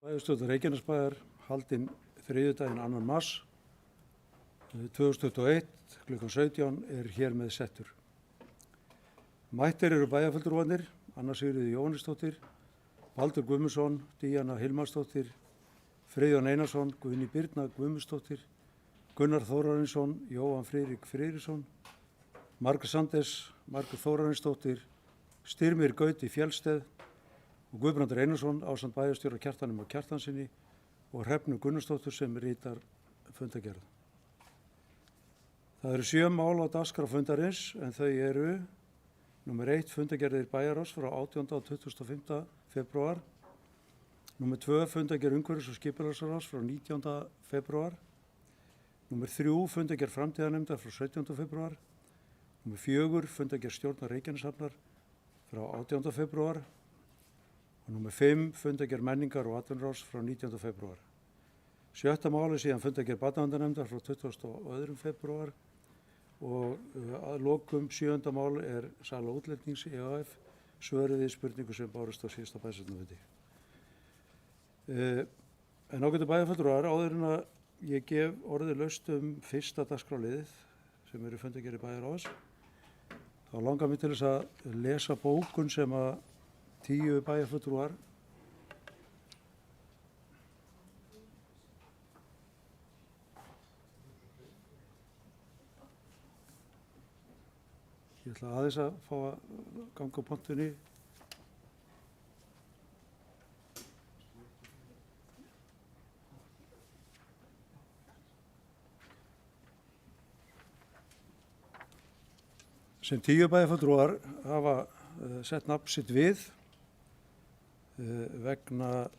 Bæjarstjórn Reykjanesbæjar haldinn þriðjudaginn 2. mars 2021 klukkan 17 er hér með settur. Mættir eru bæjarfulltrúarnir Anna Sigríður Jóhannesdóttir, Baldur Guðmundsson, Díana Hilmarsdóttir, Friðjón Einarsson, Guðný Birna Guðmundsdóttir, Gunnar Þórarinsson, Jóhann Friðrik Friðriksson, Margrét Sandes, Margrét Þórarinsdóttir, Styrmir Gauti Fjellsteð og Guðbrandur Einarsson ásamt bæjarstjóra Kjartanum og Kjartansinni og Hrefnu Gunnarsdóttur sem ritar fundargerð. Það eru 7 mál á dagskrá fundarins en þau eru Númer 1 fundargerðir bæjarráðs frá 18. og 25. febrúar. Númer 2 fundargerð umhverfis- og skipulagsráðs frá 19. febrúar. Númer 3 fundargerð framtíðarnefndar frá 17. febrúar. Númer 4 fundargerð stjórnar Reykjaneshafnar frá 18. febrúar. Og númer 5 fundargerð menningar og atvinnuráðs frá 19. febrúar. 7. mál er síðan fundargerð barnaverndarnefndar frá 22. febrúar. Og að lokum 7. mál er sala útlendings EAF svöruð við spurningu sem bárust á síðasta bæjarstjórnarfundi. En ágætu bæjarfulltrúar, áður en að ég gef orðið laust fyrsta dagskrárliðið sem eru fundargerðir bæjarráðs, þá langar mig til þess að lesa bókun sem að 10 bæjarfulltrúar Ég ætla aðeins að fá að ganga á pontunni. Sem 10 bæjarfulltrúar hafa sett nafn sitt við vegna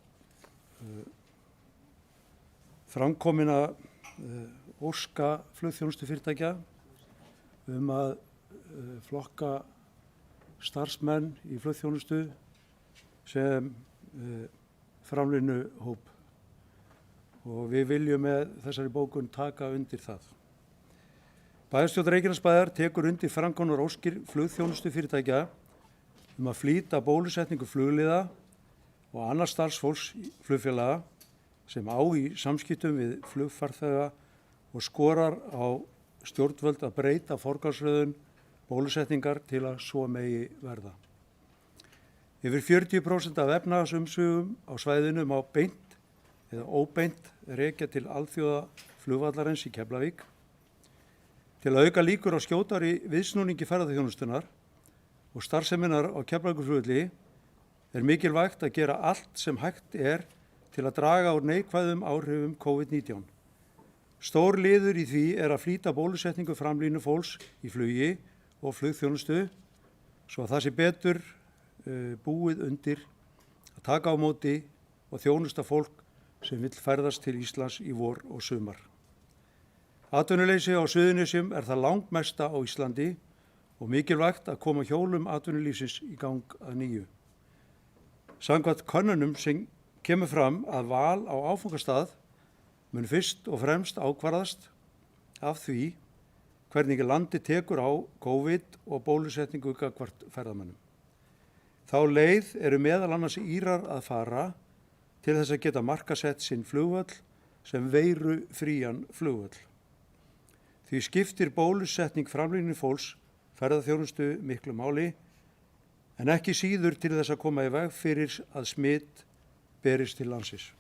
framkominna óska flugþjónustufyrirtækja að flokka starfsmenn í flugþjónustu sem framlínuhóp og við viljum með þessari bókun taka undir það. Bæjarstjórn Reykjanesbæjar tekur undir framkomnar óskir flugþjónustufyrirtækja að flýta bólusetningu flugliða og annars starfsfólks flugfélaga sem á í samskiptum við flugfarþega og skorar á stjórnvöld að breyta forgangsröðun bólusetningar til að svo megi verða. Yfir 40% af efnahagsumsvifum á svæðinu má beint eða óbeint rekja til alþjóða flugvallarins í Keflavík. Til að auka líkur á skjótari viðsnúningi ferðaþjónustunnar og starfseminnar á Keflavíkurflugvelli er mikilvægt að gera allt sem hægt er til að draga úr neikvæðum áhrifum COVID-19. Stór liður í því er að flýta bólusetningu framlínu fólks í flugi og flugþjónustu svo að það sé betur búið undir að taka á móti og þjónusta fólk sem vill ferðast til Íslands í vor og sumar. Atvinnuleysi á Suðurnesjum er það langmesta á Íslandi og mikilvægt að koma hjólum atvinnulífsins í gang að nýju. Samkvæmt könnunum sem kemur fram að val á áfangastað mun fyrst og fremst ákvarðast af því hvernig landi tekur á COVID og bólusetningu gagnvart ferðamönnum. Þá leið eru meðal annars Írar að fara til þess að geta markasett sinn flugvöll sem veirufrían flugvöll. Því skiptir bólusetning framlínu fólks ferðaþjónustu miklu máli en ekki síður til þess að koma í veg fyrir að smit berist til landsins.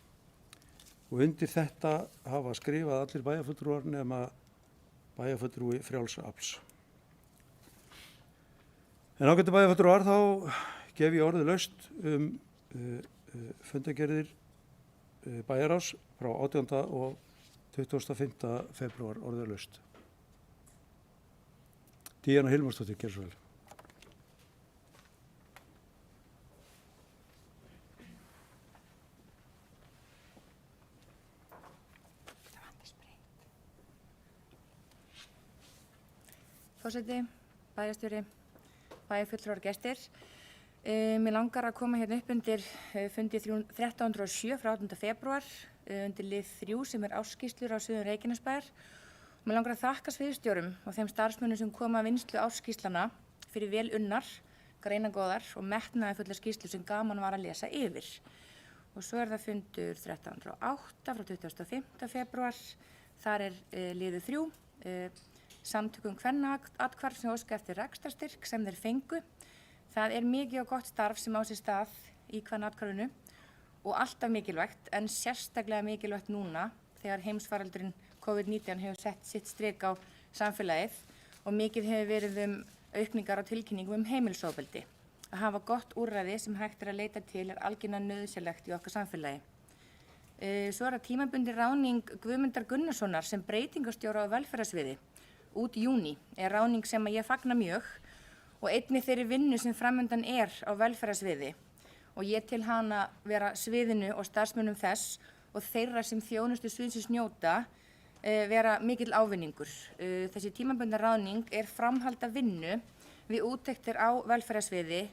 Og undir þetta hafa skrifað allir bæjarfulltrúar nema bæjarfulltrúi Frjálsa afls. En ágætu bæjarfulltrúar, þá gef ég orðið laust fundargerðir bæjarráðs frá 18. og 25. febrúar orðið laust. Díana Hilmarsdóttir, gerðu svo vel. Forseti, bæjarstjóri, bæjarfulltrúar gestir. Mér langar að koma hérna upp undir fundi 1307 frá 18. febrúar, undir lið 3 sem er ársskýrslur á Suður Reykjanesbæjar. Mér langar að þakka sviðsstjórum og þeim starfsmönnum sem koma að vinnslu ársskýrslana fyrir vel unnar, greinagóðar og metnaðarfullar skýrslur sem gaman var að lesa yfir. Og svo það fundur 1308 frá 25. febrúar. Þar liður 3, samtökum kvennaathvarf sem óska eftir rekstrarstyrk sem þeir fengu. Það mikið og gott starf sem á sér stað í kvennaathvarfinu og alltaf mikilvægt, en sérstaklega mikilvægt núna þegar heimsfaraldurinn COVID-19 hefur sett sitt strik á samfélagið og mikið hefur verið aukningar á tilkynningum heimilisofbeldi. Að hafa gott úrræði sem hægt að leita til algjörlega nauðsynlegt í okkar samfélagi. Svo það tímabundin ráðning Guðmundar Gunnarssonar sem breytingastjóra á velferðarsviði út í júní ráðning sem ég fagna mjög og einnig þeirri vinnu sem framundan á velferðarsviði og ég til hana vera sviðinu og starfsmönnum þess og þeirra sem þjónustu sviðsins njóta vera mikill ávinningur. Þessi tímabundna ráðning framhald af vinnu við úttektir á velferðarsviði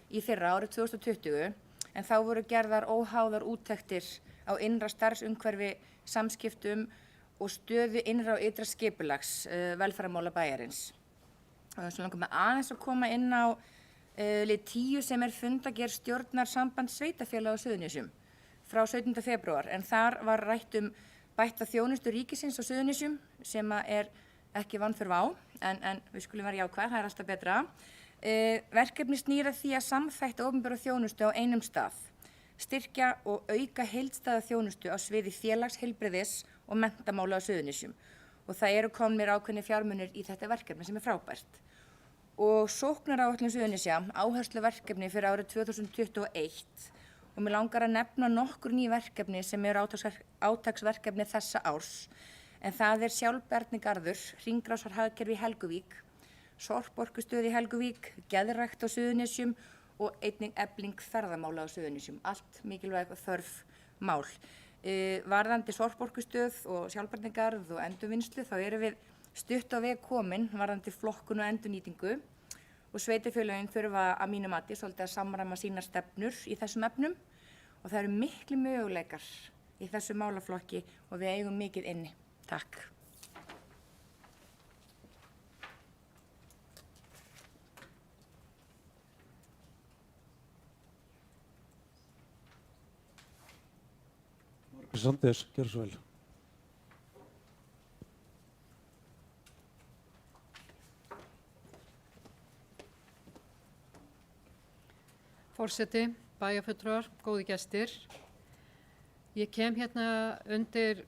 í fyrra árið 2020 en þá voru gerðar óháðar úttektir á innra starfsumhverfi, samskiptum og stöðu innra og ytra skipulags velferðarmála bæjarins. Svo langar mig aðeins að koma inn á lið 10 sem fundagerð stjórnar samband sveitarfélaga á Suðurnesjum frá 17. febrúar en þar var rætt bætta þjónustu ríkisins á Suðurnesjum sem ekki vanþörf á en við skulum vera jákvæð, það alltaf betra. Verkefni snýr að því að samþætta opinbera þjónustu á einum stað, styrkja og auka heildstæða þjónustu á sviði félags, heilbrigðis og menntamála á Suðurnesjum og það komnir ákveðnir fjármunir í þetta verkefni sem frábært. Og sóknaráætlun Suðurnesja, áhersluverkefni fyrir árið 2021 og mig langar að nefna nokkur ný verkefni sem átaksverkefni þessa árs en það sjálfbærnigarður, hringrásarhagkerfi í Helguvík, sorporkustöð í Helguvík, geðrækt á Suðurnesjum og einnig efling ferðamála á Suðurnesjum, allt mikilvæg og þörf mál. Varðandi sorporkustöð og sjálfbærnigarð og endurvinnslu þá við stutt á veg komin varðandi flokkun og endurnýtingu og sveitarfélögin þurfa að mínu mati svolítið að samræma sínar stefnur í þessum efnum og það miklu möguleikar í þessu málaflokki og við eigum mikið inni. Takk. Sanders, gjörðu svo vel. Forseti, bæjarfulltrúar, góði gestir. Ég kem hérna undir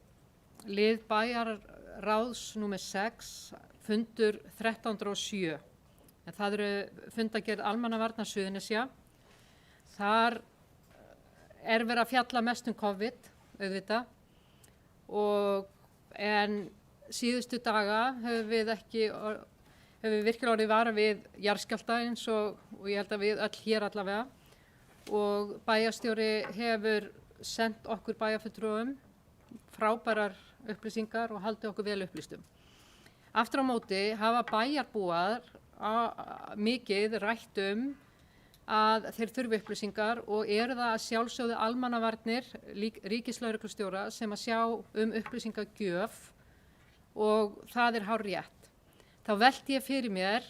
lið bæjarráðs númer 6, fundur 1307. En það fundagerð almannavarna Suðurnesja. Þar verið að fjalla mest COVID, auðvitað, en síðustu daga höfum við virkilega orðið vara við jarðskjálfta eins og ég held að við öll hér allavega og bæjarstjóri hefur sendt okkur bæjarfulltrúum frábærar upplýsingar og haldið okkur vel upplýstum. Aftur á móti hafa bæjarbúar mikið rætt að þeir þurfi upplýsingar og það að sjálfsögðu almannavarnir ríkislögreglustjóra sem að sjá upplýsingagjöf og það hárrétt. Þá velti ég fyrir mér,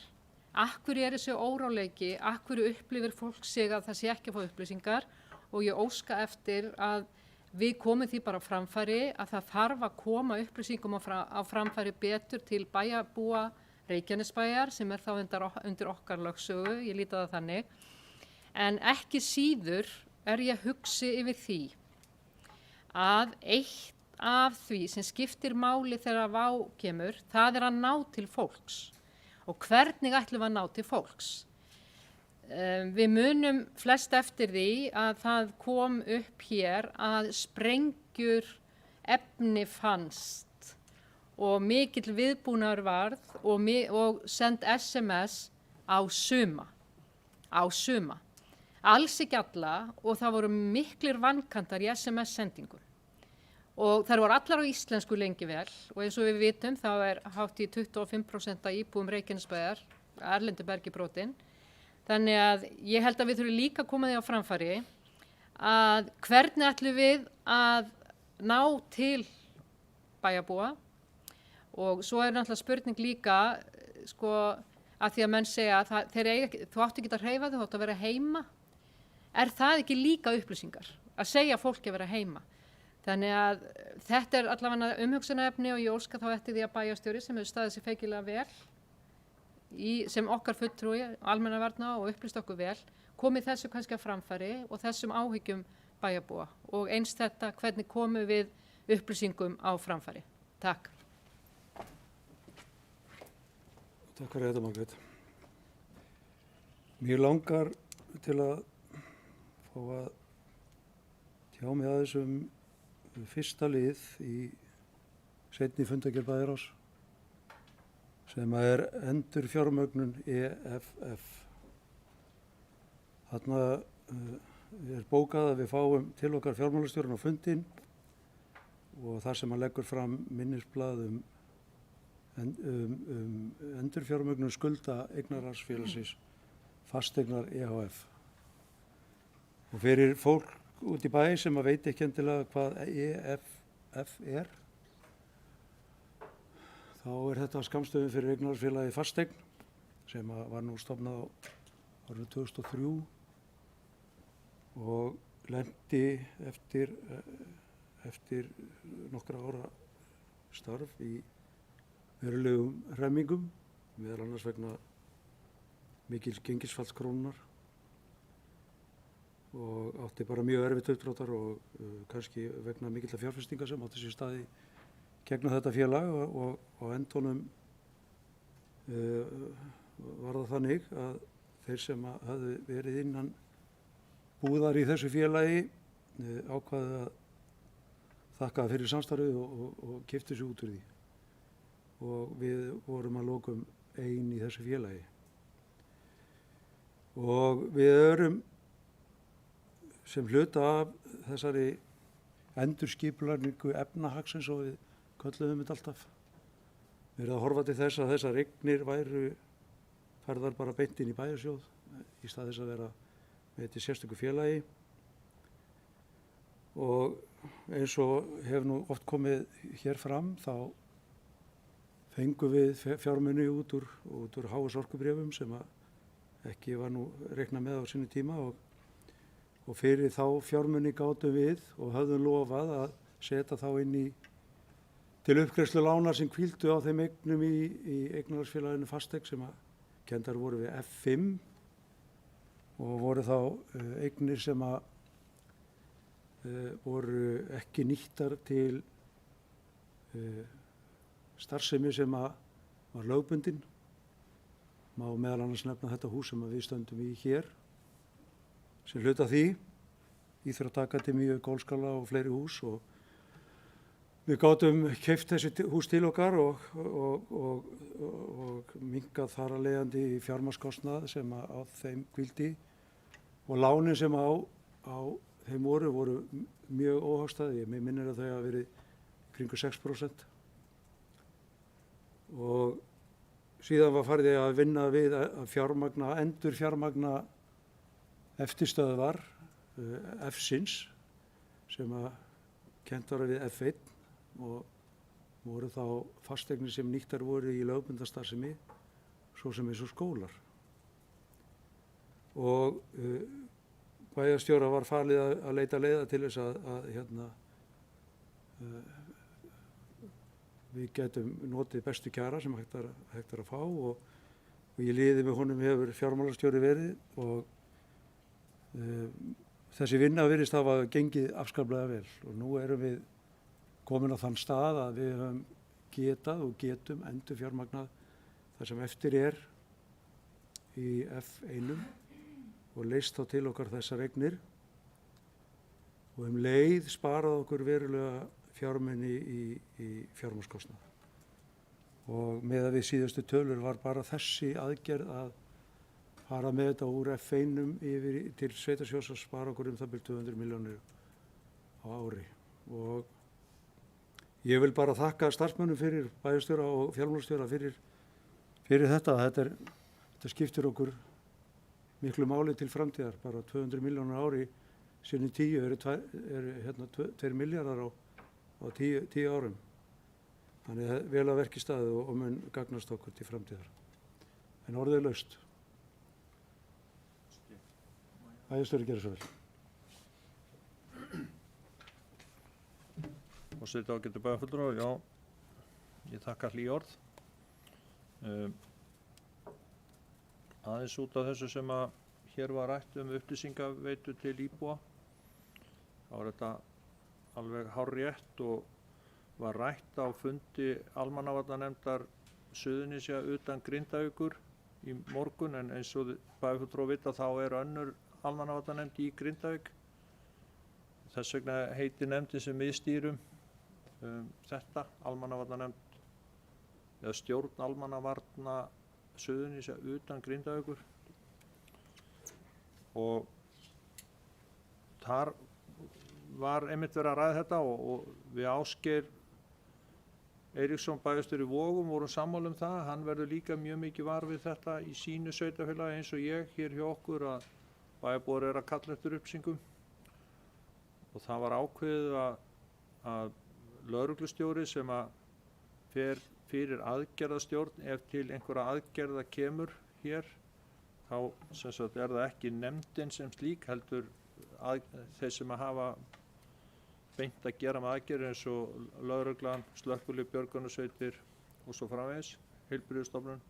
af hverju þessi óróleiki, af hverju upplifir fólk sig að það sé ekki að fá upplýsingar og ég óska eftir að við komum því bara á framfæri að það þarf að koma upplýsingum á framfæri betur til bæjarbúa Reykjanesbæjar sem þá undir okkar lögsögu, ég líti á það þannig. En ekki síður ég hugsi yfir því að eitt af því sem skiptir máli þegar vá kemur, það að ná til fólks. Og hvernig ætlum við að ná til fólks? Við munum flest eftir því að það kom upp hér að sprengjur efni fannst og mikill viðbúnaður varð og send SMS á suma. Alls ekki alla og það voru miklir vankantar í SMS-sendingum. Og þær voru allar á íslensku lengi vel og eins og við vitum þá hátt í 25% af íbúum Reykjanesbæjar erlendu bergi brotin. Þannig að ég held að við þurfum líka að koma því á framfæri að hvernig ætlum við að ná til bæjarbúa og svo náttúrulega spurning líka að því að menn segja að þú átt ekki að hreyfa þig, þú átt að vera heima. það ekki líka upplýsingar að segja fólki að vera heima? Þannig að þetta allavega umhugsunarefni og ég óska þá eftir því að bæjarstjóri sem hefur staðið sér feikilega vel sem okkar fulltrúi almannavarna og upplýst okkur vel, komið þessu kannski að framfæri og þessum áhyggjum bæjarbúa og eins þetta hvernig komum við upplýsingum á framfæri. Takk. Takk fyrir þetta, Margrét. Mér langar til að fá að tjá mig að þessum fyrsta lið í seinni fundargerð Bæjarráðs sem endurfjármögnun EFF. Þarna bókað að við fáum til okkar fjármálastjórinn á fundinn og þar sem hann leggur fram minnisblað endurfjármögnun skulda eignarhaldsfélagsins Fasteignar EHF. Og fyrir fólk út í bæ sem að veit ekki endilega hvað EFF þá þetta skammstöfun fyrir eignarhaldsfélagið Fasteign sem var nú stofnað á árið 2003 og lenti eftir nokkra ára starf í verulegum hremmingum, meðal annars vegna mikils gengisfalls krónunnar og átti bara mjög erfitt uppdráttar og kannski vegna mikilla fjárfestinga sem átti sér staði gegnum þetta félag og á endunum var það þannig að þeir sem hafðu verið innan búðar í þessu félagi ákvaðu að þakka fyrir samstarfið og keyptu sig út úr því og við vorum að lokum ein í þessu félagi og við erum sem hluta af þessari endurskipulagningu efnahagsins og við kölluðum þetta alltaf. Við erum að horfa til þess að þessar eignir væru færðar bara beint inn í bæjarsjóð í stað þess að vera með þetta sérstöku félagi og eins og hef nú oft komið hér fram þá fengum við fjármuni út úr HS orkubréfum sem ekki var nú reiknað með á sinni tíma og fyrir þá fjármuni gátum við og höfðum lofað að setja þá inn til uppgreiðslu lána sem hvíldu á þeim eignum í eignarhaldsfélaginu Fasteign sem kenndar voru við F5 og voru þá eignir sem voru ekki nýttar til starfsemi sem var lögbundin. Má meðal annars nefna þetta hús sem við stöndum í hér sem hluta því, Íþróttakademíu, Golfskála og fleiri hús og við gátum keypt þessi hús til okkar og minnkað þar að leiðandi í fjármagnskostnað sem á þeim hvíldi og lánin sem á þeim voru mjög óhagstæð. Mig minnir að þau hafa verið kringu 6% og síðan var farið að vinna við að endurfjármagna eftirstöðvar F-sins sem kennt var við F1 og voru þá fasteignir sem nýttar voru í lögbundna starfsemi svo sem eins og skólar. Og bæjarstjóra var falið að leita leiða til þess að við getum notið bestu kjara sem hægt er að fá og í liði með honum hefur fjármálastjóri verið og þessi vinna virðist hafa gengið afskaplega vel og nú erum við komin á þann stað að við höfum getað og getum endurfjármagnað það sem eftir í F1 og leyst þá til okkar þessar eignir og leið sparað okkur verulega fjármuni í fjármagnskostnað. Og meðan við síðustu tölur var bara þessi aðgerð að fara með þetta úr F1 yfir til sveitarsjóðs að spara okkur það bil 200 milljónir á ári. Og ég vil bara þakka starfsmönnum fyrir bæjarstjóra og fjármálastjóra fyrir þetta. Þetta skiptir okkur miklu máli til framtíðar. Bara 200 milljónir á ári sinni 10 eru 2 milljarðar á 10 árum. Þannig að vel að verki staðið og mun gagnast okkur til framtíðar. En orðið er laust. Bæjarstjóri gerir svo vel. Forseti ágætu bæjarfulltrúar, já, ég þakka hlý orð. Aðeins út af þessu sem að hér var rætt upplýsingaveitu til íbúa. Það var þetta alveg hárrétt og var rætt á fundi almannavarnanefndar Suðurnesja utan Grindavíkur í morgun, en eins og bæjarfulltrúar vita þá er önnur almannavarnanefnd í Grindavík. Þess vegna heitir nefndin sem við stýrum þetta, almannavarnanefnd eða stjórn almannavarna Suðurnesja utan Grindavíkur. Og þar var einmitt verið að ræða þetta og við Ásgeir Eiríksson bæjarstjóri Vogum vorum sammála um það. Hann verður líka mjög mikið var við þetta í sínu sveitarfélagi eins og ég hér hjá okkur, að bæjarbúar eru að kalla eftir upplýsingum. Og það var ákveðið að lögreglustjóri sem að fer fyrir aðgerðastjórn ef til einhverja aðgerða kemur hér, þá sem sagt er það ekki nefndin sem slík, heldur þeir sem að hafa beint að gera með aðgerðir eins og lögreglan, slökkvilið, björgunarsveitir og svo framvegis, heilbrigðisstofnun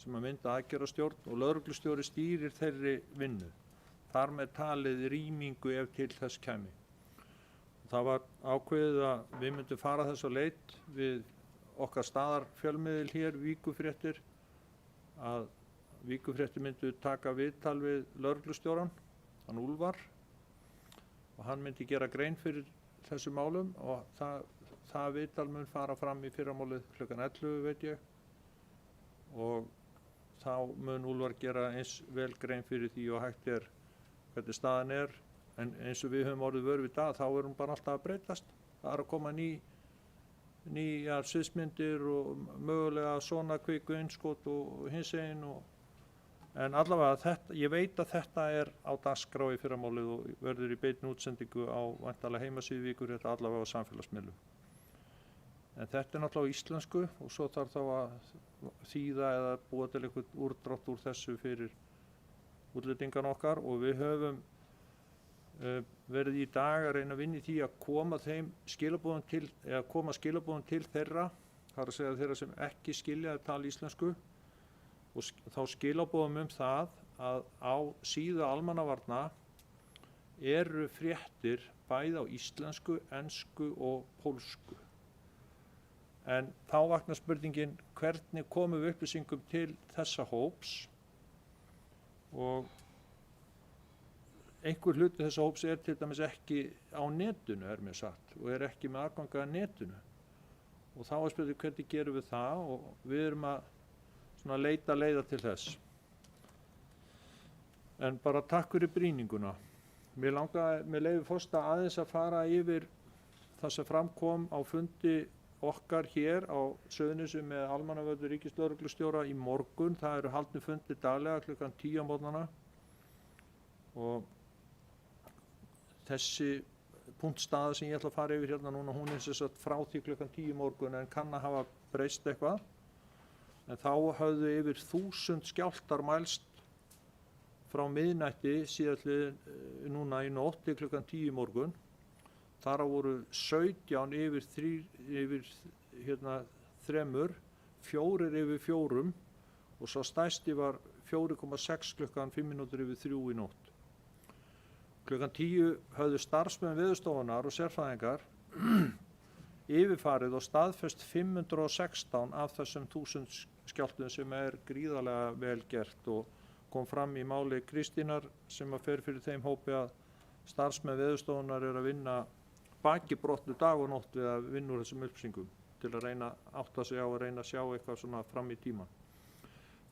sem að mynda aðgerðastjórn, og lögreglustjóri stýrir þeirri vinnu. Þar með talið rýmingu ef til þess kæmi. Það var ákveðið að við myndum fara þess á leit við okkar staðarfjölmiðil hér, Víkurfréttir, að Víkurfréttir myndu taka viðtal við lögreglustjóran, hann Úlfar, og hann myndi gera grein fyrir þessum málum, og það viðtal mun fara fram í fyrramálið klukkan 11 veit ég, og þá mun Úlfar gera eins vel grein fyrir því og hægt er hvernig staðan er. En eins og við höfum orðið vör við dag, þá er hún bara alltaf að breytast. Það er að koma nýjar sviðsmyndir og mögulega svona kviku innskot og hinsegin. En allavega þetta, ég veit að þetta er á dagskrá í fyrramálið og verður í beinni útsendingu á væntanlega heimasíðu Víkurfrétta, allavega á samfélagsmiðlum. En þetta er náttúrulega á íslensku og svo þarf þá að þýða eða búa til einhvern úrdrátt úr þessu fyrir útlendingan okkar, og við höfum verið í dag að reyna að vinna í því að koma þeim skilaboðum til, eða koma skilaboðum til þeirra, það er að segja þeirra sem ekki skilja að tala íslensku, og þá skilaboðum það að á síðu almannavarna eru fréttir bæði á íslensku, ensku og pólsku. En þá vaknar spurningin, hvernig komum við upplýsingum til þessa hóps, og einhver hluti þessa hóps er til dæmis ekki á netinu, er mér sagt, og er ekki með aðgang að netinu. Og þá er spurning hvernig gerum við það, og við erum að leita leiða til þess. En bara takk fyrir brýninguna. Mér langaði með leyfi forseta aðeins að fara yfir það sem framkom á fundi okkar hér á Suðurnesjum með almannavörður ríkislögreglustjóra í morgun. Það eru haldnir fundir daglega klukkan 10 á morgnana, og þessi punktstaða sem ég ætla að fara yfir hérna núna, hún er sem sagt frá því klukkan 10 morgun, en kann að hafa breyst eitthvað. En þá höfðu yfir 1000 skjálftar mælst frá miðnætti síðastliðið núna í nótt til klukkan 10 morgun. Þar voru 17 yfir 3, 4 yfir 4, og svo stærsti var 4,6 klukkan 5 mínútur yfir 3 í nótt. Klukkan 10 höfðu starfsmenn Veðurstofunnar og sérfræðingar yfirfarið og staðfest 516 af þessum 1000 skjálftum, sem er gríðarlega vel gert, og kom fram í máli Kristínar sem að fer fyrir þeim hópi að starfsmenn Veðurstofunnar eru að vinna baki brotnu dag og nótt við að vinna úr þessum upplýsingum til að reyna að átta sig á að reyna að sjá eitthvað svona fram í tíman.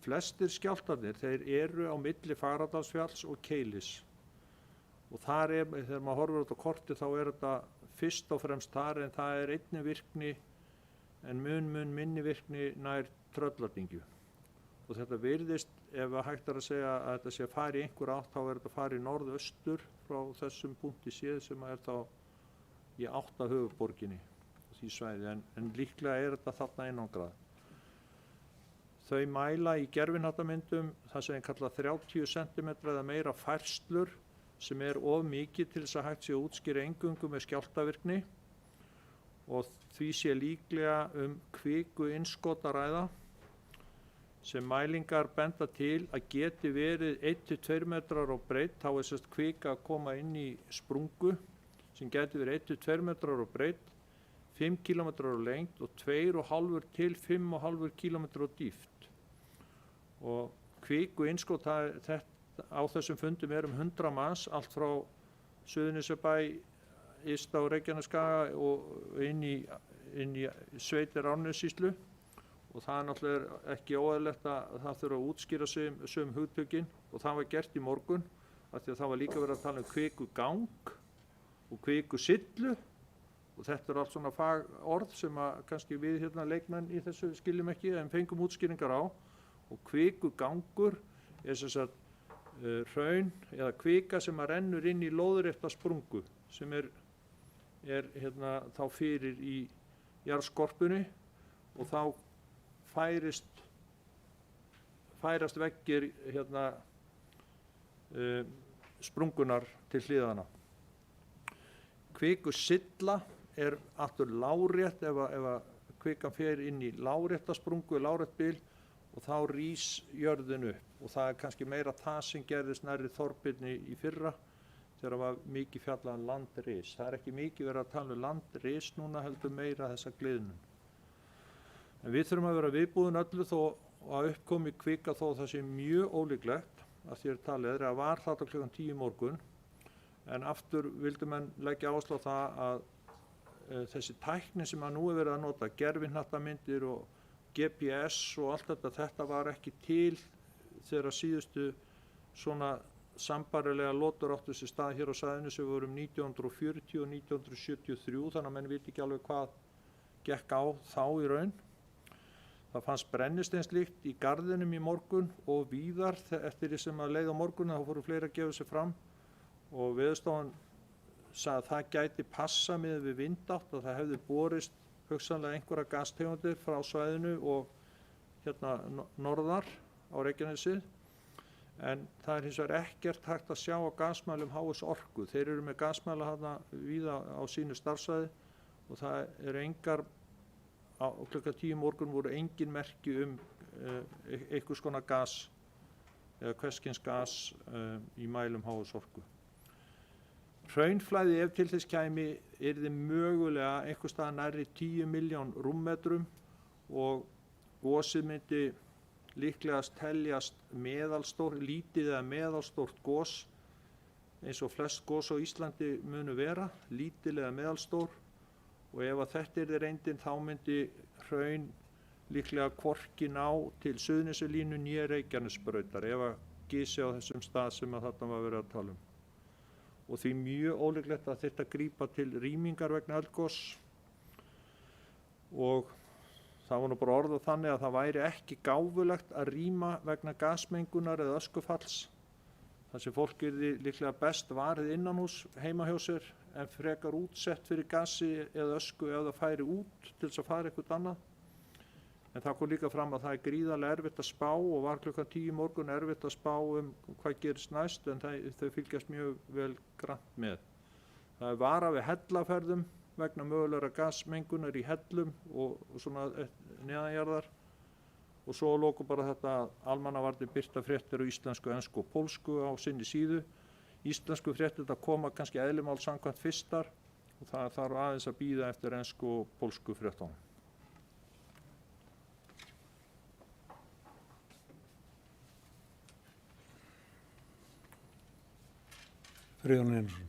Flestir skjálftarnir, þeir eru á milli Fagradalsfjalls og Keilis. Og þar er, þegar maður horfir út á korti, þá er þetta fyrst og fremst þar, en það er einni virkni, en mun minni virkni nær Trölladingju. Og þetta virðist, ef að hægt er að segja að þetta sé að fara í einhver átt, þá er þetta að fara í norðaustur frá þessum punkti séð, sem er þá í átt að höfuðborginni, því svæði, en líklega er þetta þarna einangrað. Þau mæla í gervihnattamyndum það sem kalla 30 cm eða meira færslur sem of mikið til þess að hægt sé að útskýra eingöngu með skjálftavirkni og því sé líklega kviku-innskot að ræða sem mælingar benda til að geti verið 1-2 metrar á breidd. Þá sérst kvika að koma inn í sprungu sem geti verið 1-2 metrar á breidd, 5 km á lengd og 2,5 til 5,5 km á dýpt. Og kviku-innskot á þessum fundum 100 manns, allt frá Suðurnesjabæ, yst á Reykjanesskaga og inn í sveitir Árnessýslu. Og það náttúrulega ekki óeðlilegt að það þurfa að útskýra sum hugtökin og það var gert í morgun af því að það var líka verið að tala kvikugang og kvikusillu og þetta allt svona fagorð sem að kannski við leikmenn í þessu skiljum ekki en fengum útskýringar á. Og kvikugangur sem sagt hraun eða kvika sem að rennur inn í lóðrétta sprungu sem er þá fyrir í jarðskorpunni og þá færast veggir sprungunar til hliðana. Kvikusilla aftur lárétt ef kvikan fer inn í lárétta sprungu, lárétt bil og þá rís jörðin upp og það kannski meira það sem gerðist nærri Þorbirni í fyrra þegar það var mikið fjallað landris. Það ekki mikið verið að tala landris núna heldur meira þessa gliðnun. En við þurfum að vera viðbúin öllu þó að uppkomi kvika þó það sé mjög ólíklegt að þér talið að var þetta klukkan 10 morgun en aftur vildu menn leggja áherslu á það að þessi tækni sem að nú verið að nota, gervihnattamyndir og GPS og allt þetta var ekki til þegar síðustu svona sambarilega lotur áttu sér stað hér á svæðinu sem voru 1940 og 1973 þannig að menn viti ekki alveg hvað gekk á þá í raun. Það fannst brennisteinslíkt í garðinum í morgun og víðar eftir því sem að leið á morgun þá fóru fleiri að gefa sig fram og Veðurstofan sagði að það gæti passa miðað við vindátt að það hefði borist hugsanlega einhverja gastegundir frá svæðinu og norðar á Reykjanesið en það hins vegar ekkert hægt að sjá á gasmælum HS Orku. Þeir eru með gasmæla þarna víða á sínu starfsvæði og það engar á klukkan 10 morgun voru engin merki einhvers konar gas eða hvers kyns gas í mælum HS Orku. Hraunflæði ef til þess kæmi yrði mögulega einhvers staðar nærri 10 milljón rúmmetrum og gosið myndi líklegast teljast lítið eða meðalstórt gos eins og flest gos á Íslandi munu vera, lítil eða meðalstór og ef að þetta yrði reyndin þá myndi hraun líklega hvorki ná til Suðurnesjalínu né Reykjanesbrautar ef að gisi á þessum stað sem að þarna var verið að tala um. Og því mjög ólíklegt að þetta grípa til rýmingar vegna eldgoss og það var nú bara orðað þannig að það væri ekki gáfulegt að rýma vegna gasmengunar eða öskufalls þar sem fólk yrði líklega best varið innanhús heima hjá sér en frekar útsett fyrir gasi eða ösku ef það færi út til þess að fara eitthvað annað. En það kom líka fram að það gríðarlega erfitt að spá og var klukkan 10 morgun erfitt að spá hvað gerist næst en þau fylgjast mjög vel grannt með. Það varað við hellaferðum vegna mögulegra gasmengunar í hellum og svona neðanjarðar og svo að lokum bara þetta að Almannavarnir birta fréttir á íslensku, ensku og pólsku á sinni síðu. Íslensku fréttir þetta koma kannski eðli máls samkvæmt fyrstar og það þarf aðeins að bíða eftir ensku og pólsku fréttunum. Friðjón Einarsson.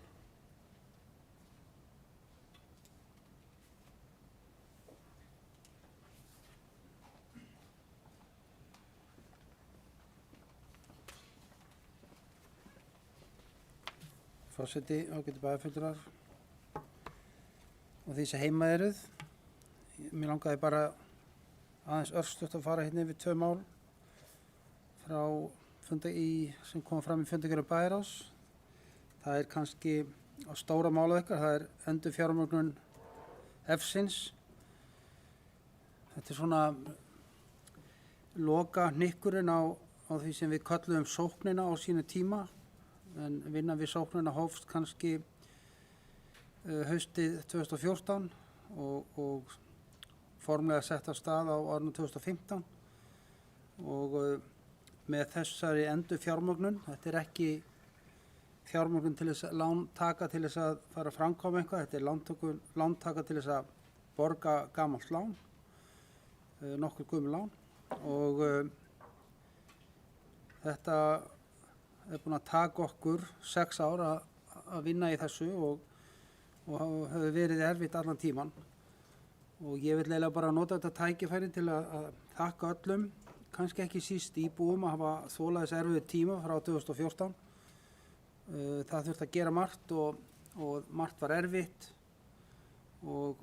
Forseti, ágætu bæjarfulltrúar og því sem heima eruð. Mér langaði bara aðeins örstutt að fara hérna yfir 2 mál frá sem kom fram í fundargerð bæjarráðs. Það er kannski á stóra málu ykkar, það er endurfjármögnun F-sins. Þetta er svona loka hnykkurinn á því sem við kölluðum sóknina á sínu tíma en vinna við sóknina hófst kannski haustið 2014 og formlega sett af stað á árinu 2015 og með þessari endurfjármögnun, þetta er ekki fjármögnun til þess að lántaka til þess að fara að framkvæma eitthvað, þetta er lántaka til þess að borga gamalt lán, nokkur gömul lán og þetta er búin að taka okkur 6 ár að vinna í þessu og hefur verið erfitt allan tíman og ég vil eiginlega bara nota þetta tækifæri til að þakka öllum, kannski ekki síst íbúum að hafa þolað þess erfiðu tíma frá 2014. Það þurfti að gera margt og margt var erfitt og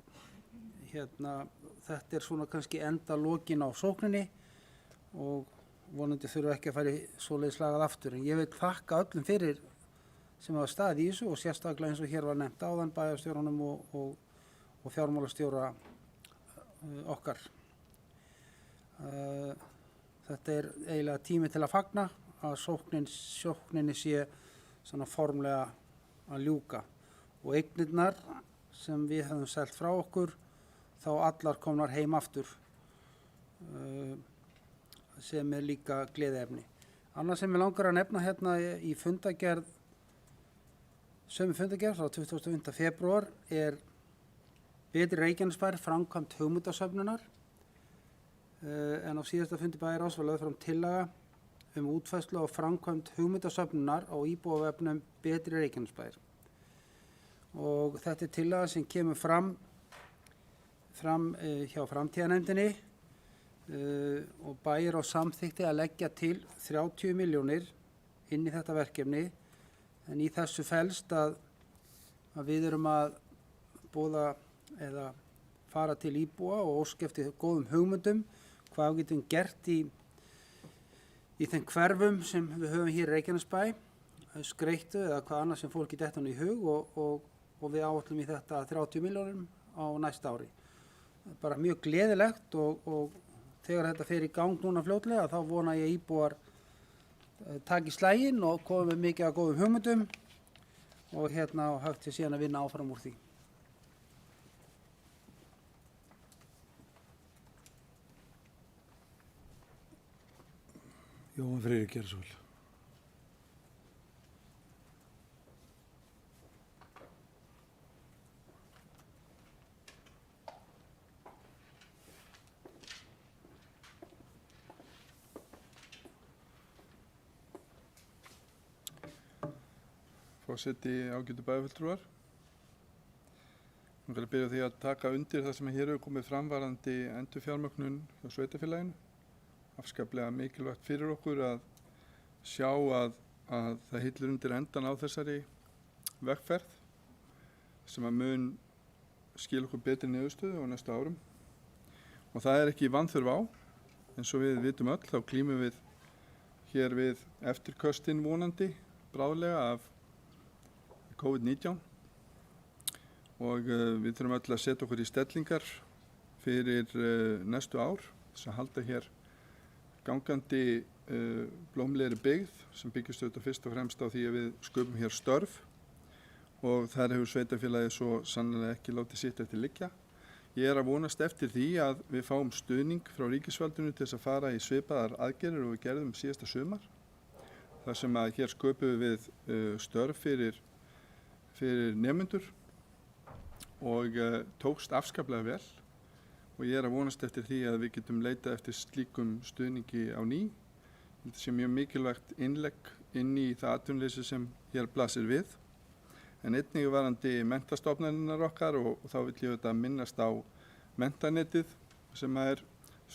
þetta er svona kannski enda lokin á sókninni og vonandi þurfa ekki að fara í svoleiðis lagað aftur. En ég vil þakka öllum fyrir sem hafa staðið í þessu og sérstaklega eins og hér var nefnt áðan bæjarstjóranum og fjármálastjóra okkar. Þetta er eiginlega tími til að fagna að sókninni sé svona formlega að ljúka og eignirnar sem við höfum selt frá okkur þá allar komnar heim aftur sem er líka gleðiefni. Annað sem ég langar að nefna hérna í fundargerð, sömu fundargerð frá 25. febrúar er Betri Reykjanesbær framkvæmd hugmyndasöfnunar en á síðasta fundi bæjarráðs var lögð fram tillaga útfærslu á framkvæmd hugmyndasöfnunar á íbúavefnum Betri Reykjanesbær. Og þetta er tillaga sem kemur fram hjá framtíðarnefndinni og bæjarráð samþykkti að leggja til 30 milljónir inn í þetta verkefni en í þessu felst að við erum að boða eða fara til íbúa og óska eftir góðum hugmyndum hvað við getum gert í þeim hverfum sem við höfum hér í Reykjanesbæ, skreyttu eða hvað annað sem fólki dettur í hug og við áætlum í þetta 30 milljónum á næsta ári. Bara mjög gleðilegt og þegar þetta fer í gang núna fljótlega þá vona ég íbúar taki slaginn og komi með mikið af góðum hugmyndum og hægt til síðan að vinna áfram úr því. Jóhann Friðrik, gerðu svo vel. Forseti, ágætu bæjarfulltrúar. Ég vil byrja á því að taka undir það sem hér hefur komið fram varðandi endurfjármögnun hjá sveitarfélaginu. Afskaplega mikilvægt fyrir okkur að sjá að það hillir undir endan á þessari vegferð sem að mun skila okkur betri niðurstöðu á næstu árum. Og það er ekki vanþörf á, eins og við vitum öll, þá glímum við hér við eftirköstin vonandi bráðlega af COVID-19 og við þurfum öll að setja okkur í stellingar fyrir næstu ár þess að halda hér gangandi blómlegri byggð sem byggjast auðvitað fyrst og fremst á því að við sköpum hér störf og þar hefur sveitarfélagið svo sannlega ekki látið sitt eftir liggja. Ég er að vonast eftir því að við fáum stuðning frá ríkisvaldinu til þess að fara í svipaðar aðgerðir og við gerðum síðasta sumar. Þar sem að hér sköpum við störf fyrir nemendur og tókst afskaplega vel og ég er að vonast eftir því að við getum leitað eftir slíkum stuðningi á ný. Þetta sé mjög mikilvægt innlegg inn í það atvinnuleysi sem hér blasir við. En einnig varðandi menntastofnanirnar okkar og þá vil ég auðvitað minnast á mentanetið sem er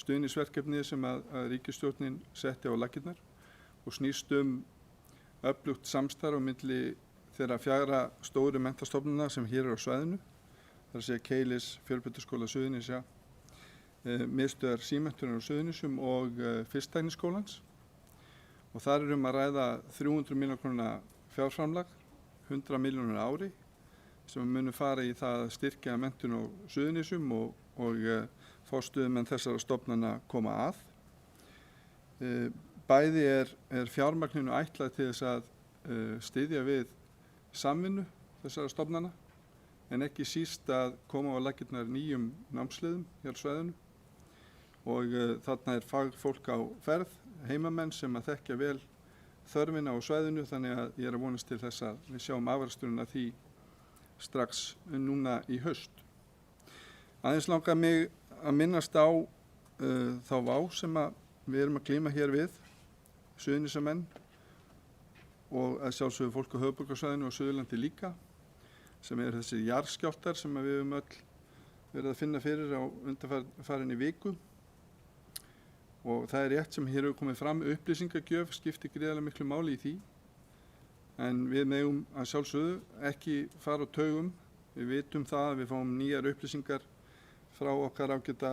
stuðningsverkefnið sem að ríkisstjórnin setti á laggirnar og snýst öflugt samstarf á milli þeirra 4 stóru menntastofnana sem hér er á svæðinu. Það er að segja Keilis, Fjölbrautaskóla Suðurnesja, miðstöðvar símenntunar á Suðurnesjum og Fisktækniskólans. Og þar er að ræða 300 milljóna króna fjárframlag, 100 milljónir á ári, sem munum fara í það að styrkja menntun á Suðurnesjum og fá stuðmenn þessara stofnana koma að. Bæði er fjármagninu ætlað til þess að styðja við samvinnu þessara stofnana en ekki síst að koma á laggirnar nýjum námsleiðum hér á svæðinu og þarna fagfólk á ferð, heimamenn sem að þekkja vel þörfina á svæðinu þannig að ég er að vonast til þess að við sjáum afraksturinn af því strax núna í haust. Aðeins langar mig að minnast á þá vá sem við erum að glíma hér við, Suðurnesjamenn og að sjálfsögðu fólk á höfuðborgarsvæðinu og Suðurlandi líka, sem eru þessir jarðskjálftar sem við höfum öll verið að finna fyrir á undanfarinni viku. Og það er rétt sem hér hefur komið fram, upplýsingagjöf skiptir gríðarlega miklu máli í því, en við megum að sjálfsögðu ekki fara á taugum. Við vitum það að við fáum nýjar upplýsingar frá okkar ágæta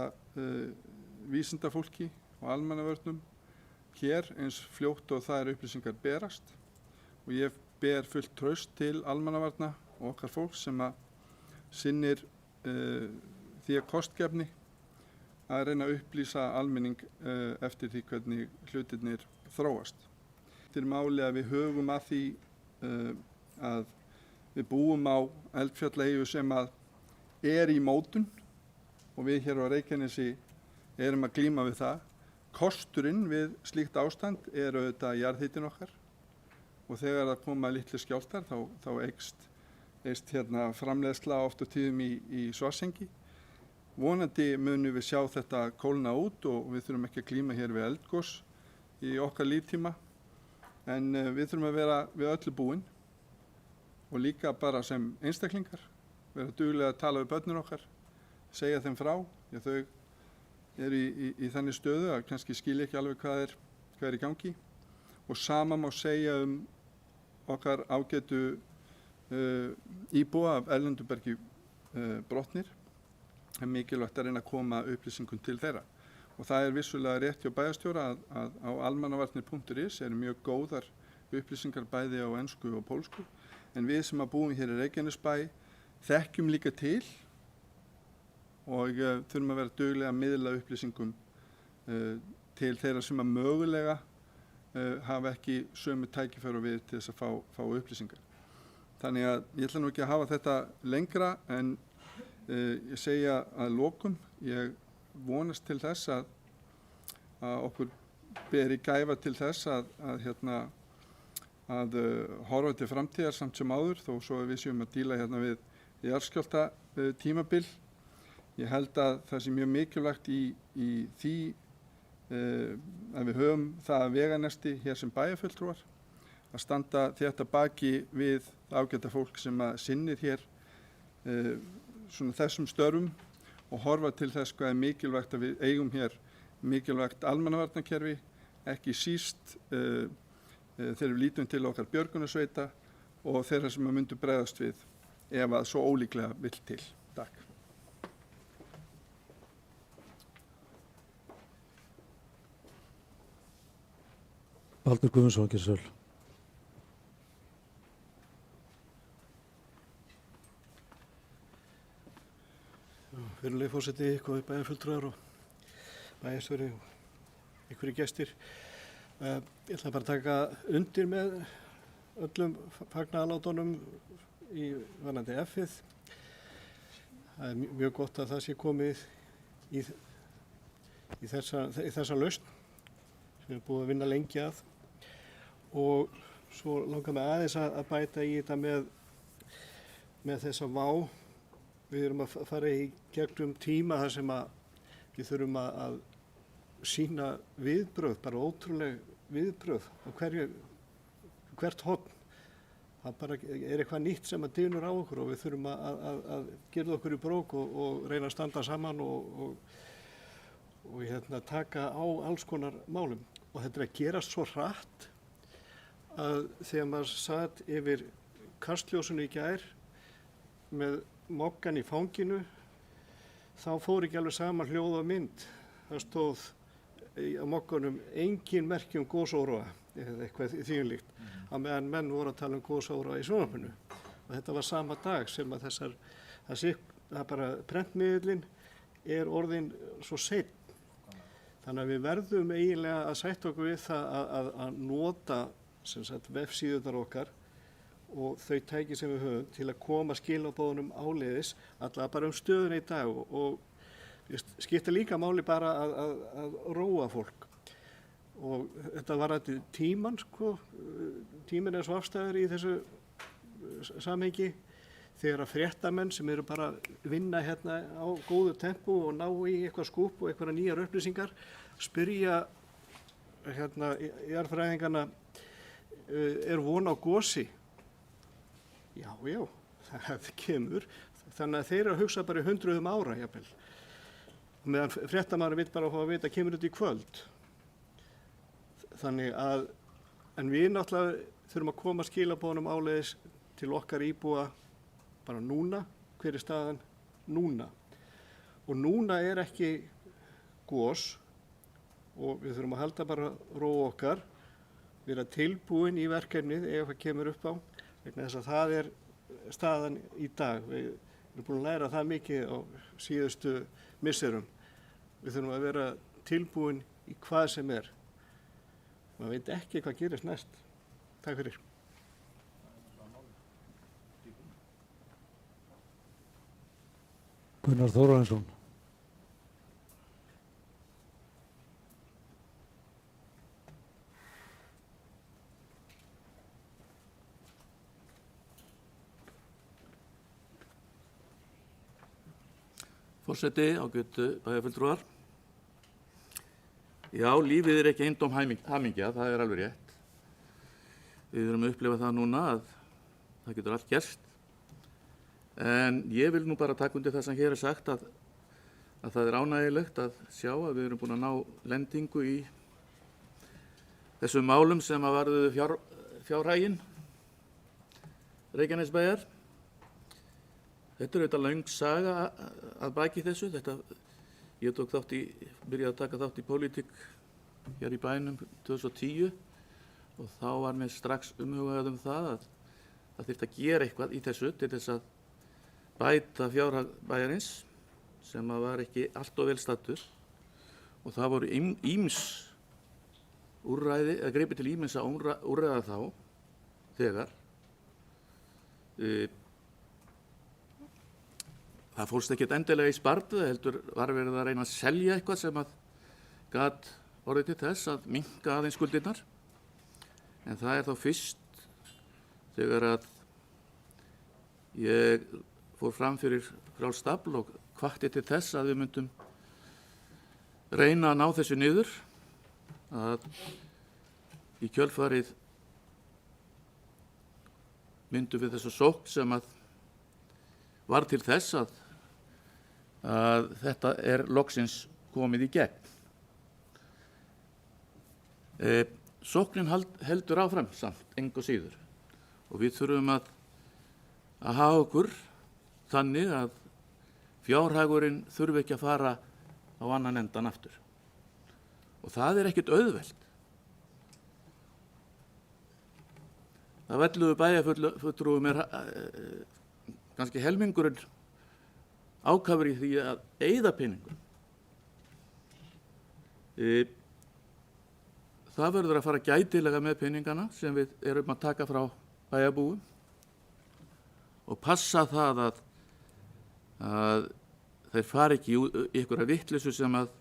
vísindafólki og almannavörnum hér eins fljótt og það er upplýsingar berast og ég ber fullt traust til almannavarna og okkar fólk sem að sinnir því að kostgefni að reyna að upplýsa almenning eftir því hvernig hlutirnir þróast. Þetta er máli að við hugum að því að við búum á eldfjallaeyju sem að er í mótun og við hér á Reykjanesi erum að glíma við það. Kosturinn við slíkt ástand er auðvitað jarðhitinn okkar og þegar það koma litlu skjálftar þá eykst hérna framleiðsla oft á tíðum í Svartsengi. Vonandi munum við sjá þetta kólna út og við þurfum ekki að glíma hér við eldgos í okkar líftíma en við þurfum að vera við öllu búin og líka bara sem einstaklingar vera duglega að tala við börnin okkar, segja þeim frá, því þau eru í þannig stöðu að kannski skilja ekki alveg hvað er í gangi og sama má segja okkar ágætu íbúa af erlendubergi brotnir. Það er mikilvægt að reyna að koma upplýsingum til þeirra og það er vissulega rétt hjá bæjarstjóra að á almannavarnir.is eru mjög góðar upplýsingar bæði á ensku og pólsku en við sem að búum hér í Reykjanesbæ þekkjum líka til og þurfum að vera duglega að miðla upplýsingum til þeirra sem að mögulega hafa ekki sömu tækifæri við til þess að fá upplýsingar. Þannig að ég ætla nú ekki að hafa þetta lengra en ég segja að lokum, ég vonast til þess að okkur beri gæfa til þess að horfa til framtíðar samt sem áður þó svo að við séum að díla hérna við jarðskjálfta tímabil. Ég held að það sé mjög mikilvægt í því að við höfum það að veganesti hér sem bæjarfulltrúar að standa þétt að baki við ágæta fólk sem að sinnir hér svona þessum störfum og horfa til þess hvað er mikilvægt að við eigum hér mikilvægt almannavarnakerfi, ekki síst þegar við lítum til okkar björgunarsveita og þeirra sem að myndu bregðast við ef að svo ólíklega vill til. Takk. Baldur Guðmundsson, Gissel. Virðulegi forseti, góðir bæjarfulltrúar og bæjarstjóri og einhverjir gestir. Ég ætla bara að taka undir með öllum fagnaðarlátunum í varðandi F-ið. Það er mjög gott að það sé komið í þessa lausn sem er búið að vinna lengi að. Og svo langar mig aðeins að bæta í þetta með þessa vá. Við erum að fara í gegnum tíma þar sem að við þurfum að sýna viðbrögð, bara ótrúleg viðbrögð á hvert horn. Það bara er eitthvað nýtt sem að dynur á okkur og við þurfum að gera okkur í brók og reyna að standa saman og taka á alls konar málum. Og þetta er að gerast svo hratt að þegar maður satt yfir kastljósinu í gær með mokkan í fanginu, þá fór ekki alveg sama hljóð og mynd. Það stóð á mokkanum engin merki gosóróa eða eitthvað þvíumlíkt. Á meðan menn voru að tala gosóróa í sjónvarpinu. Og þetta var sama dag sem að það bara prentmiðlinn er orðinn svo seinn. Þannig að við verðum eiginlega að sætta okkur við það að nota sem sagt vefsíðurnar okkar og þau tæki sem við höfum til að koma skilaboðunum áleiðis allavega bara stöðuna í dag og skipta líka máli bara að róa fólk. Og þetta var þetta tíman, sko, tíminn svo afstæður í þessu samhengi þegar að fréttamenn sem eru bara að vinna hérna á góðu tempo og ná í eitthvað skúp og eitthvað nýjar upplýsingar spyrja hérna jarðfræðingarna von á gosi? Já, það kemur. Þannig að þeir eru að hugsa bara í 100 ára, jafnvel. Meðan fréttamaður vill bara fá að vita að kemur þetta í kvöld. Þannig að, en við náttúrulega þurfum að koma skilaboðunum áleiðis til okkar íbúa bara núna. Hver er staðan? Núna. Og núna er ekki gos og við þurfum að halda bara ró okkar, vera tilbúin í verkefnið ef það kemur upp á. Vegna þess að það er staðan í dag. Við erum búin að læra það mikið á síðustu misserum. Við þurfum að vera tilbúin í hvað sem er. Maður veit ekki hvað gerist næst. Takk fyrir. Gunnar Þórarinsson. Forseti, ágætu bæjarfulltrúar. Já, lífið er ekki eindóm hamingja, það er alveg rétt. Við erum að upplifa það núna að það getur allt gerst. En ég vil nú bara taka undir það sem hér er sagt að það er ánægilegt að sjá að við erum búin að ná lendingu í þessum málum sem að varðuðu fjárhaginn Reykjanesbæjar. Þetta er auðvitað löng saga að baki þessu. Ég byrjaði að taka þátt í pólitík hér í bænum 2010 og þá var mér strax umhugað það að það þyrfti að gera eitthvað í þessu til þess að bæta fjárhag bæjarins sem að var ekki allt of vel staddur og það voru ýmis úrræði, eða gripið til ýmissa úrræða þá þegar. Það fólst ekkert endilega í sparnaði, heldur var verið að reyna að selja eitthvað sem að gat orðið til þess að minnka aðeins skuldirnar. En það er þá fyrst þegar að ég fór fram fyrir frjálst afl og hvatti til þess að við myndum reyna að ná þessu niður, að í kjölfarið myndum við þessu sókn sem að var til þess að þetta er loksins komið í gegn. Sóknin heldur áfram samt engu síður og við þurfum að hafa okkur þannig að fjárhagurinn þurfi ekki að fara á annan endan aftur. Og það er ekkert auðvelt. Það velluðu bæjarfulltrúum er kannski helmingurinn ákafur í því að eyða peningum. Það verður að fara gætilega með peningana sem við erum að taka frá bæjarbúum og passa það að þeir fari ekki í einhverja vitleysu sem að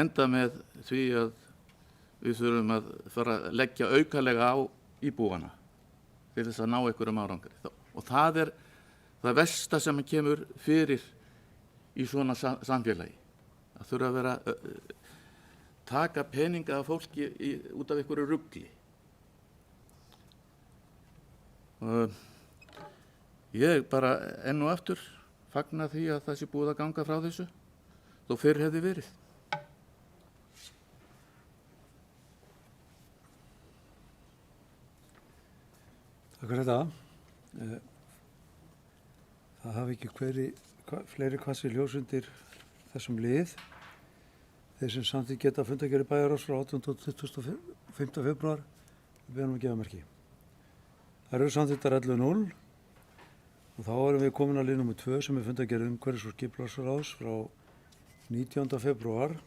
enda með því að við þurfum að fara að leggja aukalega á íbúana til þess að ná einhverjum árangri. Og það er það versta sem kemur fyrir í svona samfélagi. Það þurfa að vera taka peninga af fólki út af einhverju rugli. Ég bara enn og aftur fagna því að það sé búið að ganga frá þessu þó fyrr hefði verið. Takk fyrir þetta. Það hafi ekki fleiri kvassi ljós undir þessum lið. Þeir sem samþykkt geta fundargerð bæjarráðs frá 18. og 25. febrúar við beðum að gefa merki. Það eru samþykktar 11.0 og þá erum við komin að lið nr. 2 sem er fundargerð umhverfis- og skipulagsráðs frá 19. febrúar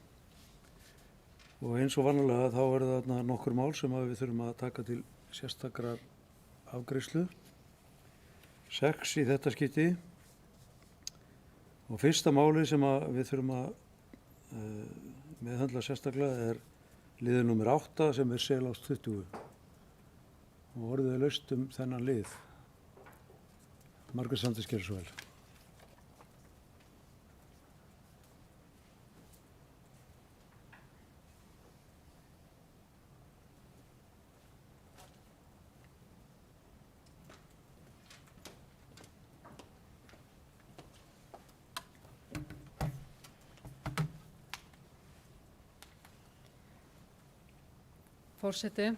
og eins og vanalega þá eru þarna nokkur mál sem við þurfum að taka til sérstakrar afgreiðslu, 6 í þetta skipti. Og fyrsta málið sem við þurfum að meðhöndla sérstaklega er liður númer 8 sem er Selás 20. Og orðið er laust þennan lið. Margrét Sandís gerir svo vel. Forseti,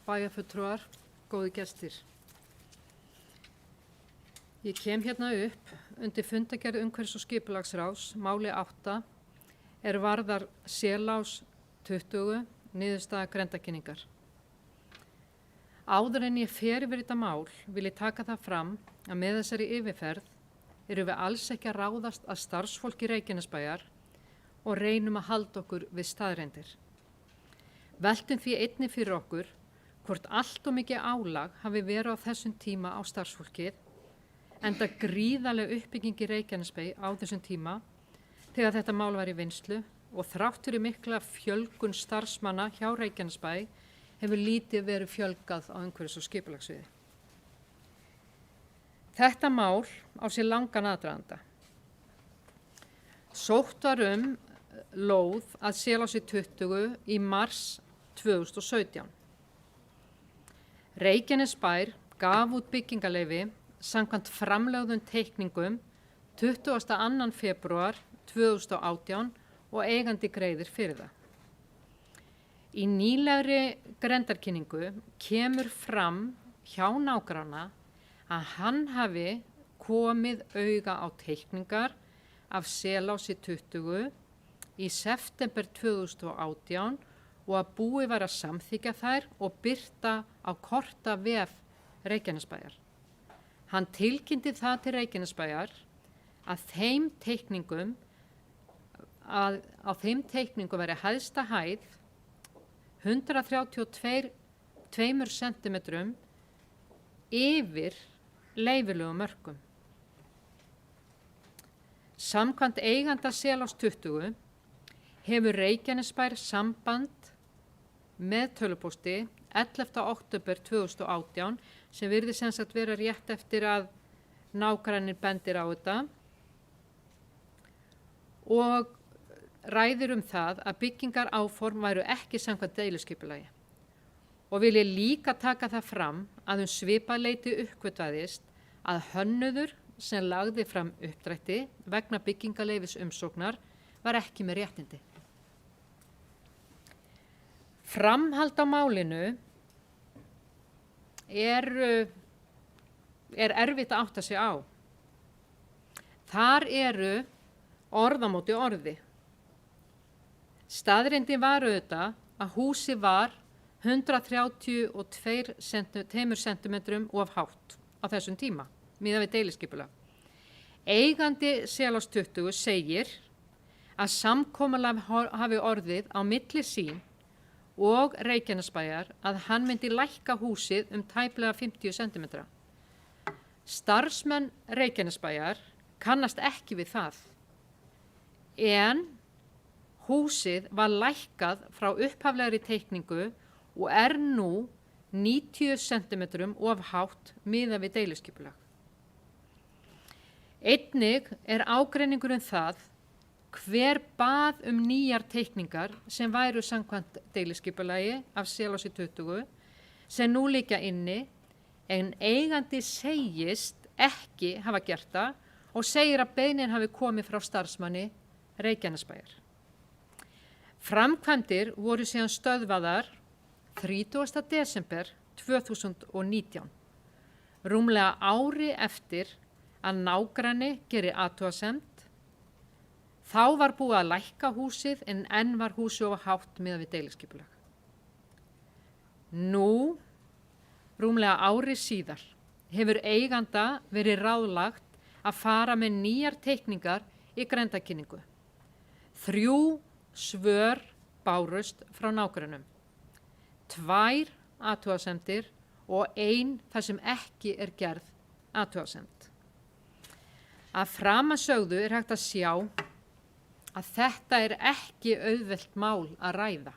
bæjarfulltrúar, góði gestir. Ég kem hérna upp undir fundargerð umhverfis- og skipulagsráðs, máli 8, er varðar Selás 20, niðurstaða grenndarkynningar. Áður en ég fer yfir þetta mál vil ég taka það fram að með þessari yfirferð erum við alls ekki að ráðast að starfsfólki Reykjanesbæjar og reynum að halda okkur við staðreyndir. Veltum því einnig fyrir okkur hvort allt og mikið álag hafi verið á þessum tíma á starfsfólkið, enda gríðarleg uppbygging í Reykjanesbæ á þessum tíma þegar þetta mál var í vinnslu og þrátt fyrir mikla fjölgun starfsmanna hjá Reykjanesbæ hefur lítið verið fjölgað á umhverfis- og skipulagssviði. Þetta mál á sér langan aðdraganda. Sótt var lóð að Selási 20 í mars 2017. Reykjanesbær gaf út byggingaleyfi samkvæmt framlögðum teikningum 22. febrúar 2018 og eigandi greiðir fyrir það. Í nýlegri grenndarkynningu kemur fram hjá nágranna að hann hafi komið auga á teikningar af Selási 20 í september 2018 og að búið var að samþykja þær og birta á korta vef Reykjanesbæjar. Hann tilkynnti það til Reykjanesbæjar að á þeim teikningum veri hæðsta hæð 132 cm yfir leyfilegum mörkum. Samkvæmt eiganda Selás 20 hefur Reykjanesbær samband með tölvupósti 11. október 2018 sem virði sem sagt vera rétt eftir að nágrannir bendir á þetta og ræðir það að byggingar áform væru ekki samkvæmt deiluskipulagi. Og vil ég líka taka það fram að svipað leyti uppgötvaðist að hönnuður sem lagði fram uppdrætti vegna byggingaleyfis umsóknar var ekki með réttindi. Framhald á málinu er erfitt að átta sig á. Þar eru orð á móti orði. Staðreyndin var auðvitað að húsi var 132 cm of hátt á þessum tíma, miðað við deiliskipulag. Eigandi Selás 20 segir að samkomulag hafi orðið á milli sín og Reykjanesbæjar að hann myndi lækka húsið tæplega 50 cm. Starfsmenn Reykjanesbæjar kannast ekki við það, en húsið var lækkað frá upphaflegri teikningu og er nú 90 cm of hátt miðað við deiliskipulag. Einnig er ágreiningur það hver bað nýjar teikningar sem væru samkvæmt deiliskipulagi af Selási 20 sem nú liggja inni, en eigandi segist ekki hafa gert það og segir að beiðnin hafi komið frá starfsmanni Reykjanesbæjar. Framkvæmdir voru síðan stöðvaðar 30. desember 2019, rúmlega ári eftir að nágranni gerir athugasemd. Þá var búið að lækka húsið en enn var húsið of hátt miðað við deiliskipulag. Nú, rúmlega ári síðar, hefur eiganda verið ráðlagt að fara með nýjar teikningar í grenndarkynningu. 3 svör bárust frá nágrannum, 2 athugasemdir og ein þar sem ekki er gerð athugasemd. Að framansögðu er hægt að sjá að þetta er ekki auðvelt mál að ræða.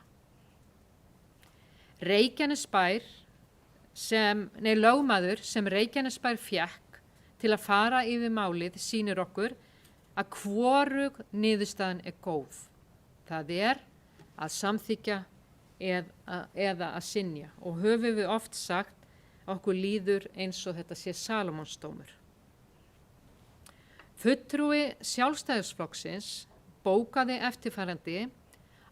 Lögmaður sem Reykjanesbær fékk til að fara yfir málið sýnir okkur að hvorug niðurstaðan er góð. Það er að samþykkja eða að synja, og höfum við oft sagt að okkur líður eins og þetta sé Salómonsdómur. Fulltrúi Sjálfstæðisflokksins bókaði eftirfarandi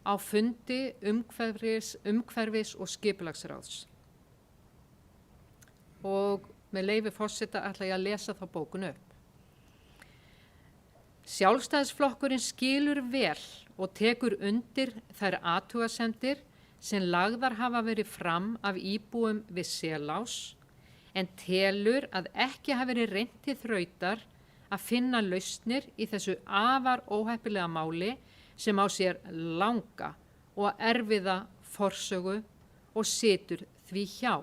á fundi umhverfis- og skipulagsráðs. Og með leyfi forseta ætla ég að lesa þá bókun upp. Sjálfstæðisflokkurinn skilur vel og tekur undir þær athugasemdir sem lagðar hafa verið fram af íbúum við Selás, en telur að ekki hafi verið reynt til þrautar að finna lausnir í þessu afar óheppilega máli sem á sér langa og erfiða forsögu og situr því hjá.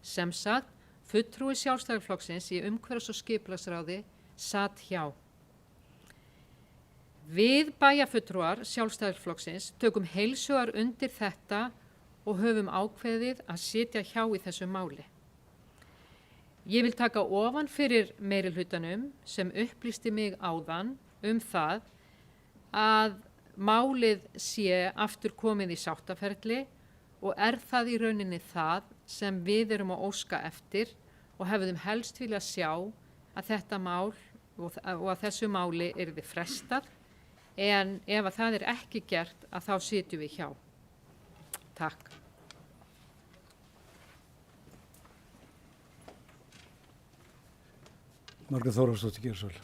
Sem sagt, fulltrúi Sjálfstæðisflokksins í umhverfis- og skipulagsráði sat hjá. Við bæjarfulltrúar Sjálfstæðisflokksins tökum heilshugar undir þetta og höfum ákveðið að sitja hjá í þessu máli. Ég vil taka ofan fyrir meirihlutanum sem upplýsti mig áðan það að málið sé aftur komið í sáttaferli, og er það í rauninni það sem við erum að óska eftir og hefðum helst vilja sjá að þetta mál og að þessu máli yrði frestað, en ef að það er ekki gert að þá sitjum við hjá. Takk. Margrét Þórhallsdóttir, gjörðu svo vel.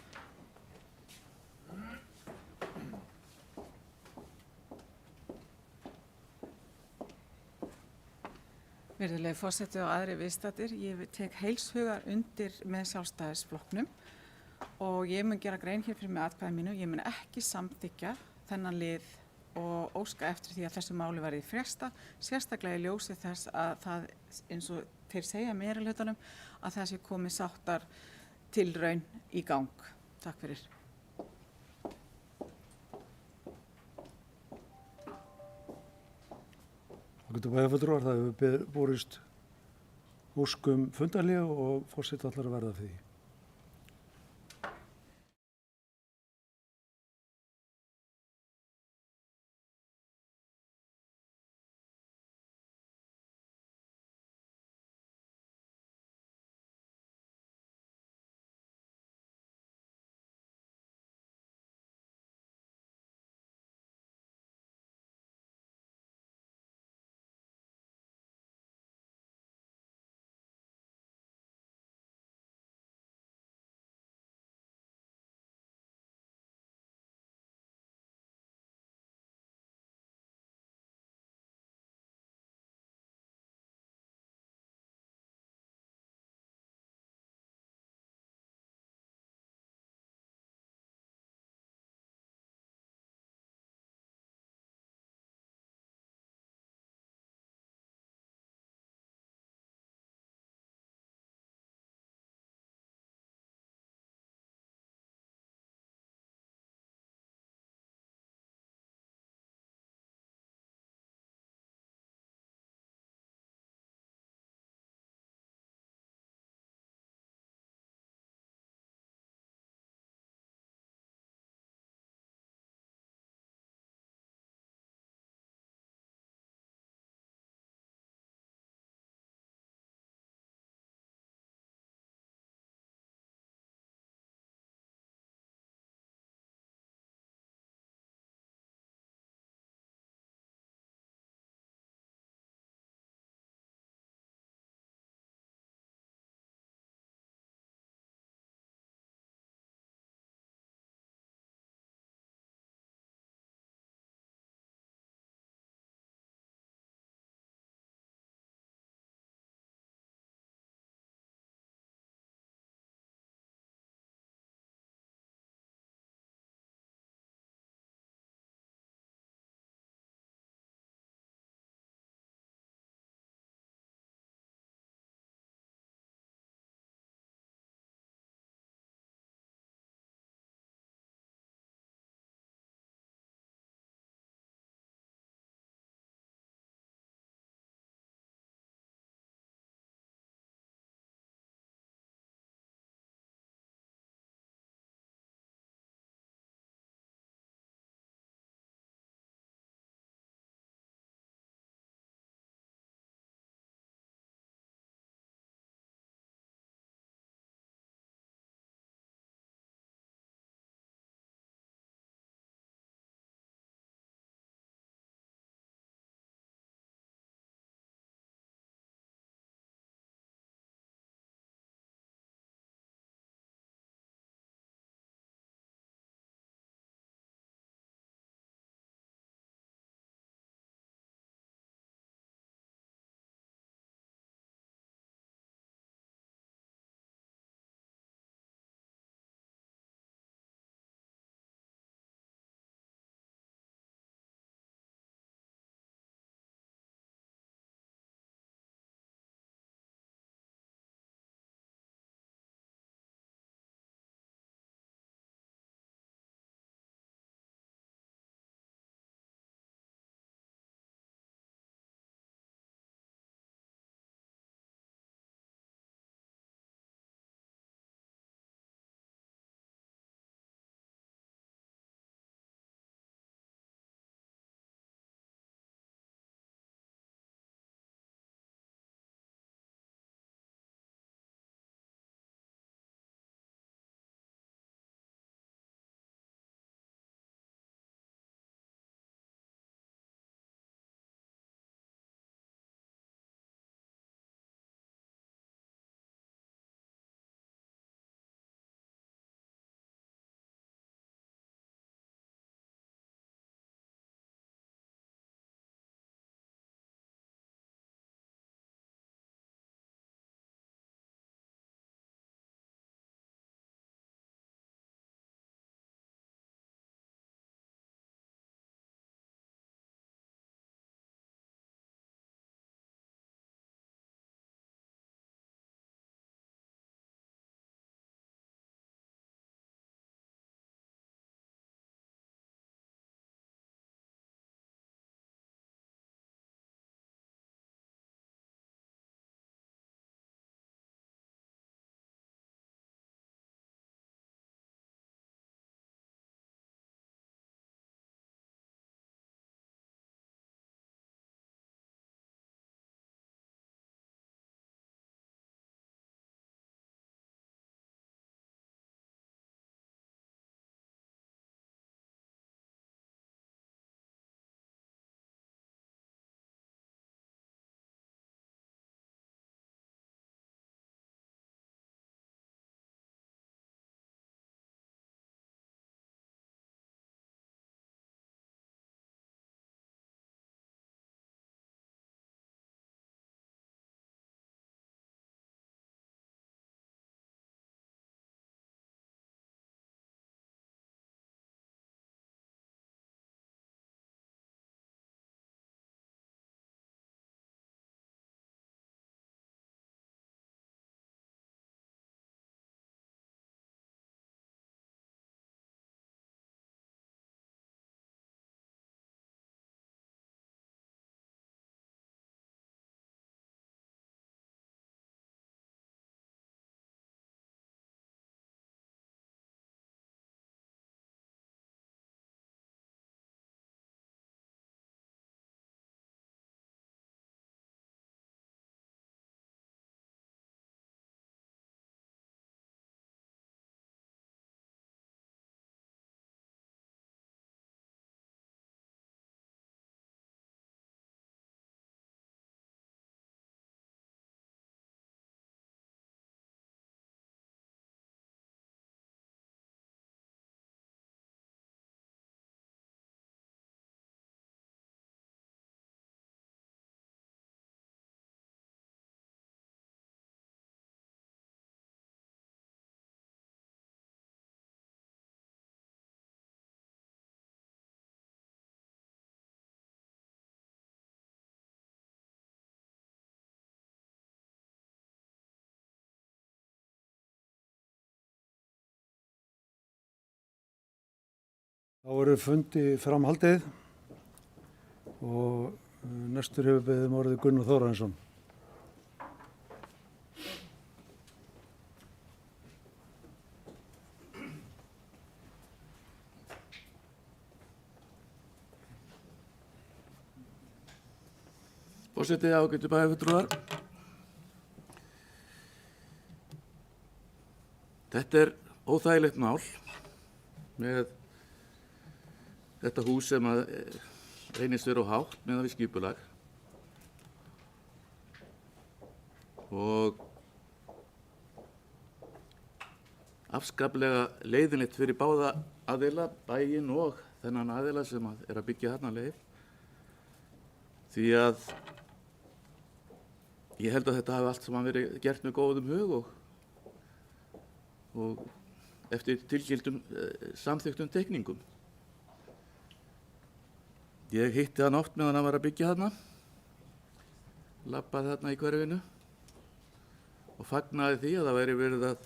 Virðulegi forseti og aðrir viðstaddir, ég tek heilshugar undir með Sjálfstæðisflokknum og ég mun gera grein hér fyrir með atkvæði mínu. Ég mun ekki samþykkja þennan lið og óska eftir því að þessu máli verði frestað, sérstaklega í ljósi þess að það, eins og þeir segja meirihlutanum, að það sé komið sáttar tilraun í gang. Takk fyrir. Bæjarfulltrúar, það hefur borist ósk fundarhlé og forseti ætlar að verða fyrir því. Þá eru fundi framhaldið og næstur hefur beðið orðið Gunnar Þórarinsson. Forseti, ágætu bæjarfulltrúar. Þetta óþægilegt mál með þetta hús sem að reynist vera á hátt meðan við skipulag og afskaplega leiðinlegt fyrir báða aðila, bæinn og þennan aðila sem að byggja þarna leið, því að ég held að þetta hafi allt saman verið gert með góðum hug og eftir tilgildum samþykktum teikningum. Ég hitti hann oft meðan hann var að byggja þarna, labbaði þarna í hverfinu og fagnaði því að það væri verið að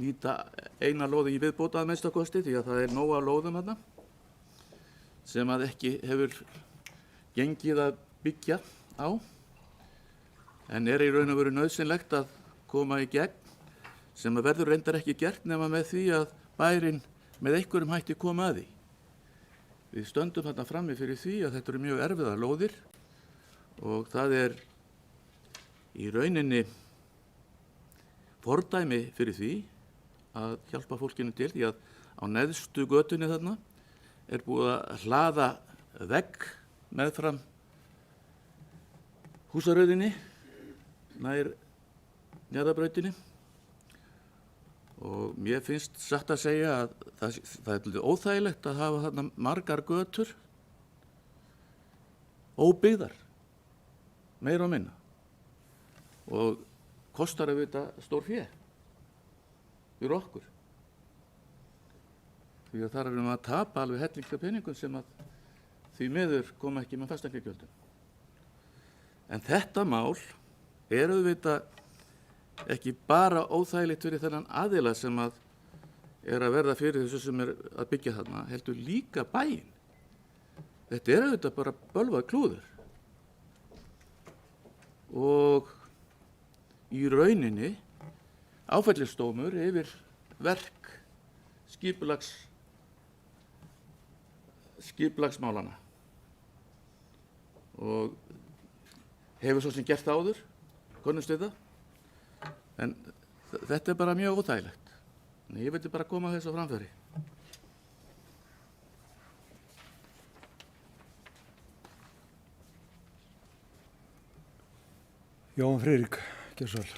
nýta eina lóði í viðbót að minnstakosti, því að það er nóg af lóðum þarna sem að ekki hefur gengið að byggja á, en í raun og veru nauðsynlegt að koma í gegn, sem að verður reyndar ekki gert nema með því að bærinn með einhverjum hætti koma að því. Við stöndum þarna frammi fyrir því að þetta eru mjög erfiðar lóðir og það er í rauninni fordæmi fyrir því að hjálpa fólkinu til, því að á neðstu götunni þarna er búið að hlaða vegg meðfram húsaröðinni nær Njarðarbrautinni og mér finnst satt að segja að það er óþægilegt að hafa þarna margar götur óbyggðar, meira og minna, og kostar að vita stór fé fyrir okkur, því að þar erum við að tapa alveg hellinga peningum sem að því miður koma ekki með fasteignagjöldum. En þetta mál er auðvitað ekki bara óþægilegt fyrir þennan aðila sem að er að verða fyrir þessu sem er að byggja þarna, heldur líka bæinn. Þetta er auðvitað bara bölvað klúður og í rauninni áfellisdómur yfir verk skipulagsmálana og hefur svo sem gert áður, konumst við það, en þetta er bara mjög óþægilegt. Ég vildi bara koma þessu á framfæri. Jón Friðrik, gjörðu svo vel.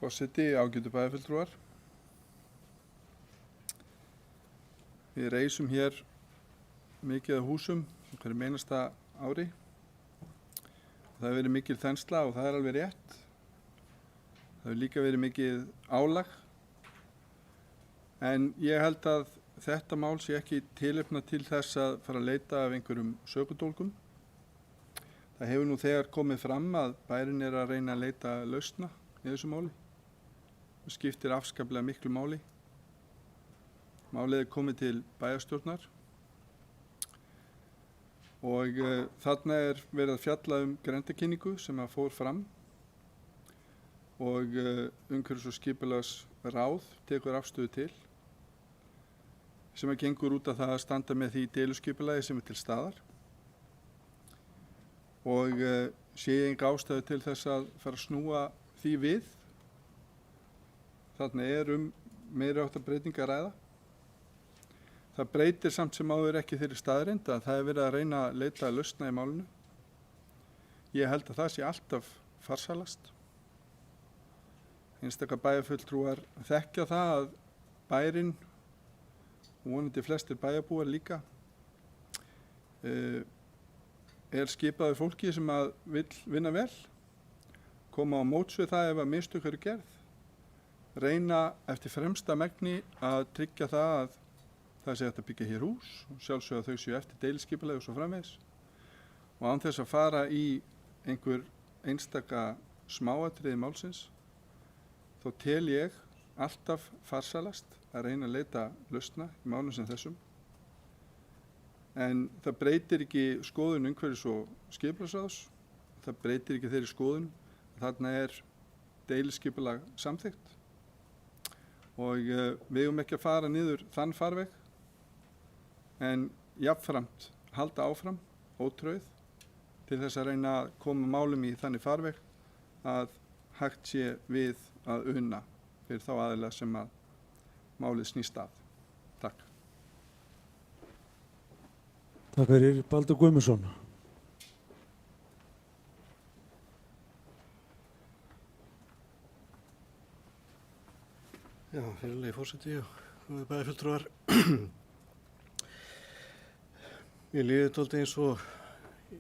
Forseti, ágætu bæjarfulltrúar. Við reisum hér mikið af húsum hverjum einasta ári. Það hefur verið mikil þensla og það er alveg rétt. Það hefur líka verið mikið álag. En ég held að þetta mál sé ekki tilefna til þess að fara að leita af einhverjum sökudólgum. Það hefur nú þegar komið fram að bærinn er að reyna að leita lausna í þessu máli. Það skiptir afskaplega miklu máli. Málið er komið til bæjarstjórnar og þarna er verið að fjalla grenndarkynningu sem að fór fram og umhverfis- og skipulagsráð tekur afstöðu til, sem að gengur út af það að standa með því deiliskipulagi sem er til staðar og sé enga ástæðu til þess að fara að snúa því við. Þarna er meiri háttar breytingar að ræða. Það breytir samt sem áður ekki þeirri staðreynd að það er verið að reyna að leita að lausna í málinu. Ég held að það sé alltaf farsælast. Einstaka bæjarfulltrúar þekkja það að bærinn, og vonandi flestir bæjarbúar líka, er skipaður fólki sem að vill vinna vel, koma á móts við það ef að mistök eru gerð reyna eftir fremsta megni að tryggja það að það sé hægt að byggja hér hús og sjálfsögða þau séu eftir deiliskipulagi og svo framvegis og án þess að fara í einhver einstaka smáatriði málsins þá tel ég alltaf farsalast að reyna að leita lausna í málum sem þessum en það breytir ekki skoðun umhverfis og skipulagsráðs, það breytir ekki þeirri skoðun að þarna deiliskipulag samþykkt og við eigum ekki að fara niður þann farveg en jafnframt halda áfram ótrauð til þess að reyna að koma málum í þannig farveg að hægt sé við að unna fyrir þá aðilega sem að málið snýst af. Takk. Takk fyrir. Baldur Guðmundsson. Já, fyrirlegi forseti og bæjarfulltrúar. Mér líður dálítið eins og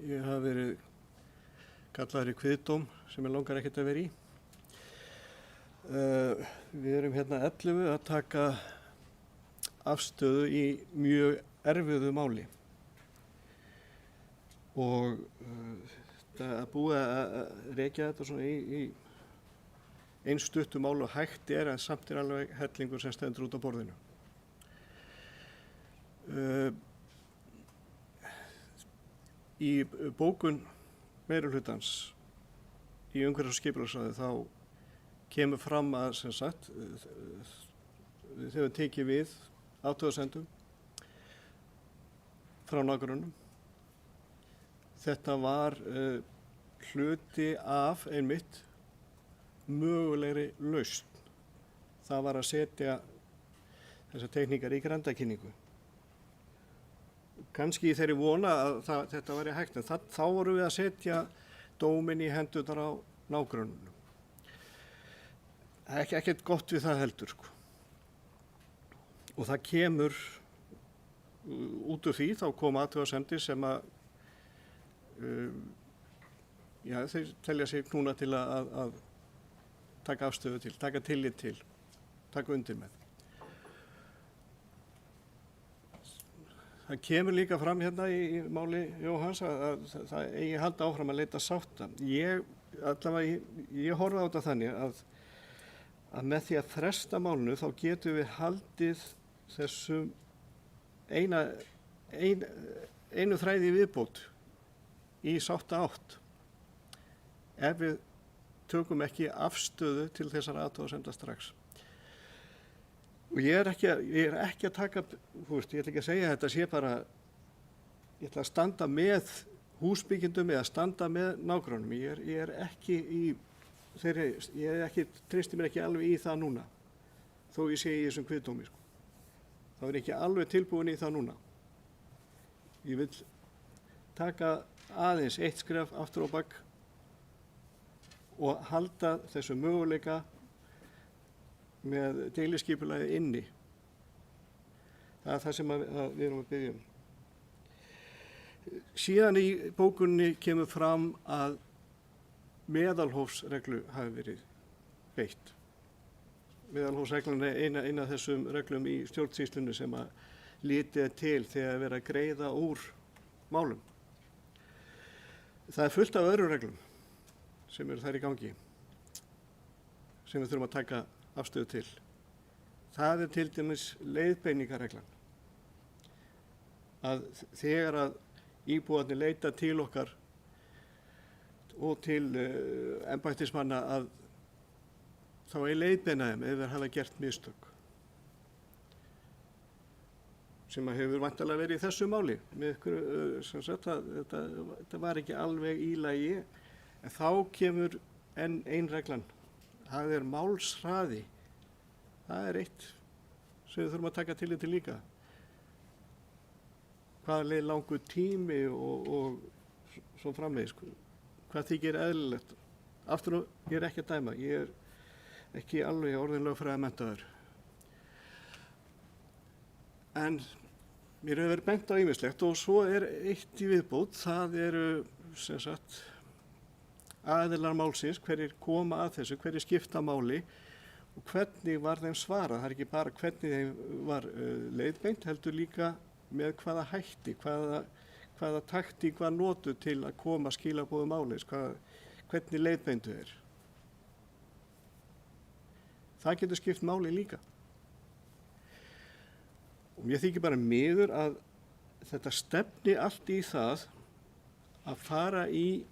ég hafi verið kallaður í kviðdóm sem ég langar ekkert að vera í. Við erum hérna 11 að taka afstöðu í mjög erfiðu máli og það er búið að rekja þetta svona í einstuttu mál og hægt en samt alveg hellingur sem stendur út á borðinu. Í bókun meirihlutans í umhverfis- og skipulagsráði þá kemur fram að sem sagt við höfum tekið við athugasemdum frá nágrönnum. Þetta var hluti af einmitt mögulegri lausn. Það var að setja þessar teikningar í grenndarkynningu. Kannski í þeirri vona að þetta væri hægt, en þá vorum við að setja dóminn í hendurnar á nágrönnunum. Ekkert gott við það heldur, sko. Og það kemur út úr því, þá kom athugasemdir sem að þeir telja sig knúna til að taka afstöðu til, taka tillit til, taka undir með. Það kemur líka fram hérna í máli Jóhanns að það eigi halda áfram að leita sátta. Ég horfði á þetta þannig að með því að fresta málinu þá getum við haldið þessum einu þræði viðbót í sátta átt ef við tökum ekki afstöðu til þessar athugasemda strax. Og ég er ekki að taka, ég ætla ekki að segja þetta sé bara, ég ætla að standa með húsbyggindum eða standa með nágrönnum. Ég er ekki í þeirri, treysti mér ekki alveg í það núna, þó ég sé í þessum kviðdómi, sko. Þá er ekki alveg tilbúin í það núna. Ég vil taka aðeins eitt skref aftur á bak og halda þessu möguleika með deiliskipulagið inni. Það er það sem við erum að biðja um. Síðan í bókunni kemur fram að meðalhófsreglu hafi verið beitt. Meðalhófsreglan er eina af þessum reglum í stjórnsýslunni sem að litið til þegar verið að greiða úr málum. Það er fullt af öðrum reglum sem eru þær í gangi, sem við þurfum að taka afstöðu til. Það er til dæmis leiðbeiningarreglan. Að þegar að íbúarnir leita til okkar og til embættismanna að þá er leiðbeina þeim ef þeir hafa gert mistök. Sem að hefur væntanlega verið í þessu máli. Með ykkur, sem sagt, þetta var ekki alveg í lagi, en þá kemur enn ein reglan. Það er málshraði. Það er eitt sem við þurfum að taka tillit til líka. Hvað leið langur tími og svo framvegis. Hvað þykir eðlilegt. Aftur og ég er ekki að dæma. Ég er ekki alveg orðin lögfræðimenntaður. En mér hefur verið bent á ýmislegt og svo er eitt í viðbót. Það eru sem sagt aðilar málsins, hverjir koma að þessu, hverjir skipta máli og hvernig var þeim svarað. Það er ekki bara hvernig þeim var leiðbeint, heldur líka með hvaða hætti, hvaða taktík var notuð til að koma skilaboðum áleiðis, hvernig leiðbeintu þeir. Það getur skipt máli líka. Og mér þykir bara miður að þetta stefni allt í það að fara í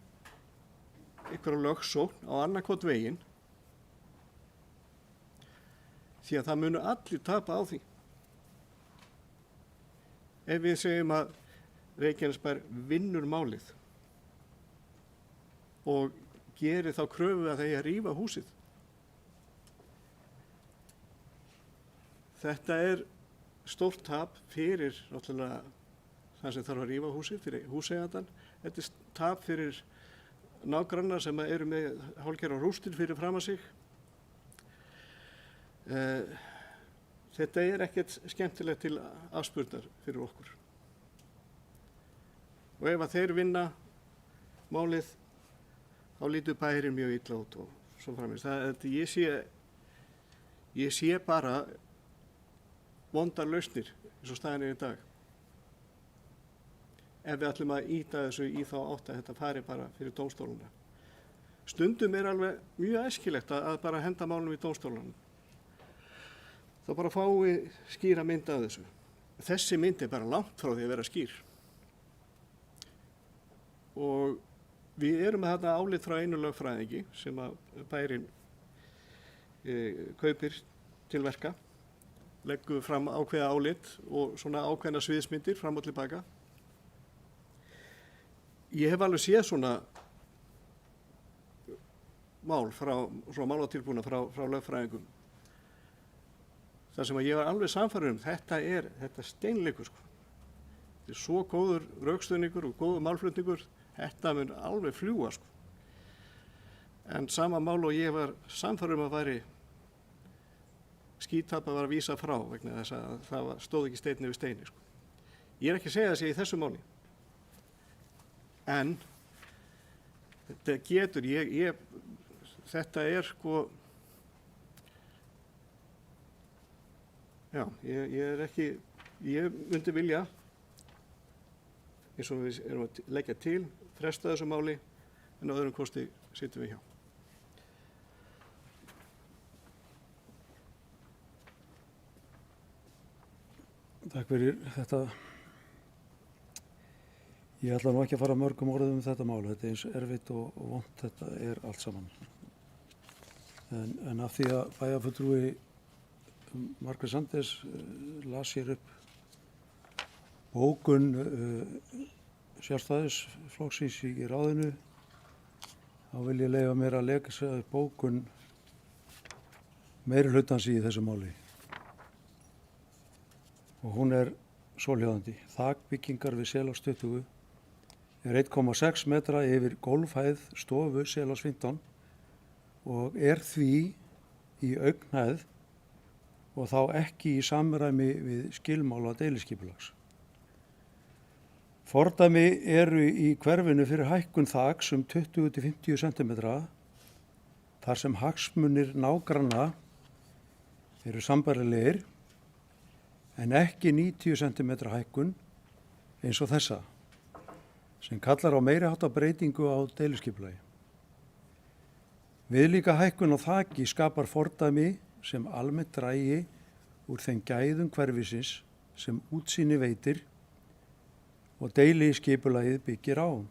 einhverja lögsókn á annarkot veginn, því að það munu allir tapa á því. Ef við segjum að Reykjanesbær vinnur málið og gerir þá kröfu að þeir rífa húsið. Þetta er stórt tap fyrir náttúrulega það sem þarf að rífa húsið, fyrir húseigandann. Þetta er tap fyrir nágrannar sem eru með hálfgerðar rústir fyrir fram að sig. Þetta er ekkert skemmtilegt til afspurnar fyrir okkur. Og ef að þeir vinna málið, þá lítur bærinn mjög illa út og svo framvegis. Ég sé bara vondar lausnir eins og staðan er í dag. Ef við ætlum að ýta þessu í þá átt að þetta fari bara fyrir dómstóluna. Stundum er alveg mjög æskilegt að bara henda málunum í dómstólunum. Þá bara fái skýra mynd af þessu. Þessi mynd er bara langt frá því að vera skýr. Og við erum með þetta álit frá einu lögfræðingi sem að bærinn kaupir til verka, leggur fram ákveða álit og svona ákveðna sviðsmyndir fram og tilbaka. Ég hef alveg séð svona mál svona málatilbúna frá lögfræðingum. Það sem að ég var alveg sannfærður þetta er steinleikur sko. Þetta er svo góður rökstuðningur og góður málflutningur, þetta mun alveg fljúga sko. En sama mál og ég var sannfærður að væri skítapa var að vísa frá vegna þess að það stóð ekki steinn yfir steini sko. Ég er ekki að segja það sé í þessu máli. En þetta getur, þetta er sko, já, ég myndi vilja, eins og við erum að leggja til, fresta þessu máli, en á öðrum kosti sitjum við hjá. Takk fyrir þetta. Ég ætla nú ekki að fara mörgum orðum þetta mál. Þetta er eins erfitt og vont þetta er allt saman. En af því að bæjarfulltrúi Margrét Sanders las hér upp bókun Sjálfstæðisflokksins í ráðinu, þá vil ég leyfa mér að lesa upp bókun meirihlutans í þessu máli. Og hún er svohljóðandi. Þakbyggingar við Selás 20 er 1,6 metra yfir gólfhæð stofu Selás 15 og er því í augnhæð og þá ekki í samræmi við skilmála deiliskipulags. Fordæmi eru í hverfinu fyrir hækkun þaks 20-50 cm þar sem hagsmunir nágranna eru sambærilegir en ekki 90 cm hækkun eins og þessa, sem kallar á meiri háttar breytingu á deiliskipulagi. Viðlíka hækkun á þaki skapar fordæmi sem almennt dragi úr þeim gæðum hverfisins sem útsýni veitir og deiliskipulagið byggir á.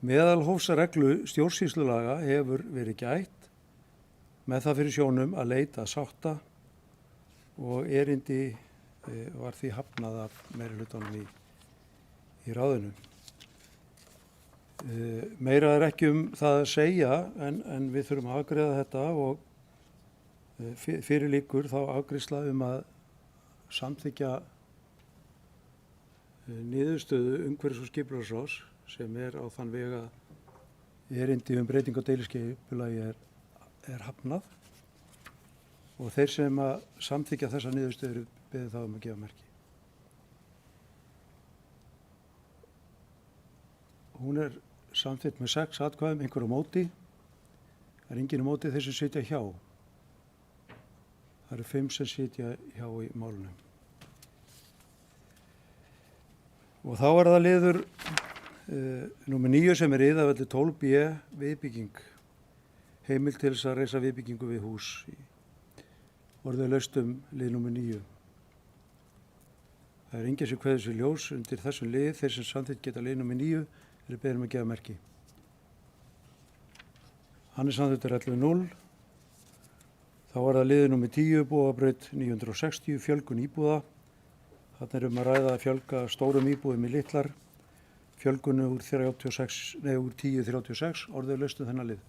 Meðalhófsreglu stjórnsýslulaga hefur verið gætt með það fyrir sjónum að leita sátta og erindi var því hafnað af meirihlutanum í ráðinu. Meira er ekki það að segja en við þurfum að afgreiða þetta og fyrir líkur þá afgreiðsla að samþykkja niðurstöðu umhverfis- og skipulagsráðs sem er á þann veg að erindi breyting á deiliskipulagi er hafnað. Og þeir sem að samþykkja þessa niðurstöður beðið þá að gefa merki. Hún er samþykkt með 6 atkvæðum, einhver á móti. Það er enginn á móti þeir sem sitja hjá. Það eru 5 sem sitja hjá í málunum. Og þá er það liður númer 9 sem er Iðavelli 12b viðbygging. Heimild til þess að reisa viðbyggingu við hús. Orðið laust lið númer 9. Það er enginn sem kveður sér ljós undir þessum lið. Þeir sem samþykkt geta lið númer 9 eru beðin að gefa merki. Hann er samþykktur 11.0. Þá er það liður númer 10, Búabraut 960, fjölgun íbúða. Þarna er að ræða að fjölga stórum íbúðum í litlar, fjölgunu úr 10-36, orðið laust þennan lið.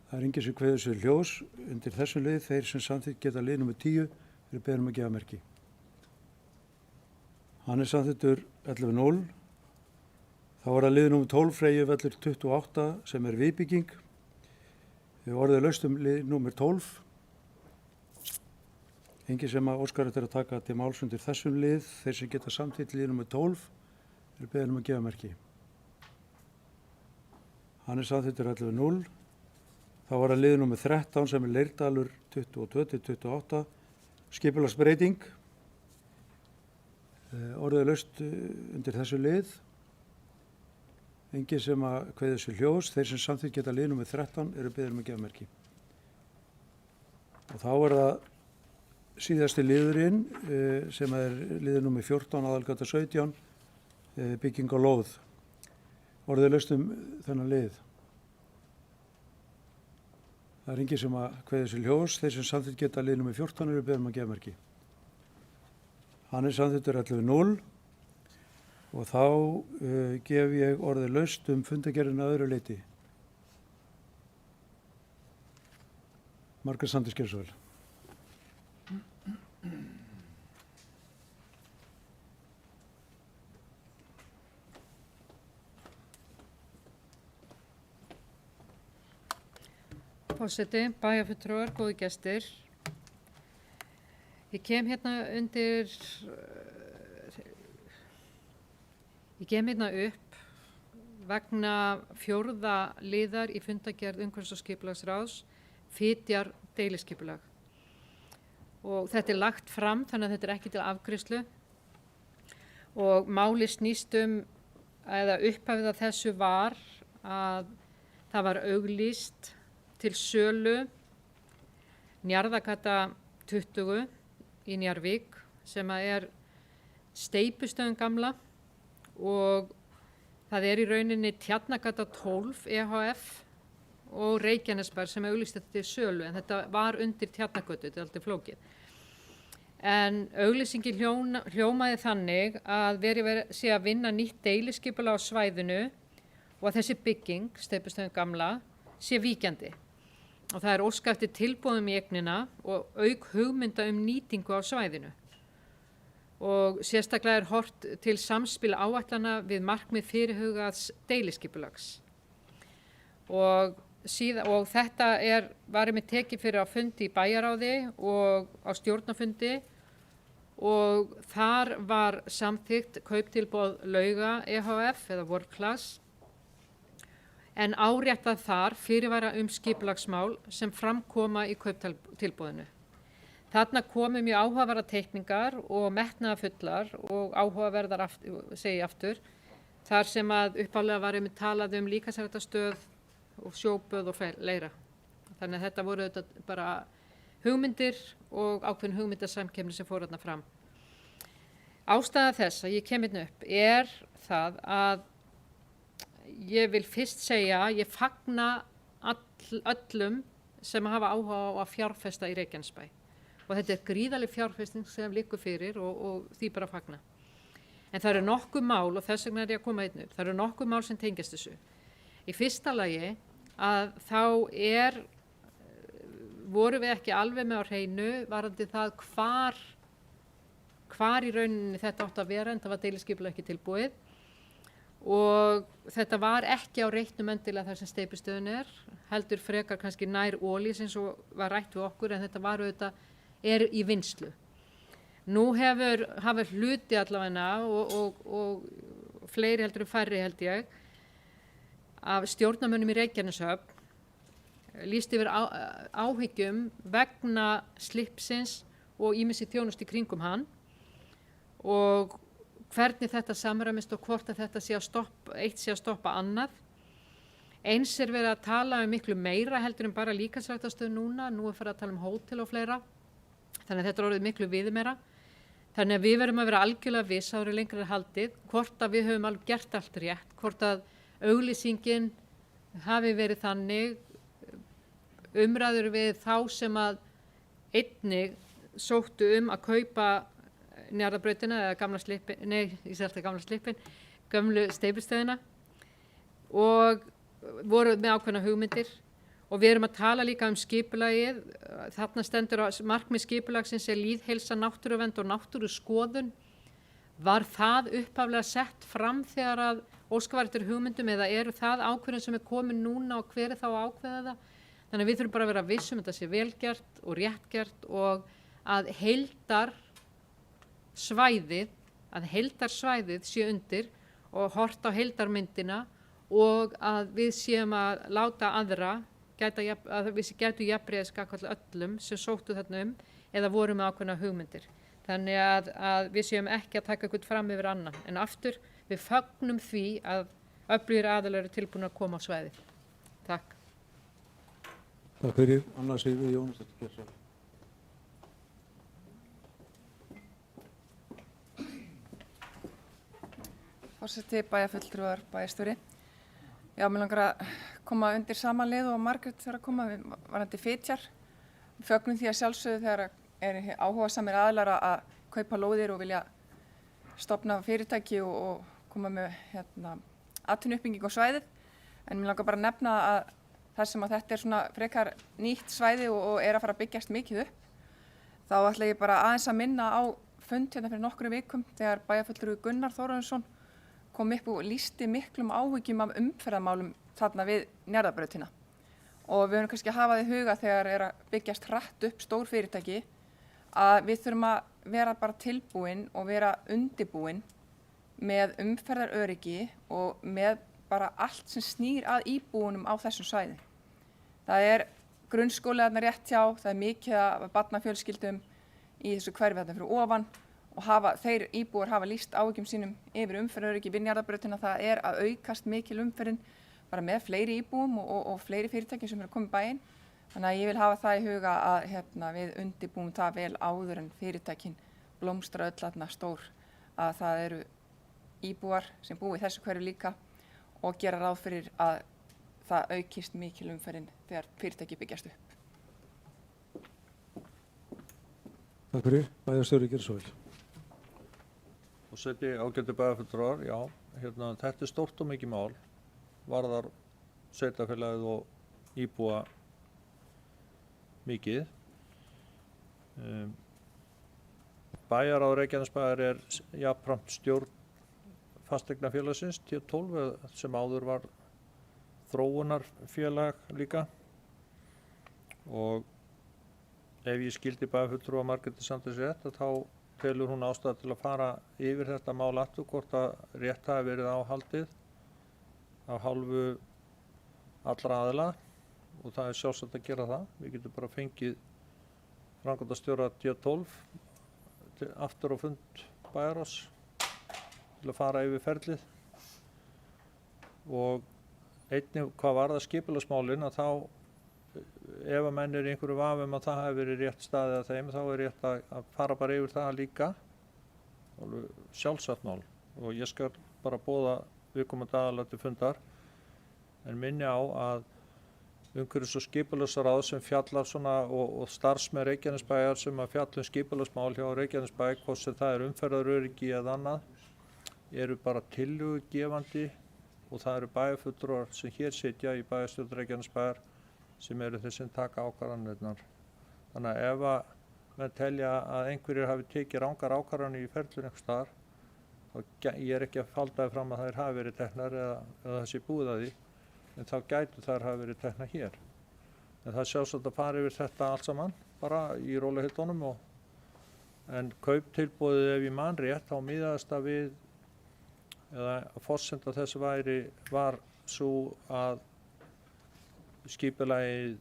Það er enginn sem kveður sér ljós undir þessum lið. Þeir sem samþykkt geta lið númer 10 eru beðin að gefa merki. Hann er samþykktur 11.0. Þá er það lið númer 12, Freyjuvellir 28 sem er viðbygging. Orðið laust lið númer 12. Enginn sem óskar eftir að taka til máls undir þessum lið. Þeir sem geta samþykkt lið númer 12 eru beðin að gefa merki. Hann er samþykktur 11.0. Þá var það lið númer 13 sem er Leirdalur 22-28, skipulagsbreyting. Orðið laust undir þessu lið. Enginn sem kveður sér ljós. Þeir sem samþykkt geta lið númer 13 eru beðin að gefa merki. Og þá er það síðasti liðurinn sem er liður númer 14, Aðalgata 17, bygging á lóð. Orðið laust þennan lið. Það er enginn sem kveður sér ljós. Þeir sem samþykkt geta lið númer 14 eru beðin að gefa merki. Hann er samþykktur 11.0 og þá gef ég orðið laust fundargerðina að öðru leyti. Margrét Sandís Geirsdóttir. Forseti, bæjarfulltrúar, góði gestir. Ég kem hérna upp vegna 4. liðar í fundargerð umhverfis- og skipulagsráðs, Fitjar deiliskipulag. Og þetta er lagt fram þannig að þetta er ekki til afgreiðslu og máli snýst eða upphafið að þessu var að það var auglýst til sölu Njarðargata 20 í Njarðvík sem er steypustöðin gamla og það er í rauninni Tjarnargata 12 EHF og Reykjanesbær sem auglýst þetta til sölu en þetta var undir Tjarnargötu, þetta er alltaf flókið. En auglýsingin hljómaði þannig að verið sé að vinna nýtt deiliskipulag á svæðinu og að þessi bygging, steypustöðin gamla, sé víkjandi. Og það er óskað eftir tilboðum í eignina og auk hugmynda nýtingu á svæðinu. Og sérstaklega er horft til samspil áætlana við markmið fyrirhugaðs deiliskipulags. Og þetta var einmitt tekið fyrir á fundi í bæjaráði og á stjórnarfundi og þar var samþykkt kauptilboð Lauga EHF eða World Class en áréttað þar fyrirvara skipulagsmál sem framkoma í kauptilboðinu. Þarna komu mjög áhugaverðar teikningar og metnaðarfullar og áhugaverðar, segi ég aftur, þar sem að upphaflega var talað líkamsræktarstöð og sjóböð og fleira. Þannig að þetta voru bara hugmyndir og ákveðin hugmyndasamkeppni sem fór þarna fram. Ástæða þess að ég kem hérna upp það að ég vil fyrst segja að ég fagna öllum sem hafa áhuga á að fjárfesta í Reykjanesbæ. Og þetta er gríðarleg fjárfesting sem liggur fyrir og því bara fagna. En það eru nokkuð mál og þess vegna ég að koma hérna upp. Það eru nokkuð mál sem tengjast þessu. Í fyrsta lagi að þá voru við ekki alveg með á hreinu varðandi það hvar í rauninni þetta átt að vera en það var deiliskipulag ekki tilbúið. Og þetta var ekki á reitnum endilega þar sem steypistöðin heldur frekar kannski nær ólís eins og var rætt við okkur en þetta var auðvitað í vinnslu. Nú hafa hluti allavega og fleiri heldur færri held ég af stjórnarmönnum í Reykjaneshöfn lýst yfir áhyggjum vegna slipsins og ýmissi þjónustu í kringum hann og hvernig þetta samræmist og hvort að þetta sé að stoppa annað. Eins verið að tala miklu meira heldur en bara líkamsræktarstöð núna, nú farið að tala hótel og fleira, þannig að þetta orðið miklu viðmeira. Þannig að við verðum að vera algjörlega viss áður lengra haldið, hvort að við höfum alveg gert allt rétt, hvort að auglýsingin hafi verið þannig, umræður við þá sem að einnig sóttu að kaupa Njarðarbrautina eða gamla slippin, gömlu steypustöðina og voru með ákveðna hugmyndir og við erum að tala líka skipulagið. Þarna stendur að markmið skipulagsins lýðheilsa, náttúruvernd og náttúruskoðun. Var það upphaflega sett fram þegar að óskað var eftir hugmyndum eða eru það ákveðin sem komin núna og hver þá að ákveða það? Þannig að við þurfum bara að vera viss þetta sé velgert og réttgert og að heildarsvæðið sé undir og hort á heildarmyndina og að við séum að láta aðra, að við gætu jafnræðis gagnvart öllum sem sóttu þarna eða voru með ákveðna hugmyndir. Þannig að við séum ekki að taka eitthvað fram yfir annan. En aftur, við fögnum því að öflugir aðilar eru tilbúin að koma á svæðið. Takk. Takk fyrir. Anna Sigríður Jónsdóttir. Forseti, bæjarfulltrúar, bæjarstjóri. Já, mér langar að koma undir sama lið og Margrét þegar að koma varðandi Fitjar. Við fögnum því að sjálfsögðu þegar áhugasamir aðilar að kaupa lóðir og vilja stofna fyrirtæki og koma með atvinnuuppbygging á svæðið. En mér langar bara að nefna að þar sem að þetta svona frekar nýtt svæði og að fara að byggjast mikið upp, þá ætla ég bara aðeins að minna á fund fyrir nokkrum vikum þegar bæjarfulltrúi Gunnar Þórarinsson kom upp og lýsti miklum áhyggjum af umferðarmálum þarna við Njarðarbrautina. Og við höfum kannski að hafa því huga þegar að byggjast hratt upp stór fyrirtæki að við þurfum að vera bara tilbúin og vera undirbúin með umferðaröryggi og með bara allt sem snýr að íbúunum á þessum svæði. Það grunnskóli þarna rétt hjá, það mikið af barnafjölskyldum í þessu hverfi þarna fyrir ofan og þeir íbúar hafa lýst áhyggjum sínum yfir umferðaröryggi við Njarðarbrautina. Það að aukast mikil umferðin bara með fleiri íbúum og fleiri fyrirtækjum sem eru að koma í bæinn. Þannig að ég vil hafa það í huga að við undirbúum það vel áður en fyrirtækin blómstra öll þarna stór, að það eru íbúar sem búi í þessu hverfi líka og gera ráð fyrir að það aukist mikil umferðin þegar fyrirtæki byggjast upp. Takk fyrir. Bæjarstjóri, gjörðu svo vel. Forseti, ágætu bæjarfulltrúar, já, þetta stórt og mikið mál, varðar sveitarfélagið og íbúa mikið. Bæjarráð Reykjanesbæjar jafnframt stjórn fasteignafélagsins T12 sem áður var þróunarfélag líka og ef ég skildi bæjarfulltrúa Margréti Sanders rétt þá telur hún ástæðu til að fara yfir þetta mál aftur hvort að rétt hafi verið áhaldið af hálfu allra aðila og það sjálfsagt að gera það. Við getum bara fengið framkvæmdastjóra T12 aftur á fund bæjarráðs til að fara yfir ferlið og einnig hvað varðar skipulagsmálin að þá ef að menn í einhverju vafi að það hafi verið rétt staðið að þeim þá rétt að fara bara yfir það líka sjálfsagt mál og ég skal bara boða viðkomandi aðila til fundar en minni á að umhverfis- og skipulagsráð sem fjallar svona og starfsmenn Reykjanesbæjar sem að fjalla skipulagsmál hjá Reykjanesbæ hvort sem það umferðaröryggi eða annað eru bara tillögugefandi og það eru bæjarfulltrúar sem hér sitja í bæjarstjórn Reykjanesbæjar sem eru þeir sem taka ákvarðanirnar. Þannig að ef að menn telja að einhverjir hafi tekið rangar ákvarðanir í ferlun einhvers staðar, þá ég ekki að faldaði fram að þær hafi verið teknar eða það sé búið að því, en þá gætu þær hafi verið teknar hér. En það sjálfsagt að fara yfir þetta allt saman, bara í rólegheitunum en kauptilboðið ef ég man rétt, þá miðaðist að við, eða að forsenda þess var svo að skipulaginu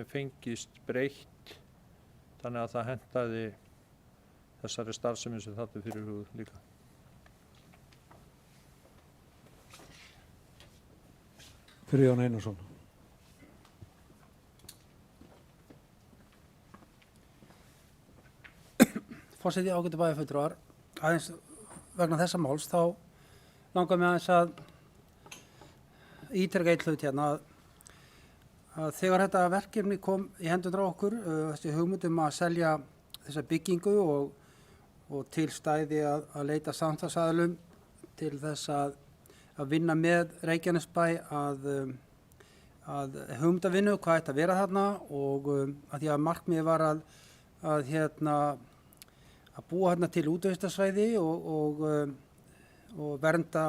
fengist breytt þannig að það hentaði þessari starfsemi sem þarna er fyrirhuguð líka. Friðjón Einarsson. Forseti, ágætu bæjarfulltrúar, aðeins vegna þessa máls þá langar mig aðeins að ítreka eitt hlut hérna að þegar þetta verkefni kom í hendurnar á okkur, þessi hugmyndum að selja þessa byggingu og til stæði að leita samstarfsaðilum til þess að vinna með Reykjanesbæ að hugmyndavinnu, hvað ætti að vera þarna og að því að markmiðið var að búa hérna til útvistarsvæði og vernda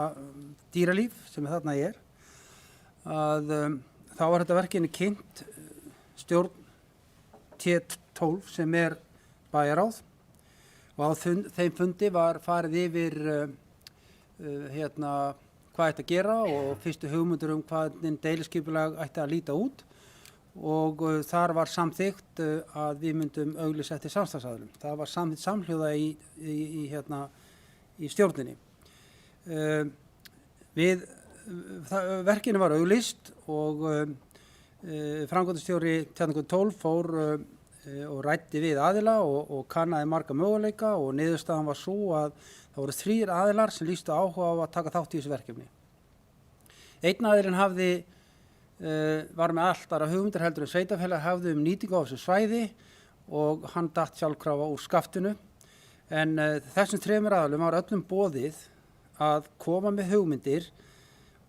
dýralíf sem þarna er. Þá var þetta verkefni kynnt stjórn T12 sem er bæjaráð og á þeim fundi var farið yfir hvað ætti að gera og fyrstu hugmyndur hvernig deiliskipulag ætti að líta út og þar var samþykkt að við myndum auglýsa eftir samstarfsaðilum. Það var samþykkt samhljóða í stjórninni. Verkinu var auglýst og framkvæmdastjóri T12 fór og ræddi við aðila og kannaði marga möguleika og niðurstaðan var svo að það voru 3 aðilar sem lýstu áhuga á að taka þátt í þessu verkefni. Einn aðilinn var með allt aðra hugmyndir heldur en sveitarfélag hafði nýtingu á þessu svæði og hann datt sjálfkrafa úr skaftinu. En þessum 3 aðilum var öllum boðið að koma með hugmyndir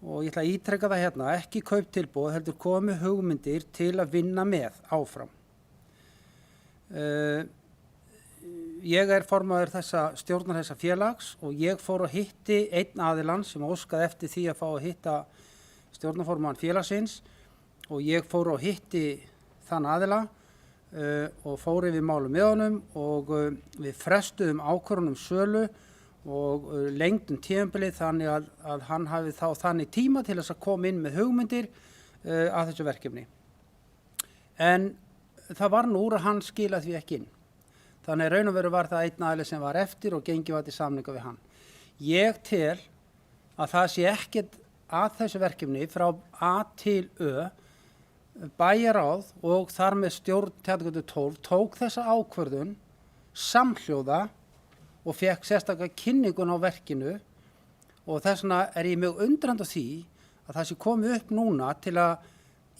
og ég ætla að ítreka það hérna, ekki kauptilboð heldur koma með hugmyndir til að vinna með áfram. Ég er formaður stjórnar þessa félags og ég fór og hitti einn aðilann sem óskaði eftir því að fá að hitta stjórnarformann félagsins og ég fór og hitti þann aðila og fór yfir málum með honum og við frestuðum ákvörðun sölu og lengdum tímabilið þannig að hann hafi þá þannig tíma til þess að koma inn með hugmyndir að þessu verkefni. En það var nú úr að hann skilaði því ekki inn. Þannig raun og veru var það einn aðili sem var eftir og gengið var til samninga við hann. Ég tel að það sé ekkert að þessu verkefni frá A til Ö, bæjaráð og þar með stjórn T12 tók þessa ákvörðun samhljóða og fekk sérstaklega kynningun á verkinu og þess vegna er ég mjög undrandi á því að það sé komið upp núna til að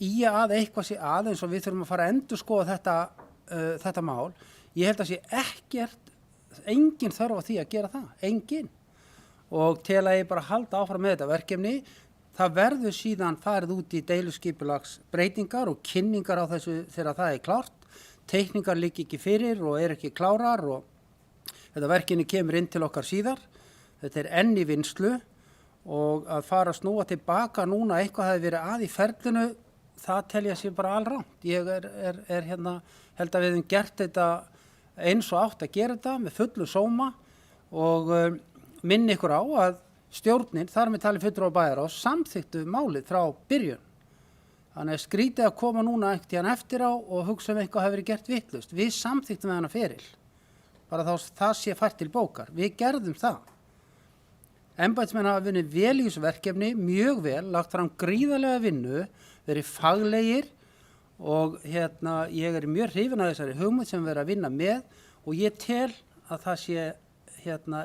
ýja að eitthvað sé eins og við þurfum að fara að endurskoða þetta mál. Ég held að sé engin þörf á því að gera það, engin. Og til að ég bara halda áfram með þetta verkefni, það verður síðan farið út í deiluskipulagsbreytingar og kynningar á þessu þegar það er klárt. Teikningar liggja ekki fyrir og eru ekki klárar og þetta verkefni kemur inn til okkar síðar. Þetta er enn í vinnslu og að fara að snúa tilbaka núna eitthvað hefði verið að í ferlinu, það tel ég sé bara alrangt. Ég held að við höfum gert þetta eins og átt að gera þetta með fullu sóma og minni ykkur á að stjórnin, þar með talið fulltrúar bæjarráðs, samþykktu málið frá byrjun. Þannig að skrítið að koma núna ekkert hérna eftir á og hugsa eitthvað hafi verið gert vitlaust. Við samþykktum með hana feril. Bara þá það sé fært til bókar. Við gerðum það. Embættismenn hafa vunnið vel í þessu verkefni, mjög vel, lagt fram gríðarlega vinnu, verið faglegir og ég er mjög hrifin af þessari hugmynd sem við erum að vinna með og ég tel að það sé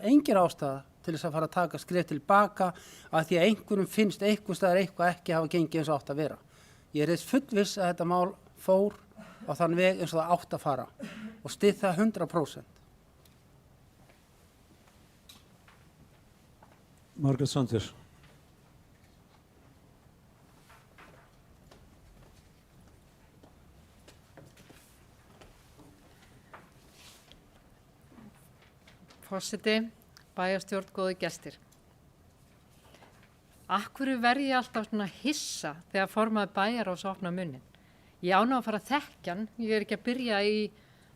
engin ástæða til þess að fara að taka skref tilbaka að því að einhverjum finnst einhvers staðar eitthvað ekki hafa gengið eins og átt að vera. Ég er þess fullviss að þetta mál fór á þann veg eins og það átt að fara og styð það 100%. Margrét Sanders. Forseti, bæjarstjórn, góði gestir. Akkur verð ég alltaf svona hissa þegar formaður bæjarráðs opna munnin. Ég á nú að fara að þekkja hann, ég er ekki að byrja í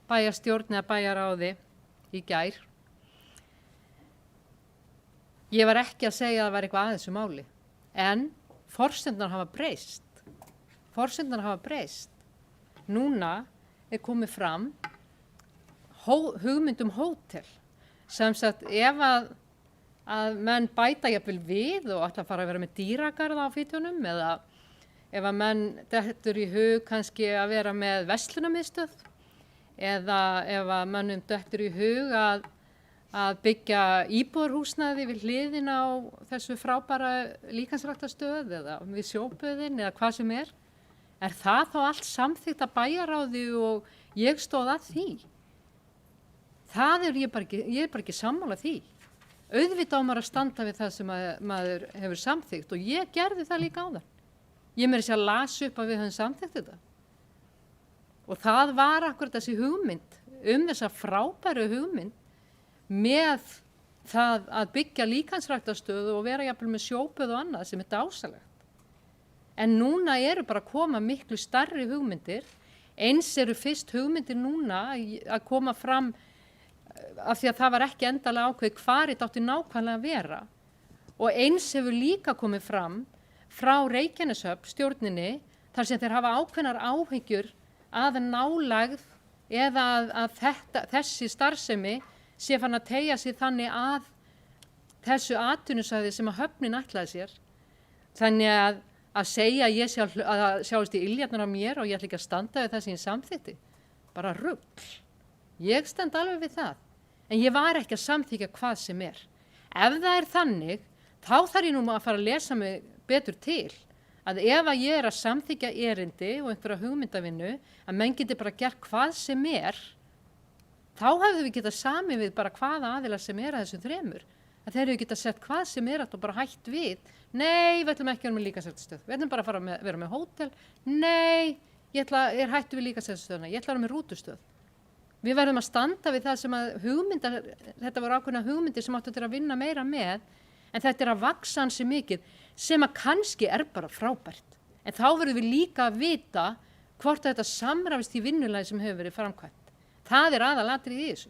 bæjarstjórn eða bæjarráði í gær. Ég var ekki að segja að það var eitthvað að þessu máli. En forsendurnar hafa breyst. Forsendurnar hafa breyst. Núna komið fram hugmynd hótel. Sem sagt, ef að menn bæta jafnvel við og ætla að fara að vera með dýragarða á Fitjónum eða ef að menn dettur í hug kannski að vera með verslunarmiðstöð eða ef að mannum dettur í hug að byggja íbúðarhúsnæði við hliðina á þessu frábæra líkansræktarstöð eða við sjóböðin eða hvað sem er það þá allt samþykkt að bæjarráði og ég stóð að því. Ég er bara ekki sammála því. Auðvitað á maður að standa við það sem maður hefur samþykkt og ég gerði það líka áðan. Ég meira sér að lasa upp að við höfum samþykkt þetta. Og það var akkurat þessi hugmynd, þessa frábæru hugmynd með það að byggja líkansræktarstöð og vera jafnvel með sjóböð og annað sem er dásalegt. En núna eru bara að koma miklu stærri hugmyndir, eins eru fyrst hugmyndir núna að koma fram af því að það var ekki endalega ákveðið hvar þetta átti nákvæmlega að vera og eins hefur líka komið fram frá Reykjaneshöfn stjórninni þar sem þeir hafa ákveðnar áhyggjur að nálægð eða að þessi starfsemi sé fann að teygja sig þannig að þessu atvinnusvæði sem að höfnin ætlaði sér. Þannig að segja að ég sjáist í iljarnar á mér og ég ætla ekki að standa við það sem ég samþykti. Bara rugl. Ég stend alveg við það. En ég var ekki að samþykja hvað sem er. Ef það er þannig, þá þarf ég nú að fara að lesa mig betur til. Að ef að ég er að samþykja erindi og einhverja hugmyndavinnu, að menn geti bara gert hvað sem er, þá hefðu við getað samið við bara hvaða aðilar sem er að þessum þremur. Að þeir hefðu getað sett hvað sem er og bara hætt við. Nei, við ætlum ekki að vera með líkansræktarstöð. Við ætlum bara að vera með hótel. Nei, ég hættu við líkansræktarstöðuna. Ég ætla að vera með rútustöð. Við verðum að standa við það sem að þetta voru ákveðna hugmyndir sem áttu til að vinna meira með, en þetta er að vaxa ansi mikið, sem að kannski er bara frábært. En þá verðum við líka að vita hvort þetta samræfist í vinnulagi sem hefur verið framkvæmt. Það er aðalatriði í þessu.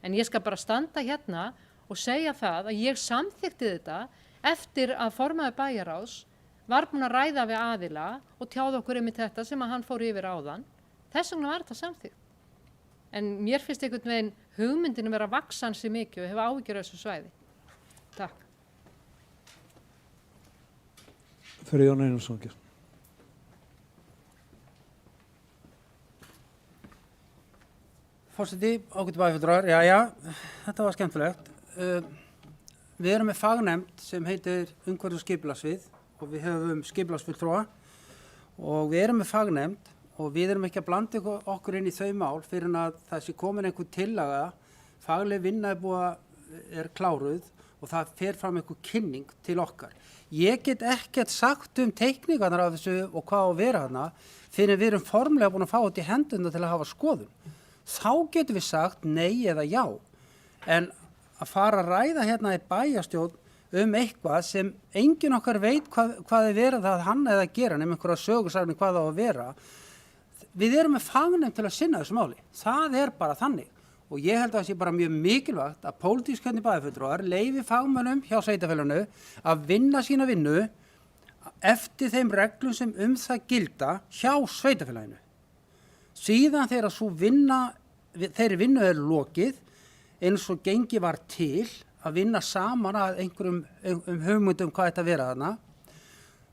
En ég skal bara standa hérna og segja það að ég samþykti þetta eftir að formaður bæjarráðs var búinn að ræða við aðila og tjáði okkur einmitt þetta sem að hann fór yfir áðan. Þess vegna var þetta samþykkt. En mér finnst einhvern veginn hugmyndin að vera vaksansi mikið og hefa áhyggjur af þessu svæði. Takk. Friðjón Einarsson. Forseti, ágætu bæjarfulltrúar, þetta var skemmtilegt. Við erum með fagnefnd sem heitir umhverfis- og skipulagssvið og við höfum skipulagsfulltrúa og við erum með fagnefnd og við erum ekki að blanda okkur inn í þau mál fyrir að það sé komin einhver tillaga, fagleg vinna er kláruð og það fer fram einhver kynning til okkar. Ég get ekkert sagt teikningarnar af þessu og hvað á að vera þarna fyrir við erum formlega búin að fá þetta í hendurna til að hafa skoðun. Þá getum við sagt nei eða já. En að fara að ræða hérna í bæjarstjórn eitthvað sem enginn okkar veit hvað er verið að hann eða gera nema einhverja sögursagning hvað á að vera. Við erum með fagnefnd til að sinna þessu máli. Það er bara þannig. Og ég held að það sé bara mjög mikilvægt að pólitísk kjörnir bæjarfulltrúar leyfi fagmönnum hjá sveitarfélaginu að vinna sína vinnu eftir þeim reglum sem það gilda hjá sveitarfélaginu. Síðan þegar þeirri vinnu er lokið, eins og gengi var til að vinna saman að einhverjum hugmyndum hvað þetta vera þarna,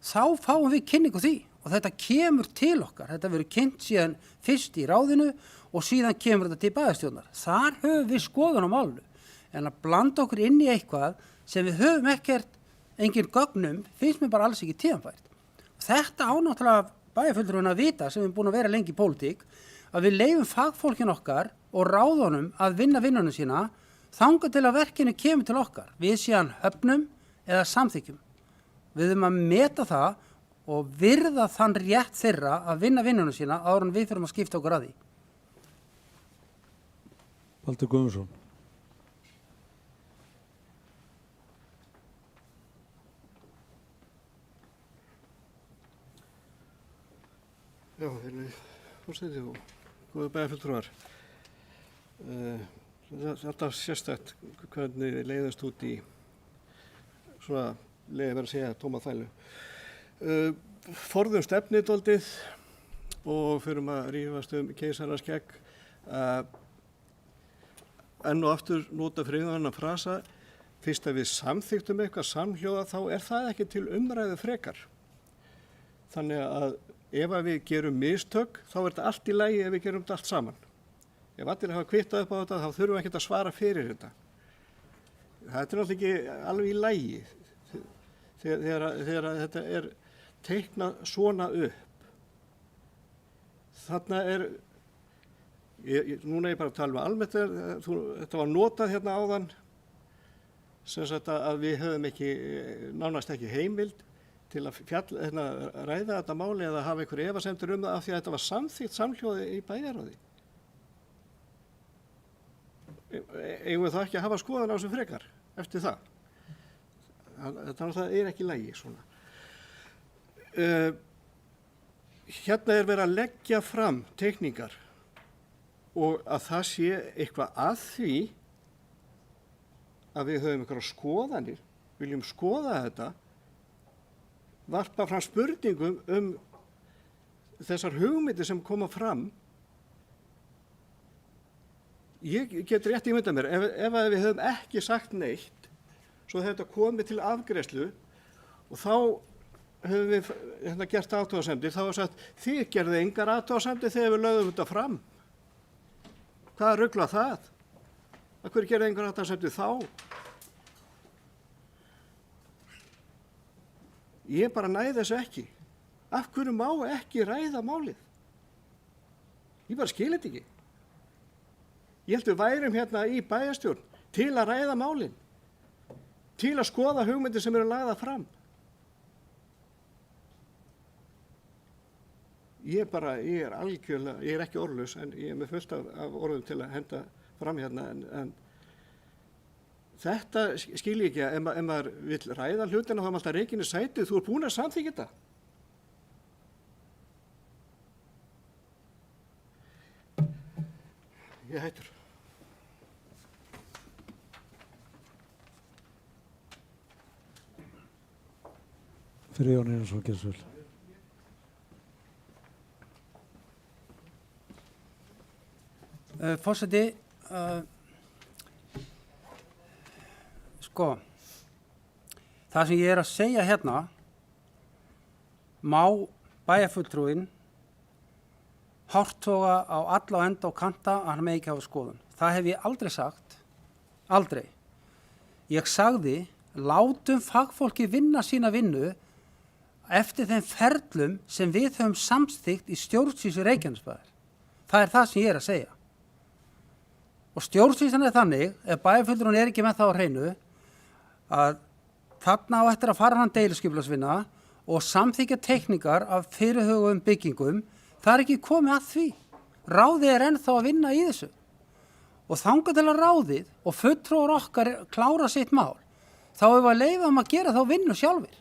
þá fáum við kynningu því. Og þetta kemur til okkar, þetta verður kynnt síðan fyrst í ráðinu og síðan kemur þetta til bæjarstjórnar. Þar höfum við skoðun á málinu, en að blanda okkur inn í eitthvað sem við höfum engin gögnum, finnst mér bara alls ekki tíðanfært. Þetta ánáttúrulega bæjarfulltrúinn að vita sem við erum búin að vera lengi í pólitík, að við leyfum fagfólkin okkar og ráðunum að vinna vinnunum sína, þangað til að verkinu kemur til okkar. Við síðan höfnum eða samþykjum. Við höfum að meta það og virða þann rétt þeirra að vinna vinnunum sína áður en við fyrir að skipta okkur að því. Baldur Guðmundsson. Já, forseti og góðu bæjarfulltrúar. Þetta sérstætt hvernig leiðast út í svona leiði verið að segja tóma þvælu. Forðum stefnið dálítið og förum að rífast keisarans skegg. Enn og aftur nota friðanna frasa, fyrst að við samþyktum eitthvað samhljóða þá það ekki til umræðu frekar. Þannig að ef að við gerum mistök þá þetta allt í lagi ef við gerum þetta allt saman. Ef allir hafa kvittað upp á þetta þá þurfum við ekki að svara fyrir þetta. Það náttúrulega ekki alveg í lagi þegar þetta teiknað svona upp. Þarna núna ég bara að tala almennt, þetta var notað hérna áðan, sem sagt að við höfum nánast ekki heimild til að ræða þetta máli eða hafa einhver efasemdir það af því að þetta var samþykkt samhljóði í bæjarráði. Eigum við þá ekki að hafa skoðun á þessu frekar eftir það? Þetta ekki í lagi svona. Hérna verið að leggja fram teikningar og að það sé eitthvað að því að við höfum einhverjar skoðanir, viljum skoða þetta, varpa fram spurningum þessar hugmyndir sem koma fram. Ég get rétt ímyndað mér, ef við höfum ekki sagt neitt, svo þetta komið til afgreiðslu og þá höfum við gert athugasemdir, þá var sagt, þið gerðu engar athugasemdir þegar við lögðum þetta fram. Hvaða rugl var það? Af hverju gerðu engar athugasemdir þá? Ég bara næði þessu ekki. Af hverju má ekki ræða málið? Ég bara skil þetta ekki. Ég held við værum hérna í bæjarstjórn til að ræða málin, til að skoða hugmyndir sem eru lagðar fram. Ég er ekki orðlaus en ég með fullt af orðum til að henda fram hérna en þetta skil ég ekki að ef maður vill ræða hlutina þá er maður alltaf rekinn í sætið, þú búin að samþykkja þetta. Ég hættur. Friðjón Einarsson, gerðu svo vel. Forseti, það sem ég að segja hérna má bæjarfulltrúinn hártoga á alla og enda og kanta að hann megi ekki hafa skoðun. Það hef ég aldrei sagt, aldrei. Ég sagði, látum fagfólki vinna sína vinnu eftir þeim ferlum sem við höfum samþykkt í stjórnsýslu Reykjanesbæjar. Það það sem ég að segja. Og stjórnsýslan þannig, ef bæjarfulltrúinn ekki með það á hreinu, að þarna á eftir að fara hann deiluskipulagsvinna og samþykkja teikningar af fyrirhugum byggingum, það ekki komið að því. Ráðið ennþá að vinna í þessu. Og þangað til að ráðið og fulltrúar okkar klára sitt mál, þá hefur að leyfa að gera þá vinnu sjálfir.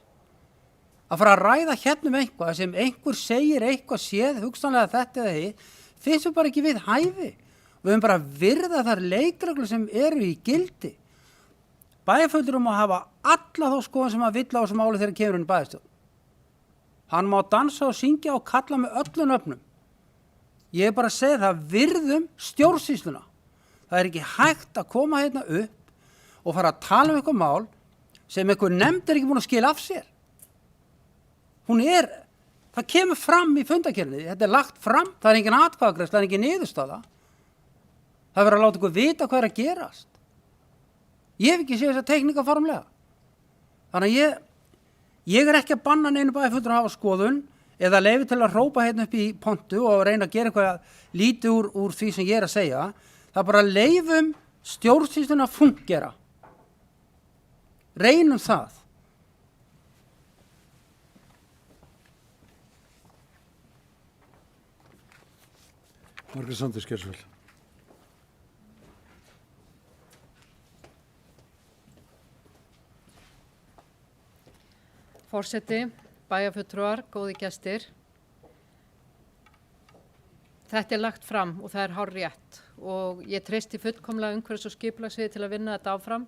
Að fara að ræða hérna eitthvað sem einhver segir eitthvað séð, hugsanlega þetta eða hitt, finnst við bara ekki við hæfi. Við höfum bara virða þar leikreglur sem eru í gildi. Bæjarfulltrúinn má hafa alla þá skoðun sem að vill á þessu máli þegar kemur inn í bæjarstjórn. Hann má dansa og syngja og kalla með öllum nöfnum. Ég bara að segja það, virðum stjórnsýsluna. Það ekki hægt að koma hérna upp og fara að tala um eitthvað mál sem einhver nefnd ekki búin að skila af sér. Það kemur fram í fundarkerfinu, þetta lagt fram, það engin atkvæðagreiðsla, það engin niðurstaða. Það verður að láta ykkur vita hvað að gerast. Ég hef ekki séð þessa teikninga formlega. Þannig að ég ekki að banna neinu bæjarfulltrúa að hafa skoðun eða leyfi til að hrópa hérna upp í pontu og reyna að gera eitthvað lítið úr því sem ég að segja. Það er bara að leyfum stjórnsýsluna að fungera. Reynum það. Margrét Sandís, gerðu svo vel. Forseti, bæjarfulltrúar, góði gestir. Þetta lagt fram og það hárrétt og ég treysti fullkomlega umhverfis- og skipulagssviði til að vinna þetta áfram.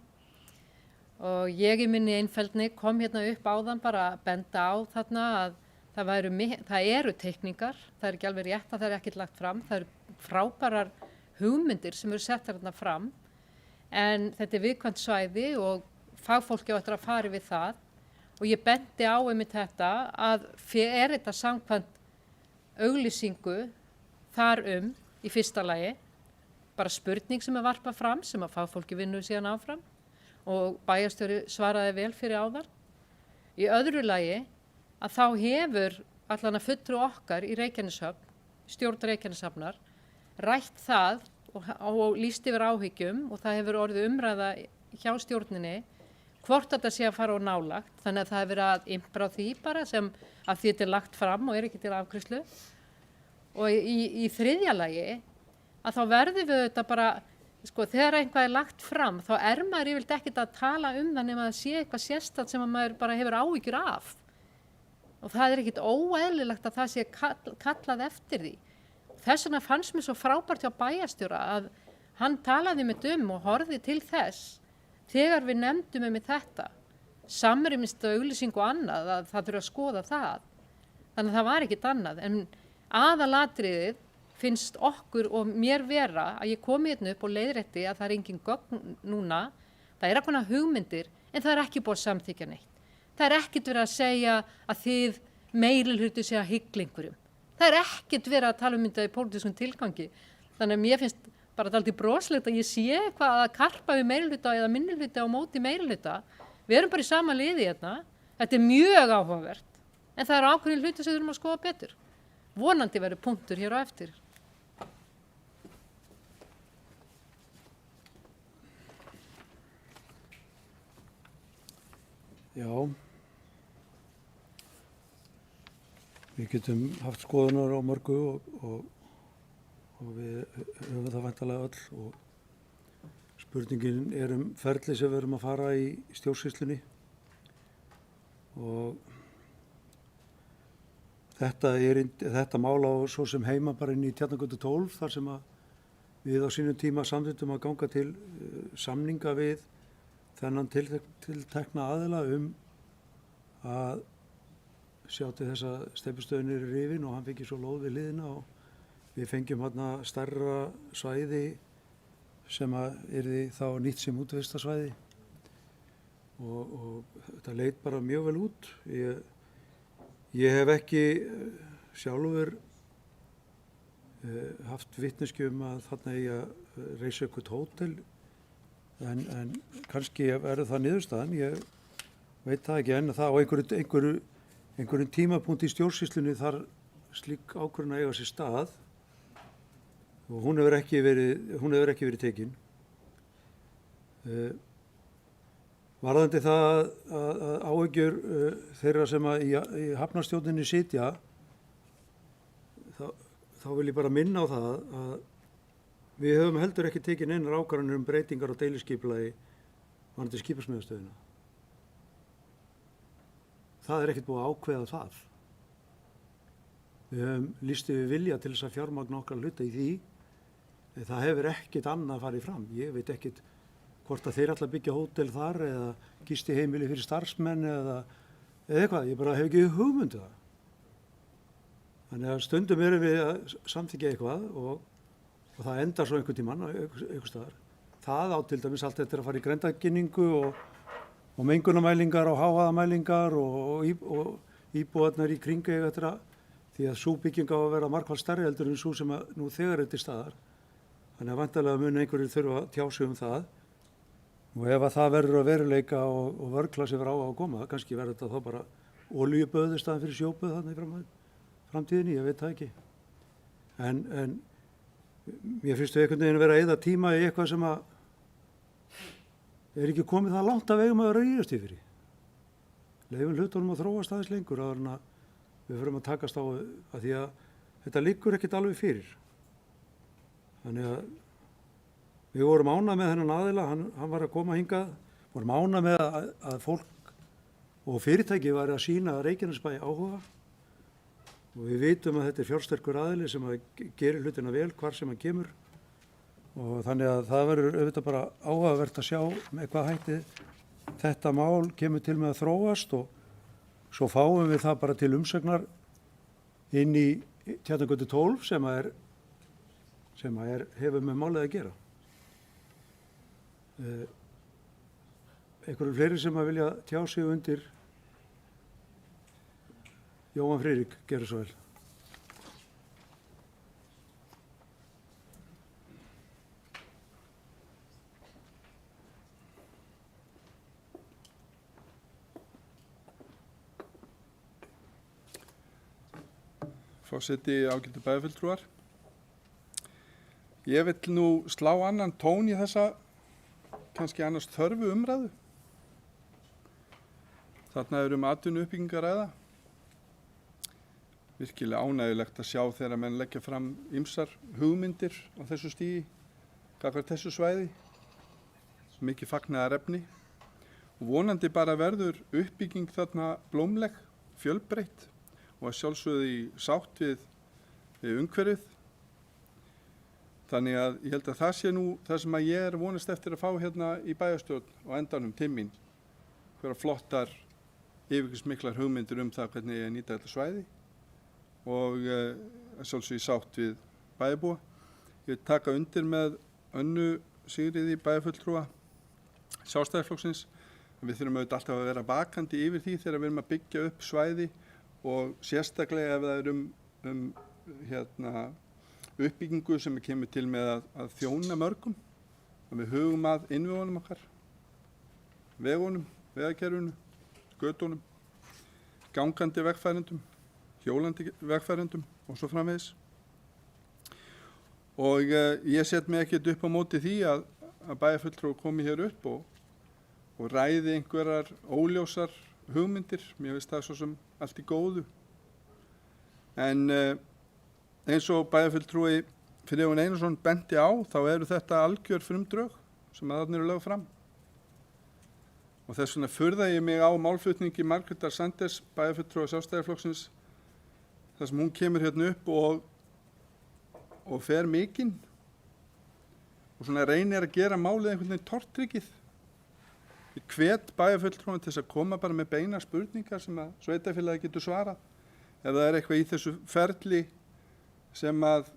Og ég í minni einfeldni kom hérna upp áðan bara að benda á þarna að það eru teikningar, það er ekki alveg rétt að það er ekkert lagt fram, það eru frábærar hugmyndir sem eru settar þarna fram, en þetta er viðkvæmt svæði og fagfólki á eftir að fara við það og ég bendi á einmitt þetta að er þetta samkvæmt auglýsingu þar í fyrsta lagi, bara spurning sem er varpað fram sem að fagfólki vinnur síðan áfram og bæjarstjóri svaraði vel fyrir áðan. Í öðru lagi að þá hefur allan að fulltrú okkar í Reykjaneshöfn, stjórn Reykjaneshafnar, rætt það og lýst yfir áhyggjum og það hefur orðið umræða hjá stjórninni hvort þetta sé að fara á nálagt, þannig að það hefur verið að impra því bara sem að því þetta er lagt fram og er ekki til afgreiðslu. Og í þriðja lagi að þá verðum við þetta bara, sko, þegar eitthvað er lagt fram þá er maður yfirleitt ekkert að tala það nema að það sé eitthvað sérstakt sem að maður bara hefur áhyggjur af. Og það er ekkert óeðlilegt að það sé kallað eftir því. Þess vegna fannst mér svo frábært hjá bæjarstjóra að hann talaði með og horfði til þess þegar við nefndum með þetta. Samrýmist auglýsing og annað að það þurfa að skoða það. Þannig að það var ekkert annað. En aðalatriðið finnst okkur og mér vera að ég komi hérna upp og leiðrétti að það er engin gögn núna. Það er ákveðnar hugmyndir en það er ekki búið að samþykkja neitt. Það er ekkert verið að segja að þið meirihluti sé að hyggla einhverjum. Það er ekkert verið að tala þetta í pólitískum tilgangi. Þannig að mér finnst bara dálítið broslegt að ég sé eitthvað að karpa við meirihluta eða minnihluta á móti meirihluta. Við erum bara í sama liði hérna. Þetta er mjög áhugavert. En það eru ákveðnir hluti sem við þurfum að skoða betur. Vonandi verður punktur hér á eftir. Já, við getum haft skoðunar á mörgu og við höfum það væntanlega öll og spurningin er ferli sem við erum að fara í stjórnsýslunni og þetta mál á svo sem heima bara inn í Tjarnargötu 12 þar sem að við á sínum tíma samþykktum að ganga til samninga við þennan tiltekna aðila að sjá til þess að steypustöðin er rifin og hann fengi svo lóð við hliðina og við fengjum hérna stærra svæði sem að yrði þá nýtt sem útvistarsvæði og þetta leit bara mjög vel út. Ég hef ekki sjálfur haft vitneskju að þarna eigi að reisa eitthvað hótel en kannski verður það niðurstaðan, ég veit það ekki en það á einhverjum tímapunkt í stjórnsýslunni þar slík ákvörðun að eiga sér stað og hún hefur ekki verið tekin. Varðandi það að áhyggjur þeirra sem að í hafnarstjórninni sitja, þá vil ég bara minna á það að við höfum heldur ekki tekið neinar ákvarðanir breytingar á deiliskipulagi varðandi skipasmíðastöðina. Það er ekkert búið að ákveða það. Við höfum lýst yfir vilja til þess að fjármagna okkar hluta í því. Það hefur ekkert annað farið fram. Ég veit ekkert hvort að þeir ætla að byggja hótel þar eða gistiheimili fyrir starfsmenn eða eitthvað. Ég bara hef ekki hugmyndu það. Þannig að stundum erum við að samþykkja eitthvað og það endar svo einhvern tímann einhvers staðar. Það á til dæmis allt þetta að fara í grenndarkynningu og mengunarmælingar og hávaðamælingar og íbúarnar í kring eiga þetta því að sú bygging á að vera margfalt stærri heldur en sú sem að nú þegar er til staðar. Þannig að væntanlega mun einhverjir þurfa að tjá sig það. Og ef að það verður að veruleika og vörkla sem verður á að koma, kannski verður þetta þá bara olíuböð í staðan fyrir sjóböð þannig í framtíðinni, ég veit það ekki. En mér finnst þau einhvern veginn að vera að eyða tíma í eitthvað sem að er ekki komið það langt að vegum að ræðast yfir í. Leifum hlutunum að þróast aðeins lengur áður en að við förum að takast á að því að þetta liggur ekkert alveg fyrir. Þannig að við vorum ánað með þennan aðila, hann var að koma hingað, vorum ánað með að fólk og fyrirtæki var að sýna Reykjanesbæ áhuga og við vitum að þetta er fjársterkur aðili sem að gerir hlutina vel hvar sem hann kemur og þannig að það verður auðvitað bara áhugavert að sjá með hvað hætti þetta mál kemur til með að þróast og svo fáum við það bara til umsögnar inn í Tjarnargötu 12 sem hefur með málið að gera. Einhverjum fleiri sem að vilja tjá sig undir Jóhann Friðrik, gerðu svo vel. Forseti, ágætu bæjarfulltrúar. Ég vill nú slá annan tón í þessa kannski annars þörfu umræðu. Þarna atvinnuuppbyggingu að ræða. Virkilega ánægjulegt að sjá þegar menn leggja fram ýmsar hugmyndir á þessu stígi, gagnvart þessu svæði. Mikið fagnaðarefni. Og vonandi bara verður uppbygging þarna blómleg, fjölbreytt og að sjálfsögðu í sátt við umhverfið. Þannig að ég held að það sé nú það sem að ég vonast eftir að fá hérna í bæjarstjórn og endanum til mín. Hverja flottar, yfirgripsmiklar hugmyndir það hvernig ég nýta þetta svæði og sjálfsögðu í sátt við bæjarbúa. Ég vil taka undir með Önnu Sigríði bæjarfulltrúa Sjálfstæðisflokksins. Við þurfum auðvitað alltaf að vera vakandi yfir því þegar við erum að byggja upp svæði og sérstaklega ef það uppbyggingu sem kemur til með að þjóna mörgum, að við hugum að innviðunum okkar, vegunum, vegakerfinu, götunum, gangandi vegfærendum, hjólandi vegfærendum og svo framvegis. Og ég set mig ekkert upp á móti því að bæjarfulltrúar komi hér upp og ræði einhverjar óljósar hugmyndir. Mér finnst það svo sem allt í góðu. En eins og bæjarfulltrúi Friðjón Einarsson benti á, þá eru þetta algjör frumdrög sem að þarna eru lögð fram. Og þess vegna furða ég mig á málflutningi Margrétar Sanders, bæjarfulltrúa Sjálfstæðisflokksins, þar sem hún kemur hérna upp og fer mikinn og svona reynir að gera málið einhvern veginn tortryggið. Ég hvet bæjarfulltrúan til þess að koma bara með beina spurningar sem að sveitarfélagið getur svarað. Ef það er eitthvað í þessu ferli sem að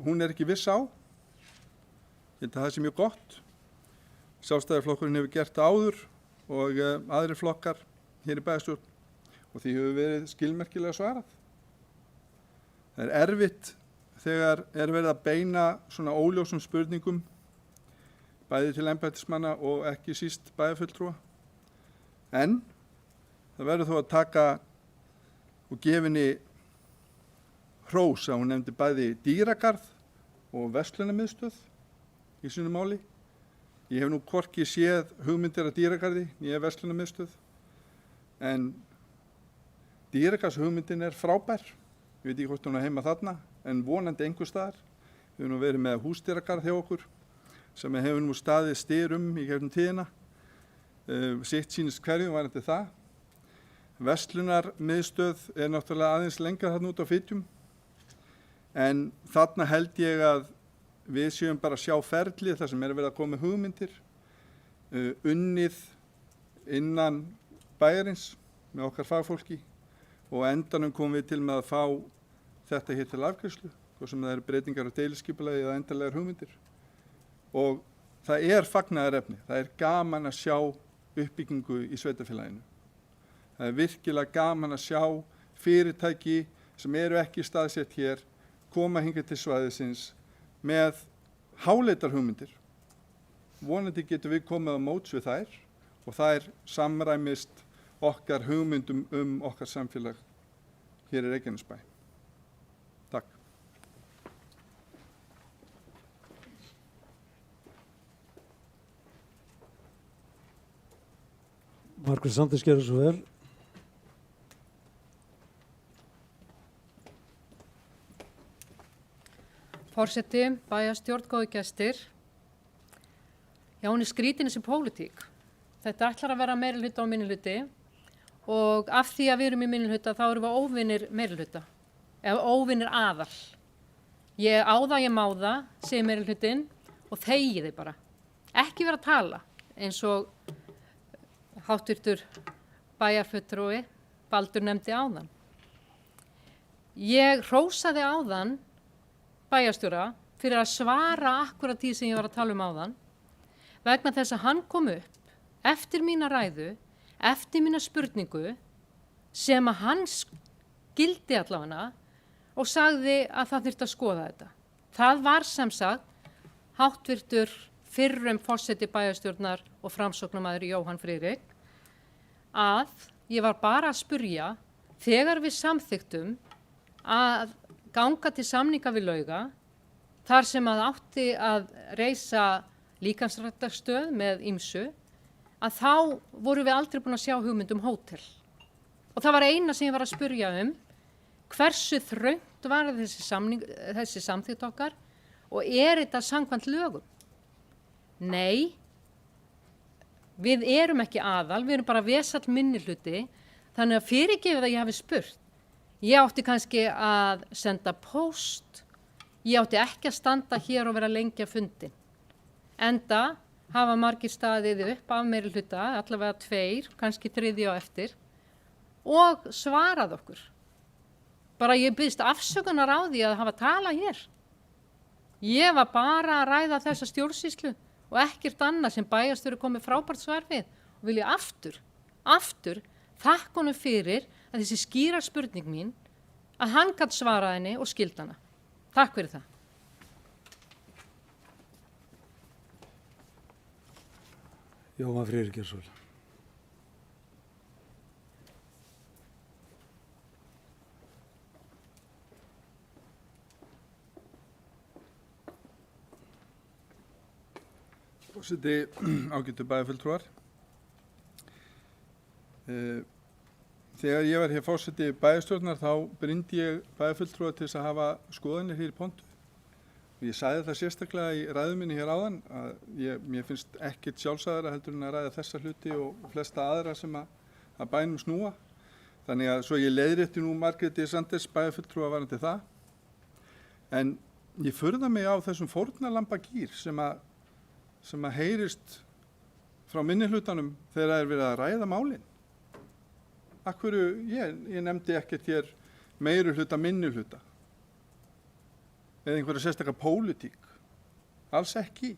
hún er ekki viss á. Ég held að það sé mjög gott. Sjálfstæðisflokkurinn hefur gert það áður og aðrir flokkar hér í bæjarstjórn og því hefur verið skilmerkilega svarað. Það er erfitt þegar er verið að beina svona óljósum spurningum bæði til embættismanna og ekki síst bæjarfulltrúa. En það verður þó að taka og gefinni hrós að hún nefndi bæði dýragarð og verslunarmiðstöð í sínu máli. Ég hef nú hvorki séð hugmyndir að dýragarði nýja verslunarmiðstöð en dýragarðshugmyndin er frábær. Ég veit ekki hvort hún er heima þarna en vonandi einhvers staðar. Við höfum nú verið með húsdýragarð hjá okkur sem hefur nú staðið styr í gegnum tíðina. Sitt sýnist hverju varðandi það. Verslunarmiðstöð er náttúrulega aðeins lengra þarna út á Fitjum. En þarna held ég að við séum bara að sjá ferlið þar sem verið að koma hugmyndir, unnið innan bæjarins með okkar fagfólki og endanum komum við til með að fá þetta hér til afgreiðslu, hvort sem það eru breytingar á deiliskipulagi eða endanlegar hugmyndir. Og það er fagnaðarefni, það er gaman að sjá uppbyggingu í sveitarfélaginu. Það er virkilega gaman að sjá fyrirtæki sem eru ekki staðsett hér koma hingað til svæðisins með háleitar hugmyndir. Vonandi getum við komið á móts við þær og þær samræmist okkar hugmyndum okkar samfélag hér í Reykjanesbæ. Takk. Margrét Sanders gerði svo vel. Forseti, bæjarstjórn, góðu gestir. Já, hún er skrítin þessi pólitík. Þetta ætlar að vera meirihluta og minnihluti og af því að við erum í minnihluta þá erum við óvinir meirihluta, eða óvinir aðal. Ég á það, ég má það, segir meirihlutin og þegi þið bara. Ekki vera að tala eins og háttvirtur bæjarfulltrúi Baldur nefndi áðan. Ég hrósaði áðan bæjarstjóra fyrir að svara akkurat því sem ég var að tala áðan, vegna þess að hann kom upp eftir mína ræðu, eftir mína spurningu sem að hann skildi allavega og sagði að það þyrfti að skoða þetta. Það var sem sagt háttvirtur fyrrum forseti bæjarstjórnar og framsóknarmaður Jóhann Friðrik að ég var bara að spurja þegar við samþyktum að ganga til samninga við Lauga þar sem að átti að reisa líkamsræktarstöð með ýmsu, að þá vorum við aldrei búin að sjá hugmynd hótel. Og það var eina sem ég var að spurja hversu þröngt var þessi samþykkt okkar og þetta samkvæmt lögum? Nei, við erum ekki aðal, við erum bara vesall minnihluti, þannig að fyrirgefið að ég hafi spurt. Ég átti kannski að senda póst, ég átti ekki að standa hér og vera lengi að fundin. Enda hafa margir staðið upp af meirihluta, allavega 2, kannski 3 á eftir, og svarað okkur. Bara ég biðst afsökunar á því að hafa talað hér. Ég var bara að ræða þessa stjórnsýslu og ekkert annað sem bæjarstjóri komið frábært svar við og vil ég aftur þakka honum fyrir að þessi skýra spurning mín að hann gat svarað henni og skildi hana. Takk fyrir það. Jóhann Friðrik Geirsson. Forseti, ágætu bæjarfulltrúar. Þegar ég var hér forseti bæjarstjórnar þá brýndi ég bæjarfulltrúa til þess að hafa skoðanir hér í pontu. Og ég sagði það sérstaklega í ræðu minni hér áðan að mér finnst ekkert sjálfsagðara heldur en að ræða þessa hluti og flesta aðra sem að bænum snúa. Þannig að svo ég leiðrétti nú Margréti Sanders bæjarfulltrúa varandi það. En ég furða mig á þessum fórnarlambagýr sem að heyrist frá minnihlutanum þegar það er verið að ræða málin. Akkur ég nefndi ekkert hér meirihluta minnihluta eða einhverja sérstakar pólitík. Alls ekki.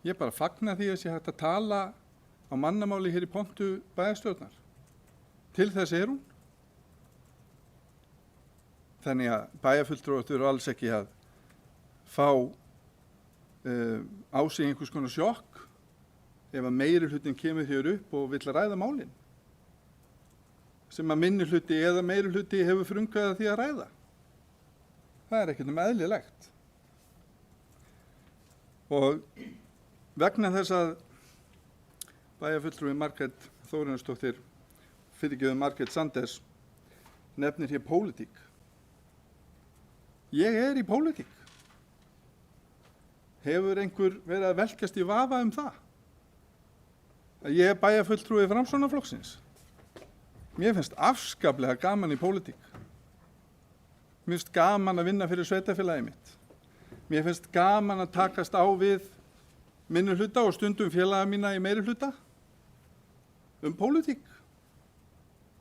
Ég bara fagna því að sé hægt að tala á mannamáli hér í pontu bæjarstjórnar. Til þess hún. Þannig að bæjarfulltrúar þurfa alls ekki að fá á sig einhvers konar sjokk ef að meirihlutin kemur hér upp og vill ræða málin sem að minnihluti eða meirihluti hefur frumkvæðið því að ræða. Það er ekkert eðlilegt. Og vegna þess að bæjarfulltrúi Margrét Þórarinsdóttir, fyrirgefðu Margrét Sanders, nefnir hér pólitík. Ég er í pólitík. Hefur einhver verið að velkjast í vafa það? Að ég er bæjarfulltrúi Framsóknarflokksins? Mér finnst afskaplega gaman í pólitík. Mér finnst gaman að vinna fyrir sveitarfélagið mitt. Mér finnst gaman að takast á við minnihluta og stundum félaga mína í meirihluta pólitík.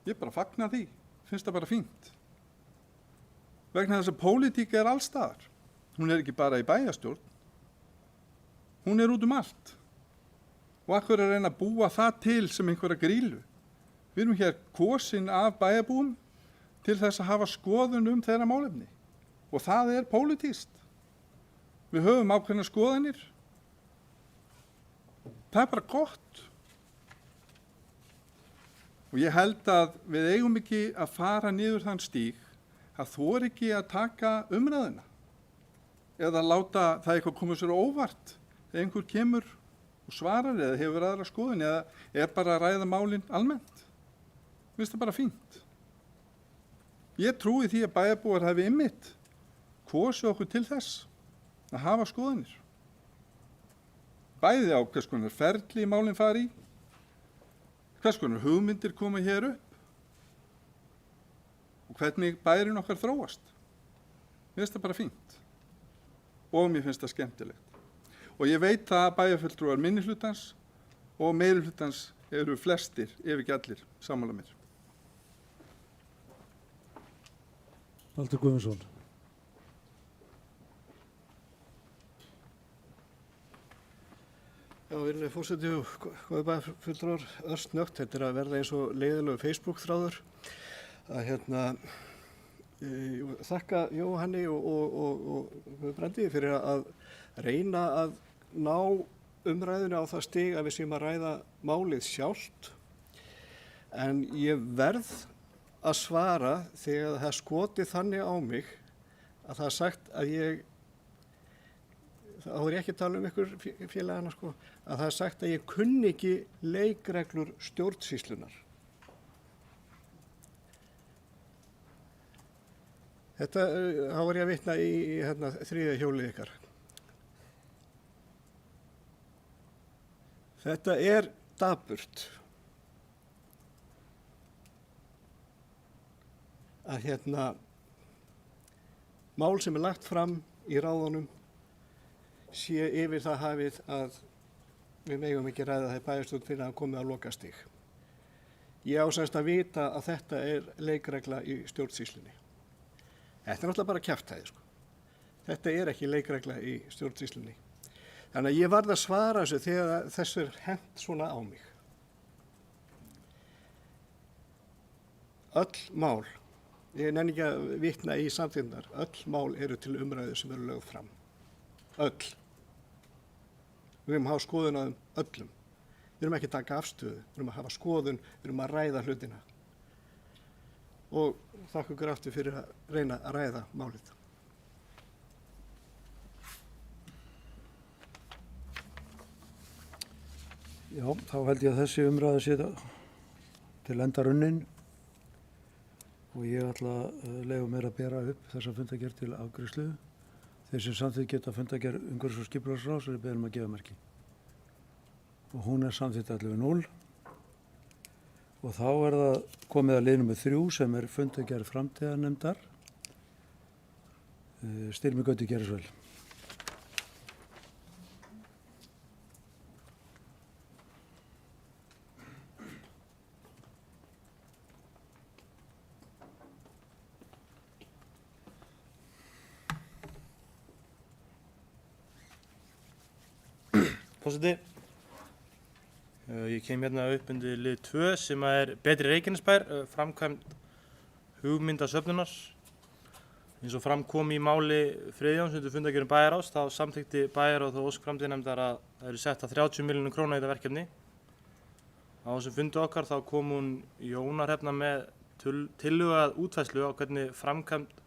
Ég bara fagna því. Finnst það bara fínt. Vegna þess að pólitík er allstaðar. Hún er ekki bara í bæjarstjórn. Hún er út allt. Og akkur er reyna að búa það til sem einhverja grílu. Við erum hér kosin af bæjarbúum til þess að hafa skoðun þeirra málefni. Og það er pólitískt. Við höfum ákveðnar skoðanir. Það er bara gott. Og ég held að við eigum ekki að fara niður þann stíg að þor ekki að taka umræðuna. Eða láta það eitthvað koma sér óvart. Ef einhver kemur og svarar eða hefur aðra skoðun eða er bara að ræða málin almennt. Mér finnst það bara fínt. Ég trúi því að bæjarbúar hafi einmitt kosið okkur til þess að hafa skoðanir. Bæði á hvers konar ferli málin fari í, hvers konar hugmyndir koma hér upp og hvernig bærin okkar þróast. Mér finnst það bara fínt og mér finnst það skemmtilegt. Og ég veit það að bæjarfulltrúar minnihlutans og meirihlutans eru flestir, ef ekki allir, sammála mér. Baldur Guðmundsson. Já, virðulegi forseti og góðir bæjarfulltrúar, örsnöggt, þetta að verða eins og leiðilegu Facebook-þráður að þakka Jóhanni og Guðbrandi fyrir að reyna að ná umræðinu á það stig að við séum að ræða málið sjálft, en ég verð að svara þegar það skotið þannig á mig að það er sagt að þá er ég ekki að tala ykkur félagana sko, að það er sagt að ég kunni ekki leikreglur stjórnsýslunar. Þá er ég að vitna í þriðja hjólið ykkar. Þetta er dapurt að mál sem er lagt fram í ráðunum sé yfir það hafið að við megum ekki ræða það í bæjarstjórn fyrir að komið á lokastig. Ég á semst að vita að þetta er leikregla í stjórnsýslunni. Þetta er náttúrulega bara kjaftæði sko. Þetta er ekki leikregla í stjórnsýslunni. Þannig að ég varð að svara þessu þegar þessu er hent svona á mig. Öll mál, ég nenni ekki að vitna í samþyndar, öll mál eru til umræðu sem eru lögð fram. Öll. Við erum að hafa skoðun á þeim öllum. Við erum ekki að taka afstöðu, við erum að hafa skoðun, við erum að ræða hlutina. Og þakka ykkur aftur fyrir að reyna að ræða málið. Já, þá held ég að þessi umræða sé til enda runnin og ég ætla að leyfa mér að bera upp þessa fundargerð til afgreiðslu. Þeir sem samþykkt geta fundargerð umhverfis- og skipulagsráðs er beðin að gefa merki. Og hún er samþykkt 11.0 og þá er það komið að lið númer 3 sem er fundargerð framtíðarnefndar. Styrmi Gauti Gerðsvel. Forseti, ég kem hérna upp undir lið 2 sem er Betri Reykjanesbær, framkvæmd hugmyndasöfnunar. Eins og fram kom í máli Friðjóns undir fundargerðum bæjarráðs, þá samþykkti bæjarráð og ósk framtíðarnefndar að það eru sett 30 milljónir króna í þetta verkefni. Á þessum fundi okkar þá kom hún Jóna Hrefna með tillögu að útfærslu á hvernig framkvæmd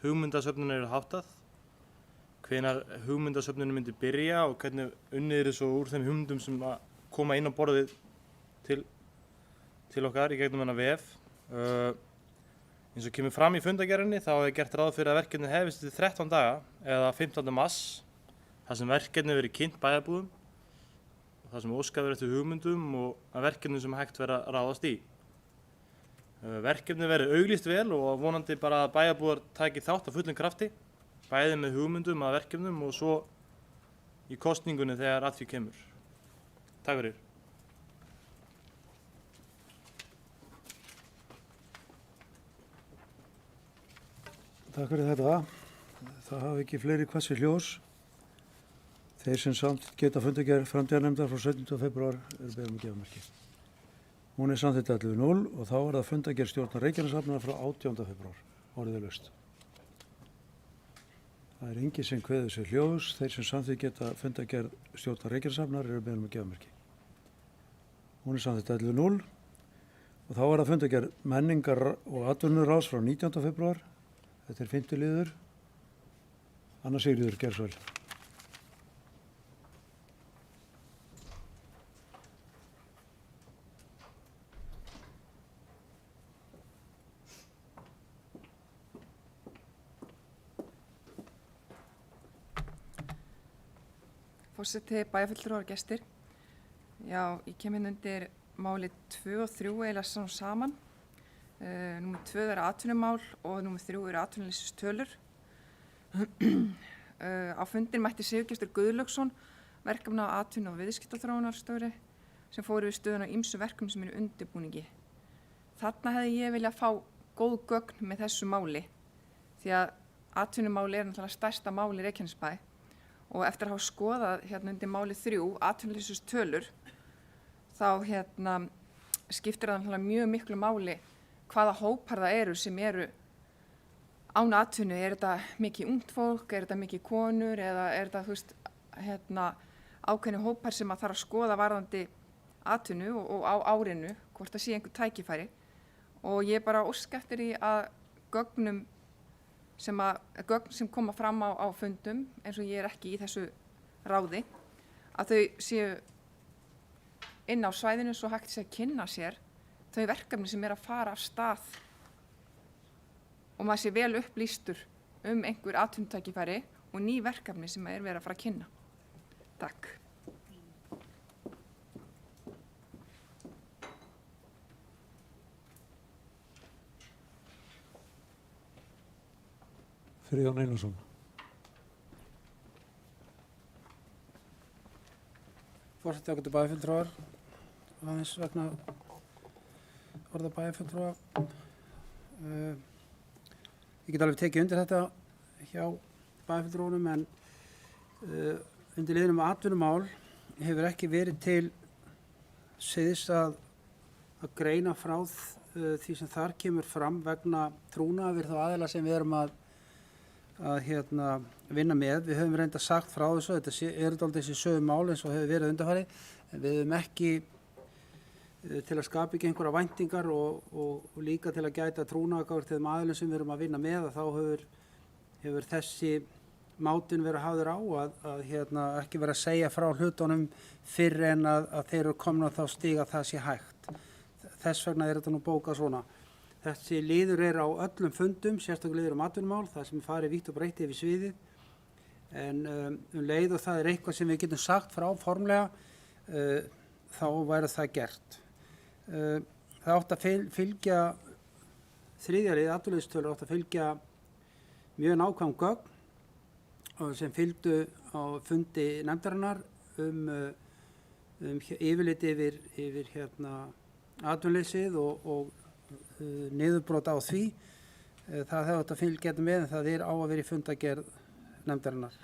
hugmyndasöfnunar eru háttað, hvenær hugmyndasöfnunin myndi byrja og hvernig unnið er svo úr þeim hugmyndum sem að koma inn á borðið til okkar í gegnum þennan vef. Eins og kemur fram í fundargerðinni þá er gert ráð fyrir að verkefnið hefist til 13 daga eða 15. mars, þar sem verkefnið verið kynnt bæjarbúum og þar sem óskað verið eftir hugmyndum og að verkefnið sem hægt verið að ráðast í. Verkefnið verið auglýst vel og vonandi bara að bæjarbúar taki þátt af fullum krafti, bæði með hugmyndum að verkefnum og svo í kosningunni þegar að því kemur. Takk fyrir. Takk fyrir þetta. Það hafa ekki fleiri hvassir ljós. Þeir sem samt geta fundargerð framtíðarnefndar frá 17. febrúar eru beðin að gefa merki. Hún er samþykkt 11.0 og þá er það fundargerð stjórnar Reykjaneshafnar frá 18. febrúar. Orðið er laust. Það er enginn sem kveður sér hljóðs. Þeir sem samþykkt geta fundargerð stjórnar Reykjaneshafnar eru beðin að gefa merki. Hún er samþykkt 11.0 og þá er það fundargerð menningar og atvinnuráðs frá 19. febrúar. Þetta er 5. liður. Anna Sigríður Gerðsvel. Forseti, bæjarfulltrúar og gestir. Já, ég kem hérna undir máli 2 og 3 eiginlega saman. Númer 2 er atvinnumál og númer 3 eru atvinnuleysistölur. Á fundin mætti Sigurgestur Guðlaugsson, verkefna á atvinnu- og viðskiptaþróunarstjóri sem fóru við stöðun á ýmsu verkum sem eru undirbúningi. Þarna hefði ég viljað fá góð gögn með þessu máli því að atvinnumáli náttúrulega stærsta máli í Reykjanesbæ og eftir að hafa skoðað undir máli 3 atvinnuleysistölur þá skiptir það náttúrulega mjög miklu máli hvaða hópar það eru sem eru án atvinnu. Er þetta mikið ungt fólk, er þetta mikið konur eða er þetta ákveðni hópar sem að þarf að skoða varðandi atvinnu og á árinu hvort það sé einhver tækifæri og ég bara óska eftir því að gögn sem koma fram á fundum eins og ég er ekki í þessu ráði að þau séu inn á svæðinu svo hægt sé að kynna sér þau verkefni sem að fara af stað og maður sé vel upplýstur einhver atvinnutækifæri og ný verkefni sem verið að fara að kynna. Takk. Friðjón Einarsson. Forseti ágætu bæjarfulltrúar, aðeins vegna orða bæjarfulltrúa. Ég get alveg tekið undir þetta hjá bæjarfulltrúunum en undir liðnum atvinnumál hefur ekki verið til siðs að greina frá því sem þar kemur fram vegna trúnaðar við þá aðila sem við erum að vinna með. Við höfum reynda sagt frá þessu, þetta eru dálítið þessi sömu mál eins og hefur verið undanfarið, en við höfum ekki til að skapa ekki einhverja væntingar og líka til að gæta trúnaðar til þeim aðilum sem við erum að vinna með að þá hefur þessi mátin verið hafður á að ekki vera að segja frá hlutunum fyrr en að þeir eru komin á þá stig að það sé hægt. Þess vegna er þetta nú bókað svona. Þessi liður er á öllum fundum, sérstaklega liður atvinnumál, það sem farið vítt og breytt yfir sviðið. En leið og það er eitthvað sem við getum sagt frá formlega, þá væri það gert. Það átt að fylgja, þriðja lið atvinnuleysistölu átt að fylgja mjög nákvæm gögn sem fylgdu á fundi nefndarinnar yfirlit yfir atvinnuleysið og niðurbrot á því. Það hefur átt að fylgja með en það á að vera í fundagerð nefndarinnar.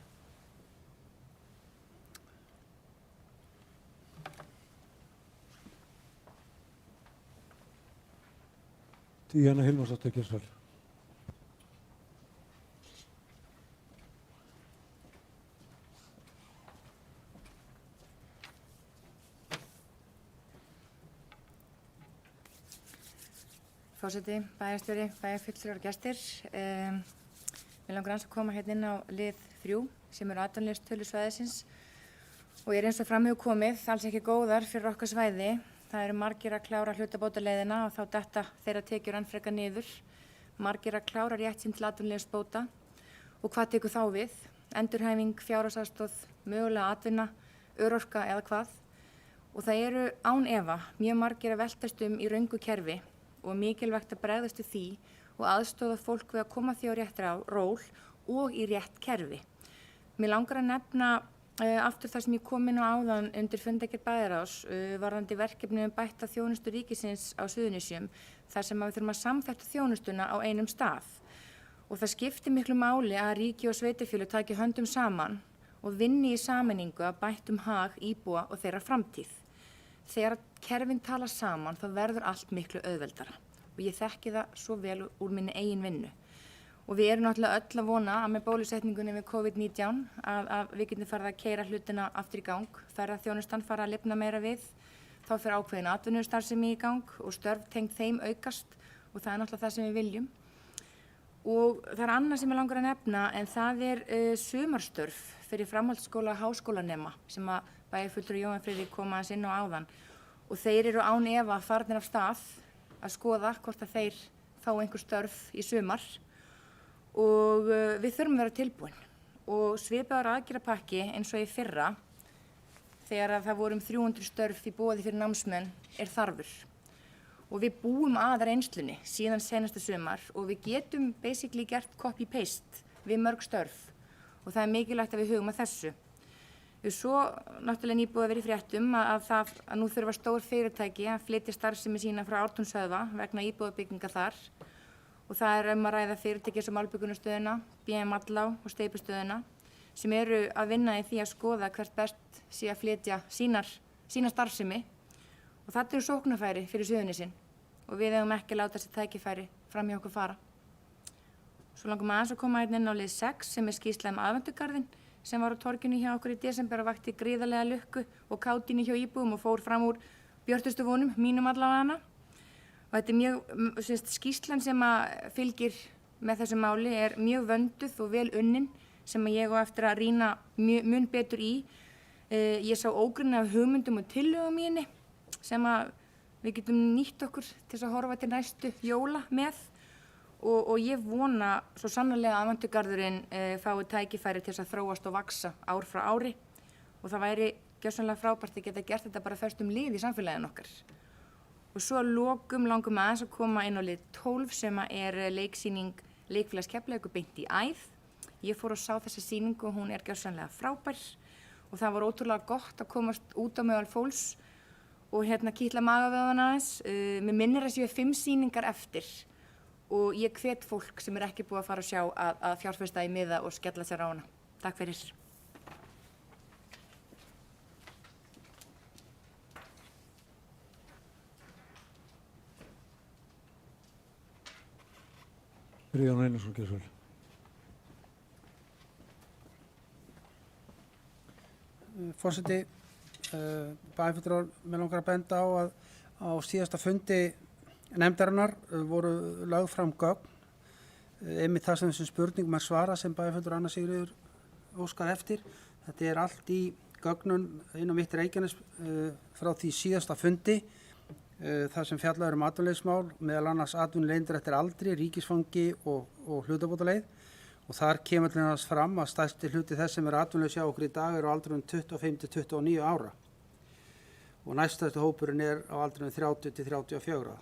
Díana Hilmarsdóttir Geirsdal. Forseti, bæjarstjóri, bæjarfulltrúar og gestir. Mig langar að koma inn á lið 3 sem eru atvinnuleysistölu svæðisins og eins og fram hefur komið alls ekki góðar fyrir okkar svæði. Það eru margir að klára hlutabótaleiðina og þá detta þeirra tekjur enn frekar niður. Margir að klára rétt sinn til atvinnuleysisbóta og hvað tekur þá við? Endurhæfing, fjárhagsaðstoð, mögulega atvinna, örorka eða hvað? Og það eru án efa mjög margir að veltast í röngu kerfi og mikilvægt að bregðast við því og aðstoða fólk við að koma því á rétt ról og í rétt kerfi. Mér langar að nefna aftur það sem ég kom inn á áðan undir fundagerð bæjarráðs varðandi verkefni bætta þjónustu ríkisins á Suðurnesjum þar sem við þurfum að samþætta þjónustuna á einum stað. Og það skiptir miklu máli að ríki og sveitarfélög taki höndum saman og vinni í sameiningu að bættum hag íbúa og þeirra framtíð. Þegar kerfin tala saman þá verður allt miklu auðveldara og ég þekki það svo vel úr minni eigin vinnu. Og við erum náttúrulega öll að vona að með bólusetningunni við COVID-19 að við getum farið að keyra hlutina aftur í gang, ferðaþjónustan fara að lifna meira við, þá fer ákveðin atvinnustarfsemi í gang og störf tengd þeim aukast og það er náttúrulega það sem við viljum. Og það er annað sem ég langar að nefna en það er sumarstörf fyrir framhaldsskóla háskólanema sem að bæjarfulltrúi Jóhann Friðrik kom aðeins inn á áðan og þeir eru án efa farnir af stað að skoða hvort að þeir fá einhver störf í sumar og við þurfum að vera tilbúin og svipaður aðgerðapakki eins og í fyrra þegar að það voru 300 störf í boði fyrir námsmenn er þarfur og við búum að reynslunni síðan senasta sumar og við getum basically gert copy-paste við mörg störf og það er mikilvægt að við hugum að þessu. Svo náttúrulega nýbúið að vera í fréttum að nú þurfa stór fyrirtæki að flytja starfsemi sína frá Ártúnshöfða vegna íbúðabygginga þar og það er að ræða fyrirtæki sem Albyggunastöðina, BM Allá og Steypustöðina sem eru að vinna í því að skoða hvert best sé að flytja sína starfsemi og þetta eru sóknarfæri fyrir Suðurnesin og við eigum ekki að láta þessi tækifæri fram hjá okkur fara. Svo langum aðeins að koma inn á lið 6 sem er skýrsla aðventugarðinn sem var á torginu hjá okkur í desember og vakti gríðarlega lukku og kátínu hjá íbúum og fór fram úr björtustu vonum, mínum allavega. Og þetta er mjög, skýrslan sem fylgir með þessu máli er mjög vönduð og vel unnin sem ég á eftir að rýna mun betur í. Ég sá ógrunni af hugmyndum og tillögum í henni sem við getum nýtt okkur til að horfa til næstu jóla með. Og ég vona svo sannarlega að aðventugarðurinn fái tækifæri til þess að þróast og vaksa ár frá ári og það væri gjörsamlega frábært að geta gert þetta bara föstum lið í samfélaginu okkar. Og svo að lokum langum aðeins að koma inn á lið 12 sem er leiksýning Leikfélags Keflavíkur beint í æð. Ég fór og sá þessa sýningu og hún er gjörsamlega frábær og það var ótrúlega gott að komast út á meðal fólks og kýtla magavöðvana aðeins. Mér minnir að séu 5 sýningar eftir. Og ég hvet fólk sem er ekki búið að fara að sjá að fjárfesta í miða og skella sér á hana. Takk fyrir. Jón Einarsson, gjörðu svo vel. Forseti, bæjarfulltrúar, mig langar að benda á að á síðasta fundi nefndarinnar voru lögð fram gögn, einmitt það sem þessum spurningum er svara sem bæjarfulltrúi Anna Sigríður óskar eftir. Þetta er allt í gögnum inn á mitt Reykjanes frá því síðasta fundi, það sem fjallaður atvinnuleysismál, meðal annars atvinnuleynd eftir aldri, ríkisfangi og hlutabótaleið. Og þar kemur til þess fram að stærsti hluti þess sem er atvinnulaus hjá okkur í dag eru á aldrinum 25 til 29 ára. Og næststærsti hópurinn er á aldrinum 30 til 34 ára.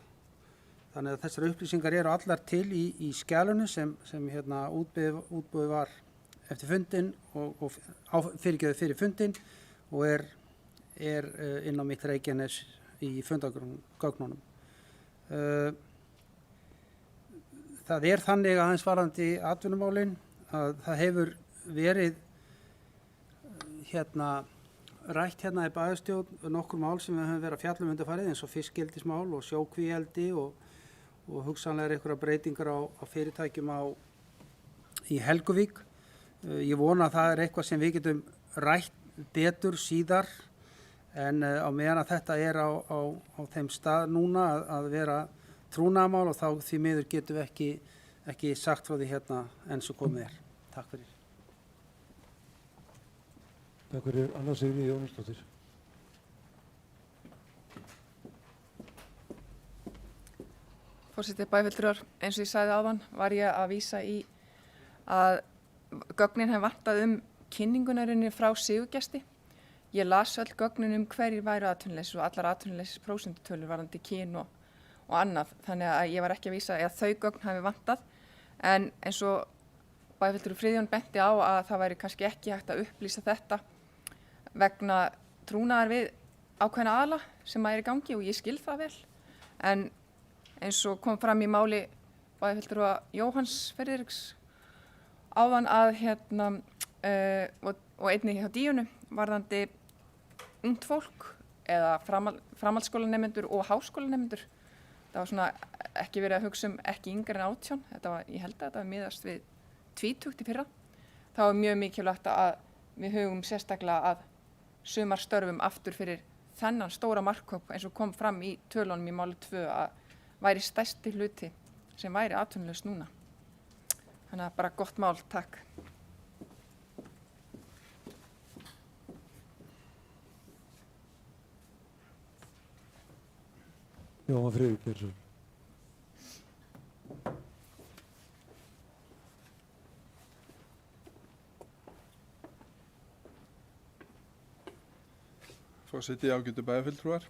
Þannig að þessar upplýsingar eru allar til í skjalinu sem útboðið var eftir fundin og fyrirgefið fyrir fundin og er inn á mitt Reykjanes í fundagögnunum. Það er þannig aðeins varðandi atvinnumálin að það hefur verið rætt í bæjarstjórn nokkur mál sem við höfum verið að fjalla undanfarið eins og fiskildismál og sjókvíeldi og hugsanlega einhverja breytingar á fyrirtækjum í Helguvík. Ég vona að það er eitthvað sem við getum rætt betur síðar en á meðan að þetta er á þeim stað núna að vera trúnaðarmál og þá því miður getum við ekki sagt frá því enn svo komið er. Takk fyrir. Takk fyrir Anna Sigríður Jóhannsdóttir. Forseti, bæjarfulltrúar, eins og ég sagði áðan var ég að vísa í að gögnin hef vantað kynningunarinni frá Sigurgesti. Ég las öll gögnin hverjir væru atvinnuleysis og allar atvinnuleysisprósentutölur varðandi kyn og annað. Þannig að ég var ekki að vísa að þau gögn hafi vantað. En eins og bæjarfulltrúi Friðjón benti á að það væri kannski ekki hægt að upplýsa þetta vegna trúnaðar við ákveðna aðila sem er í gangi og ég skil það vel. En eins og kom fram í máli bæjarfulltrúa Jóhanns Friðriks áðan að og einnig hjá Díönu varðandi ungt fólk eða framhaldsskólanemendur og háskólanemendur. Það var svona ekki verið að hugsa ekki yngri en 18. Ég held að þetta var miðast við 20 í fyrra. Það var mjög mikilvægt að við hugum sérstaklega að sumarstörfum aftur fyrir þennan stóra markhóp eins og kom fram í tölunum í máli 2 að væri stærsti hluti sem væri atvinnulaus núna. Þannig að bara gott mál, takk. Jóhann Friðrik Björnsson. Forseti, ágætu bæjarfulltrúar.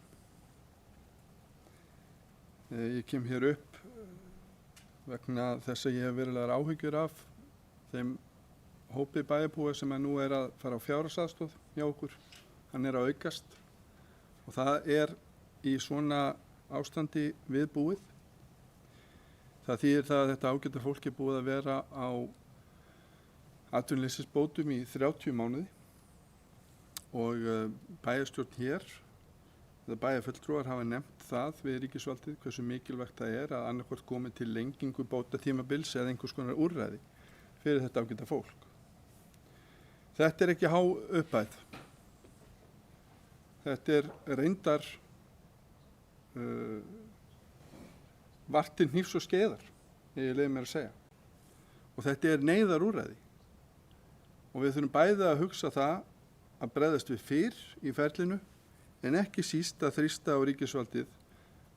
Ég kem hér upp vegna þess að ég hef verulegar áhyggjur af þeim hópi bæjarbúa sem að nú er að fara á fjárhagsaðstoð hjá okkur, hann er að aukast og það er í svona ástandi viðbúið. Það þýðir það að þetta ágæta fólk er búið að vera á atvinnuleysisbótum í 30 mánuði og bæjarstjórn hér, eða bæjarfulltrúar hafa nefnt það við ríkisvaldið hversu mikilvægt það er að annarkvort komi til lengingu bótatímabils eða einhvers konar úrræði fyrir þetta ágæta fólk. Þetta er ekki há upphæð. Þetta er reyndar vartin hnífs og skeiðar, ég leyfi mér að segja. Og þetta er neyðarúrræði. Og við þurfum bæði að hugsa það að bregðast við fyrr í ferlinu en ekki síst að þrýsta á ríkisvaldið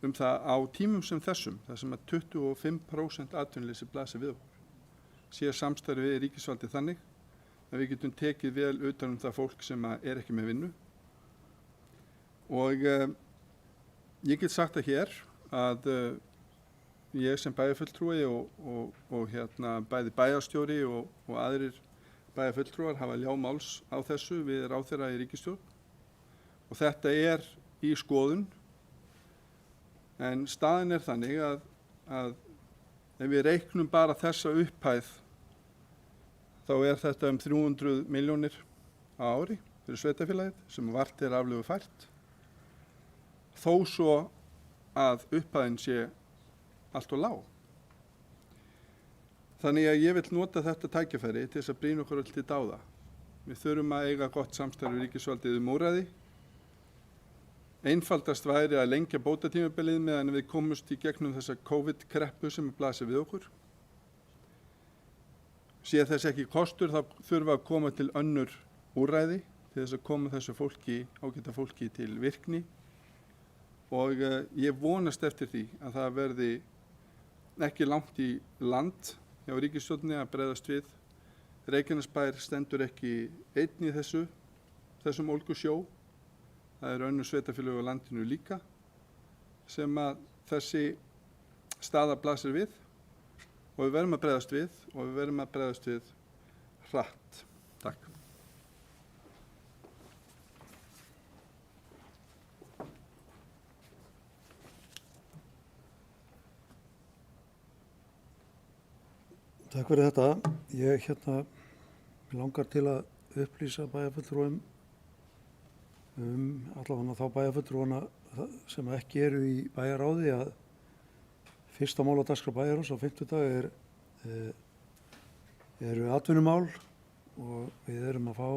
það á tímum sem þessum, þar sem að 25% atvinnuleysi blasir við okkur. Sé samstarfi við ríkisvaldið þannig að við getum tekið vel utan það fólk sem er ekki með vinnu. Og ég get sagt það hér að ég sem bæjarfulltrúi og bæði bæjarstjóri og aðrir bæjarfulltrúar hafa ljá máls á þessu við ráðherra í ríkisstjórn og þetta er í skoðun en staðan er þannig að ef við reiknum bara þessa upphæð þá er þetta 300 milljónir á ári fyrir sveitarfélagið sem vart er aflögu fært þó svo að upphæðin sé allt og lág. Þannig að ég vil nota þetta tækifæri til þess að brýna okkur öll til dáða. Við þurfum að eiga gott samstarf við ríkisvaldið úrræði. Einfaldast væri að lengja bótatímabilið meðan við komumst í gegnum þessa COVID-kreppu sem blasir við okkur. Sé þess ekki kostur þá þurfum við að koma til önnur úrræði til þess að koma þessu ágæta fólki til virkni og ég vonast eftir því að það verði ekki langt í land hjá ríkisstjórninni að bregðast við. Reykjanesbær stendur ekki einn í þessum ólgusjó. Það eru önnur sveitarfélög á landinu líka sem að þessi staða blasir við og við verðum að bregðast við og við verðum að bregðast við hratt. Takk. Takk fyrir þetta. Ég mig langar til að upplýsa bæjarfulltrúum allavega þá bæjarfulltrúana sem ekki eru í bæjarráði að fyrsta mál á dagskrá bæjarráðs á 50 eru atvinnumál og við erum að fá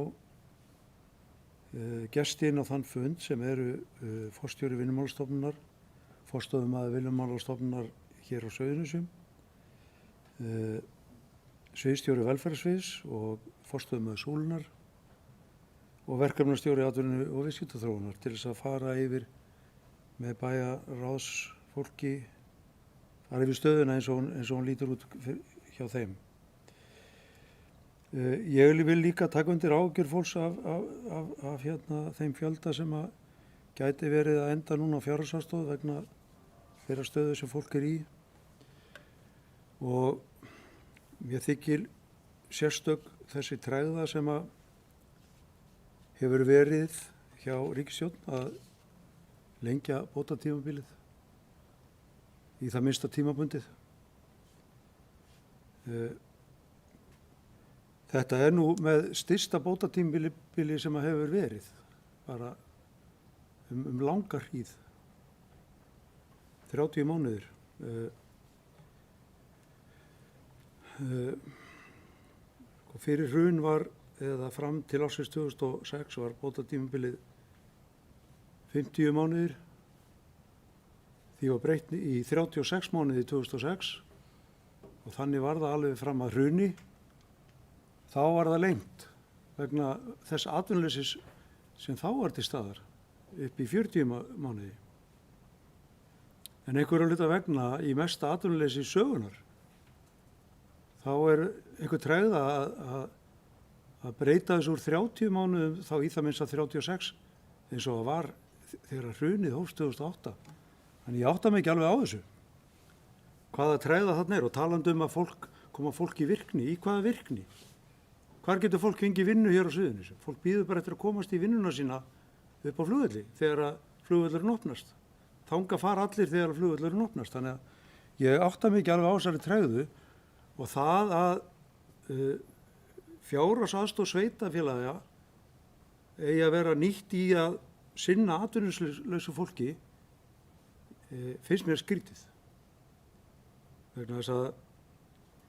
gesti inn á þann fund sem eru forstjóri Vinnumálastofnunar, forstöðumaður Vinnumálastofnunar hér á Suðurnesjum, sviðsstjóri velferðarsviðs og forstöðumaður Súlunar og verkefnastjóri atvinnu og viðskiptaþróunar til þess að fara yfir með bæjarráðsfólki, fara yfir stöðuna eins og hún lítur út hjá þeim. Ég vil líka taka undir áhyggjur fólks af þeim fjölda sem að gæti verið að enda núna á fjárhagsaðstoð vegna þeirra stöðu sem fólk er í og mér þykir sérstök þessi tregða sem að hefur verið hjá ríkisstjórn að lengja bótatímabilið í það minnsta tímabundið. Þetta er nú með stysta bótatímabili sem að hefur verið bara langa hríð, 30 mánuðir. Fyrir hrun var, eða fram til ársins 2006 var bótatímabilið 50 mánuðir. Því var breytt í 36 mánuði 2006 og þannig var það alveg fram að hruni. Þá var það lengt vegna þess atvinnuleysis sem þá var til staðar upp í 40 mánuði. En einhverju hluta vegna í mesta atvinnuleysi sögunar þá er einhver tregða að breyta þessu úr 30 mánuðum þá í það minnsta 36 eins og það var þegar hrunið hófst 2008. Þannig ég átta mig ekki alveg á þessu. Hvaða tregða þarna er og talandi að koma fólk í virkni. Í hvaða virkni? Hvar getur fólk fengið vinnu hér á Suðurnesjum? Fólk býður bara eftir að komast í vinnuna sína upp á flugvelli þegar að flugvellurinn opnast. Þanga fara allir þegar að flugvellurinn opnast. Þannig að ég átta mig ekki alveg á þessari tregðu og það að fjárhagsaðstoð sveitarfélaga eigi að vera nýtt í að sinna atvinnulausu fólki finnst mér skrítið. Vegna þess að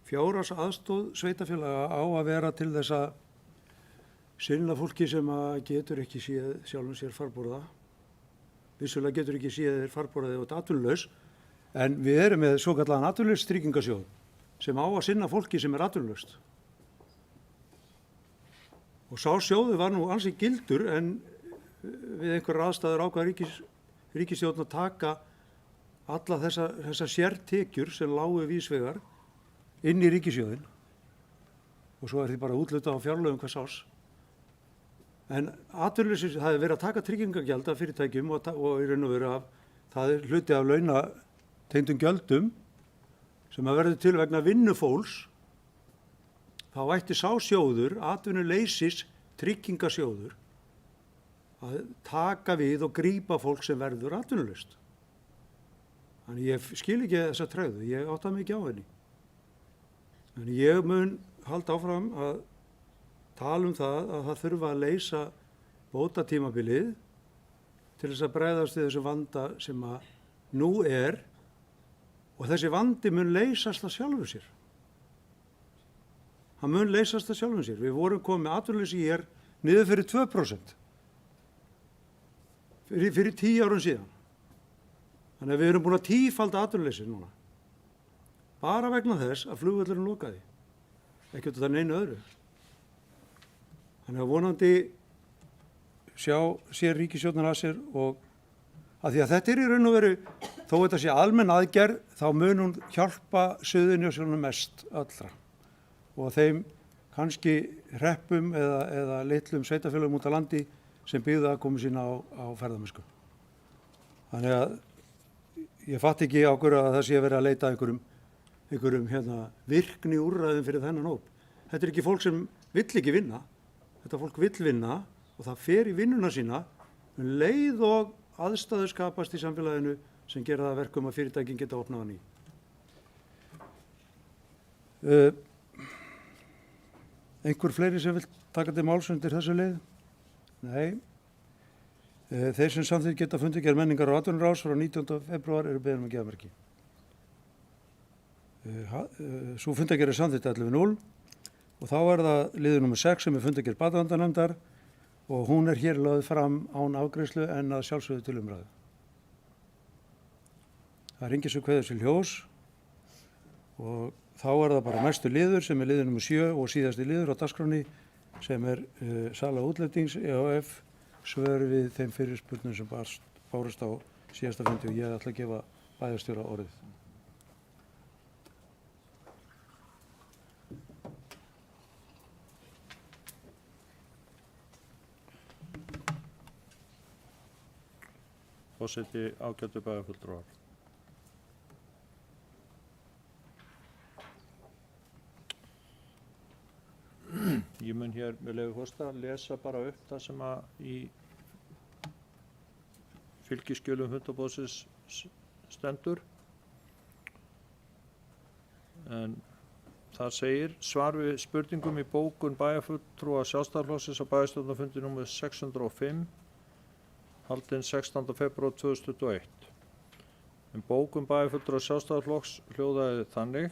fjárhagsaðstoð sveitarfélaga á að vera til þess að sinna fólki sem að getur ekki séð sjálfum sér farborða. Vissulega getur ekki séð þeir farborðaði og atvinnulaus, en við erum með svokallaðan atvinnulaustryggingasjóð sem á að sinna fólki sem atvinnulaust. Og sá sjóður var nú ansi gildur, en við einhverjar aðstæður ákvað ríkisstjórn að taka alla þessa sértekjur sem lágu vísvegar inn í ríkissjóðinn og svo því bara úthlutað á fjárlögum hvers árs. En atvinnulausir hafi verið að taka tryggingagjald af fyrirtækjum og í raun og veru það er hluti af launatengdum gjöldum sem að verður til vegna vinnufólks. Þá ætti sá sjóður, atvinnuleysis tryggingasjóður, að taka við og grípa fólk sem verður atvinnulaust. Þannig ég skil ekki þessa tregðu, ég átta mig ekki á henni. En ég mun halda áfram að tala það að það þurfa að leysa bótatímabilið til þess að bregðast við þessu vanda sem að nú er, og þessi vandi mun leysast að sjálfu sér. Hann mun leysast að sjálfu sér. Við vorum komið með atvinnuleysi hér niður fyrir 2% fyrir 10 árum síðan. Þannig að við erum búin að tífalda atvinnuleysi núna. Bara vegna þess að flugvöllurinn lokaði. Ekki út af neinu öðru. Þannig að vonandi sér ríkisstjórnin að sér og að því að þetta er í raun og veru, þó þetta sé almenn aðgerð, þá mun hún hjálpa Suðurnesjunum mest allra. Og þeim kannski hreppum eða litlum sveitarfélögum út á landi sem byggðu aðkomu sína á ferðamennsku. Þannig að ég fatt ekki á hverju að það sé verið að leita einhverjum virkni úrræðum fyrir þennan hóp. Þetta er ekki fólk sem vill ekki vinna. Þetta fólk vill vinna og það fer í vinnuna sína leið og aðstæður skapast í samfélaginu sem gera það verkum að fyrirtækin geta opnað á ný. Einhver fleiri sem vil taka til máls undir þessu leið? Nei. Þeir sem samþykkt geta fundargerð menningar og atvinnurás frá 19. febrúar eru beðin um að gefa merki. Sú fundargerð er samþykkt 11.0 og þá er það liður nr. 6 sem er fundargerð barnaverndarnefndar og hún er hér lögð fram án afgreiðslu en að sjálfsögðu til umræðu. Það er enginn sem kveður til ljós og þá er það bara næstu liður sem er liður nr. 7 og síðasti liður á dagskránni sem er sala útlendings EHF svör við þeim fyrirspurnum sem bárust á síðasta fundi og ég ætla að gefa bæjarstjóra orðið. Forseti, ágætu bæjarfulltrúar. Ég mun hér með leyfi forseta lesa bara upp það sem að í fylgiskjölum fundarboðsins stendur. En það segir svar við spurningum í bókun bæjarfulltrúa Sjálfstæðisflokksins á bæjarstjórnarfundi nr. 605 haldinn 16. febrúar 2021. En bókun bæjarfulltrúa Sjálfstæðisflokks hljóðaði þannig: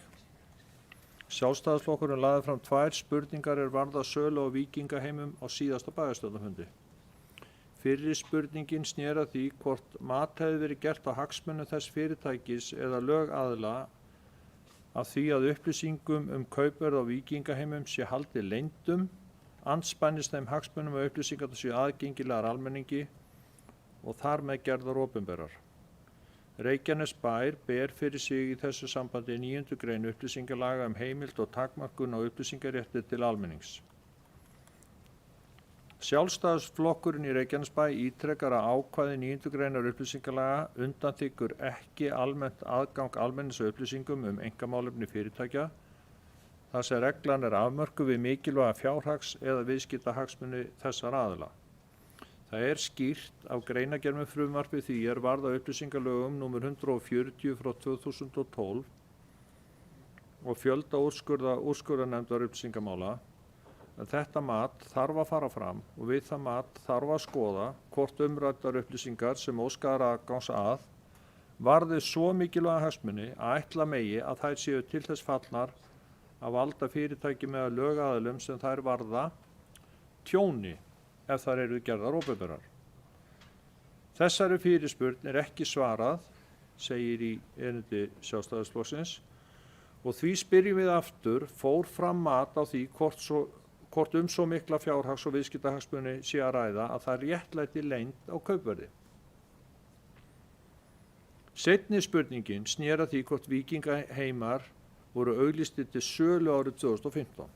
Sjálfstæðisflokkurinn lagði fram 2 spurningar er varða sölu á Víkingaheimum á síðasta bæjarstjórnarfundi. Fyrri spurningin sneri að því hvort mat hefði verið gert á hagsmunum þess fyrirtækis eða lögaðila af því að upplýsingum kaupverð á Víkingaheimum sé haldið leyndum, andspænis þeim hagsmunum að upplýsingarnar séu aðgengilegar almenningi og þar með gerðar opinberar. Reykjanesbær ber fyrir sig í þessu sambandi 9. grein upplýsingalaga heimild og takmarkun á upplýsingarétti til almennings. Sjálfstæðisflokkurinn í Reykjanesbæ ítrekar að ákvæði 9. greinar upplýsingalaga undanþiggur ekki almennt aðgang almennings á upplýsingum einkamálefni fyrirtækja, þar sem reglan er afmörkuð við mikilvæga fjárhags- eða viðskiptahagsmuni þessara aðila. Það er skýrt af greinargerð með frumvarpi því er varða upplýsingalögum nr. 140 frá 2012 og fjölda úrskurðarnefndar upplýsingamála en þetta mat þarf að fara fram og við það mat þarf að skoða hvort umræddar upplýsingar sem óskar aðgangs að varði svo mikilvæga hagsmuni að ætla megi að þær séu til þess fallnar að valda fyrirtæki með lögaðilum sem þær varða tjóni ef þær eru gerðar opinberar. Þessari fyrirspurn er ekki svarað, segir í erindi Sjálfstæðisflokksins, og því spyrjum við aftur, fór fram mat á því hvort svo mikla fjárhags- og viðskiptahagsmuni sé að ræða að það réttlæti leynd á kaupverði. Seinni spurningin snýr að því hvort Víkingaheimar voru auglýstir til sölu árið 2015.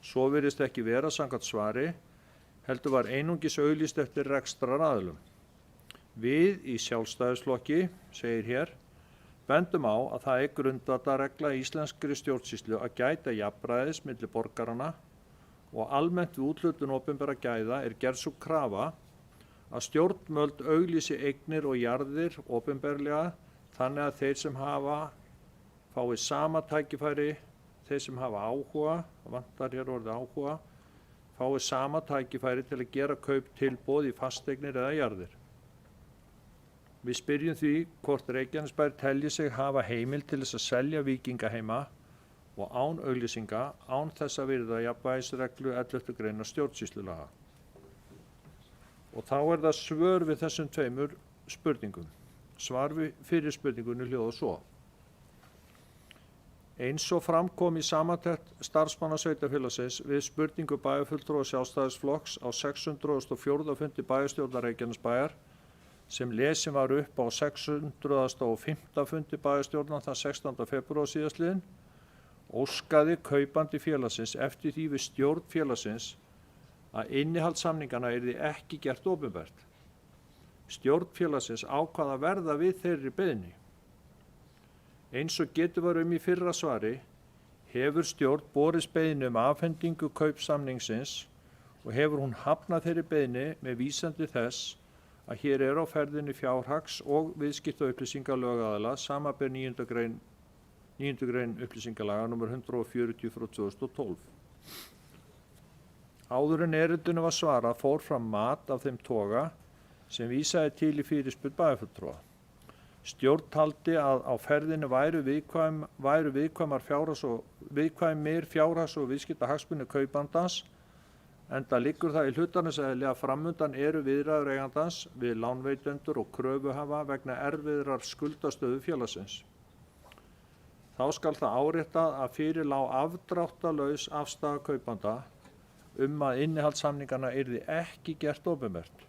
Svo virðist ekki vera samkvæmt svari, heldur var einungis auglýst eftir rekstraraðilum. Við í Sjálfstæðisflokki, segir hér, bendum á að það er grundvallarregla í íslenskri stjórnsýslu að gæta jafnræðis milli borgaranna og almennt við úthlutun opinberra gæða er gerð sú krafa að stjórnvöld auglýsi eignir og jarðir opinberlega þannig að þeir sem hafa fái sama tækifæri, þeir sem hafa áhuga, vantar hér orðið áhuga, fái sama tækifæri til að gera kauptilboð í fasteignir eða jarðir. Við spyrjum því hvort Reykjanesbær telji sig hafa heimild til þess að selja Víkingaheima og án auglýsinga, án þess að virða jafnvægisreglu 11. greinar stjórnsýslulaga. Og þá er það svör við þessum tveimur spurningum. Svar við fyrir spurningunni hljóða svo. Eins og framkom í samantekt starfsmanna sveitarfélagsins við spurningu bæjarfulltrúa Sjálfstæðisflokks á 604. fundi bæjarstjórnar Reykjanesbæjar sem lesin var upp á 605. fundi bæjarstjórnar þann 16. febrúar síðastliðinn, óskaði kaupandi félagsins eftir því við stjórn félagsins að innihald samningana yrði ekki gert opinbert. Stjórn félagsins ákvað að verða við þeirri beiðni. Eins og getur var í fyrra svari hefur stjórn borist beiðni afhendingu kaupsamningsins og hefur hún hafnað þeirri beiðni með vísandi þess að hér er á ferðinni fjárhags- og viðskiptaupplýsingalögaðila samanber 9. grein upplýsingalaga nr. 140 frá 2012. Áður en erindinu var svarað fór fram mat af þeim toga sem vísaði til í fyrirspurn bæjarfulltrúa. Stjórn taldi að á ferðinni væru viðkvæmir fjárhags- og viðskiptahagsmunir kaupandans, enda liggur það í hlutarins eðli að framundan eru viðræður eigandans við lánveitendur og kröfuhafa vegna erfiðrar skuldastöðu félagsins. Þá skal það áréttað að fyrir lá afdráttarlaus afstaða kaupanda að innihaldssamningana yrði ekki gert opinbert.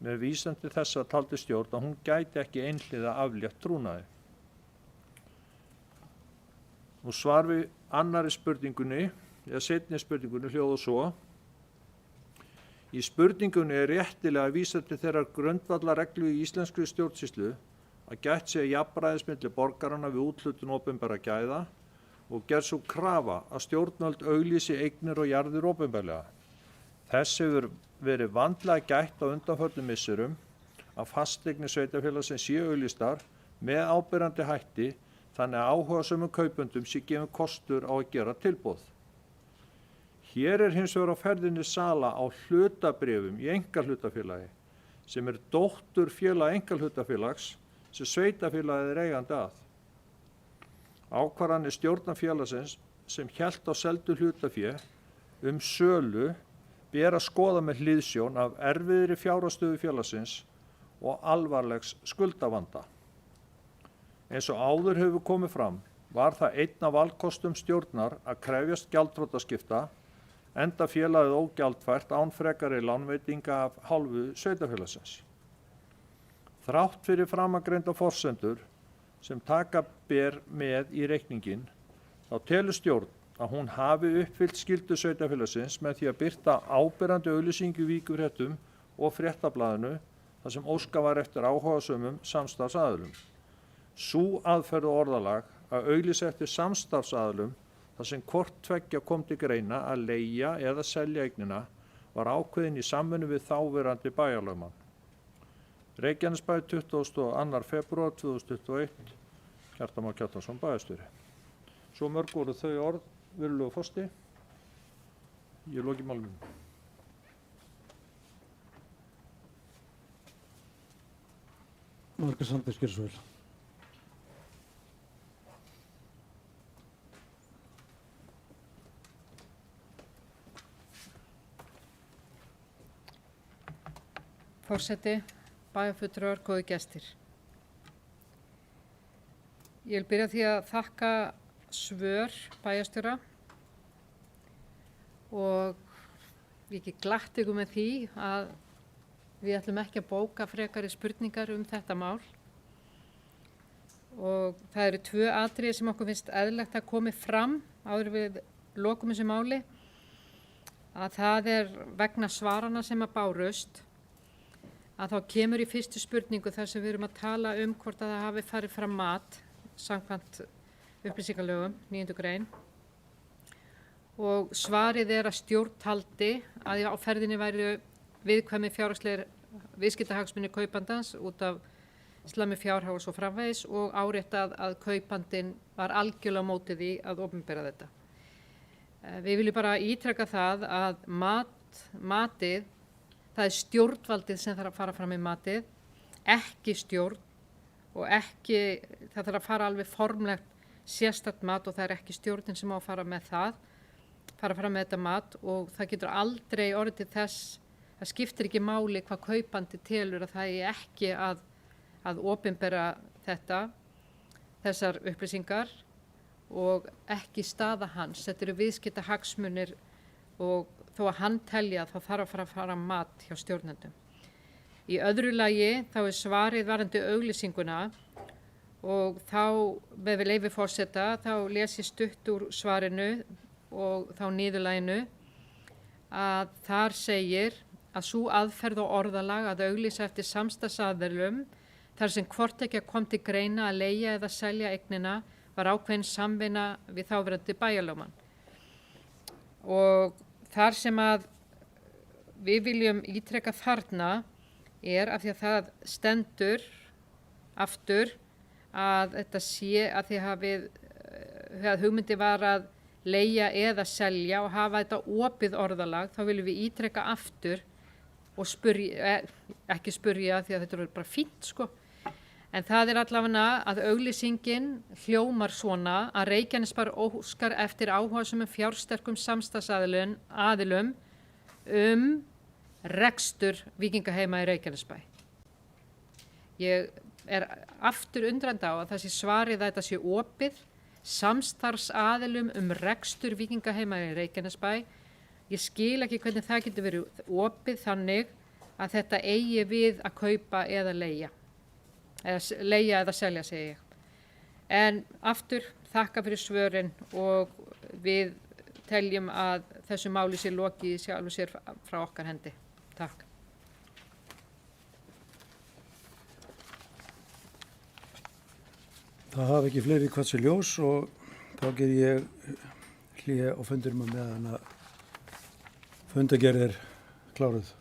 Með vísan til þessa taldi stjórn að hún gæti ekki einhliða aflétt trúnaði. Nú svar við annarri spurningunni, eða seinni spurningunni hljóða svo. Í spurningunni er réttilega að vísa til þeirrar grundvallarreglu í íslenskri stjórnsýslu að gætt sé jafnræðis milli borgaranna við úthlutun opinberra gæða og gerð sú krafa að stjórnvöld auglýsi eignir og jarðir opinberlega. Þess hefur verið vandlega gætt á undanförnum misserum að fasteignir sveitarfélagsins séu auglýstar með áberandi hætti þannig að áhugasömum kaupendum sé gefinn kostur á að gera tilboð. Hér er hins vegar á ferðinni sala á hlutabréfum í einkahlutafélagi sem er dótturfélag einkahlutafélags sem sveitarfélagið er eigandi að. Ákvarðanir stjórnar félagsins sem hélt á seldu hlutafé sölu ber að skoða með hliðsjón af erfiðri fjárhagsstöðu félagsins og alvarlegs skuldavanda. Eins og áður hefur komið fram var það einn af valkostum stjórnar að krefjast gjaldþrotaskipta enda félagið ógjaldfært án frekari lánveitinga af hálfu sveitarfélagsins. Þrátt fyrir framangreinda forsendur sem taka ber með í reikningin, þá telur stjórn að hún hafi uppfyllt skyldu sveitarfélagsins með því að birta áberandi auglýsingu í Víkurfréttum og Fréttablaðinu þar sem óskað var eftir áhugasömum samstarfsaðilum. Sú aðferð og orðalag að auglýsa eftir samstarfsaðilum þar sem hvort tveggja kom til greina að leigja eða selja eignina var ákveðin í samvinnu við þáverandi bæjarlögmann. Reykjanesbær 22. febrúar 2021, Kjartan Már Kjartansson, bæjarstjóri. Svo mörg voru þau orð, virðulegur forseti. Ég loki máli mínu. Margrét Sanders, gjörðu svo vel. Forseti, bæjarfulltrúar, góðir gestir. Ég vil byrja á því að þakka svör bæjarstjóra og ég get glatt ykkur með því að við ætlum ekki að bóka frekari spurningar þetta mál. Og það eru 2 atriði sem okkur finnst eðlilegt að komi fram áður við lokum þessu máli. Að það vegna svarana sem að bárust, að þá kemur í fyrstu spurningu þar sem við erum að tala hvort að það hafi farið fram mat samkvæmt upplýsingalögum 9. grein. Og svarið að stjórn taldi að á ferðinni væri viðkvæmi fjárhagslegir viðskiptahagsmunir kaupandans út af slæmi fjárhag og svo framvegis og áréttað að kaupandinn var algjörlega á móti því að opinbera þetta. Við viljum bara ítreka það að matið, það stjórnvaldið sem þarf að fara fram í matið, ekki stjórn og ekki, það þarf að fara alveg formlegt sérstakt mat og það ekki stjórnin sem á að fara með fara fram með þetta mat og það getur aldrei orðið til þess, það skiptir ekki máli hvað kaupandi telur að það ekki að opinbera þessar upplýsingar og ekki staða hans. Þetta eru viðskiptahagsmunir og þó að hann telja þá þarf að fara mat hjá stjórnendum. Í öðru lagi þá svarið varðandi auglýsinguna og þá með leyfi forseta þá les ég stutt úr svarinu og þá niðurlaginu að þar segir að sú aðferð og orðalag að auglýsa eftir samstarfsaðilum þar sem hvort ekki kom til greina að leigja eða selja eignina var ákveðin samvinna við þáverandi bæjarlögmann. Og þar sem að við viljum ítreka þarna af því að það stendur aftur að þetta sé að því að hugmyndi var að leigja eða selja og hafa þetta opið orðalag, þá viljum við ítreka aftur og ekki spyrja því að þetta er bara fínt sko. En það allavega að auglýsingin hljómar svona að Reykjanesbær óskar eftir áhugasömum fjársterkum samstarfsaðilum rekstur Víkingaheima í Reykjanesbæ. Ég aftur undrandi á að það sé svarið að þetta sé opið samstarfsaðilum rekstur Víkingaheima í Reykjanesbæ. Ég skil ekki hvernig það getur verið opið þannig að þetta eigi við að kaupa eða leigja eða selja, segi ég. En aftur þakka fyrir svörin og við teljum að þessu máli sé lokið sjálfu sér frá okkar hendi. Takk. Það hafa ekki fleiri hvað sér ljós og þá ger ég hlé á fundurum að meðan að fundagerð kláruð.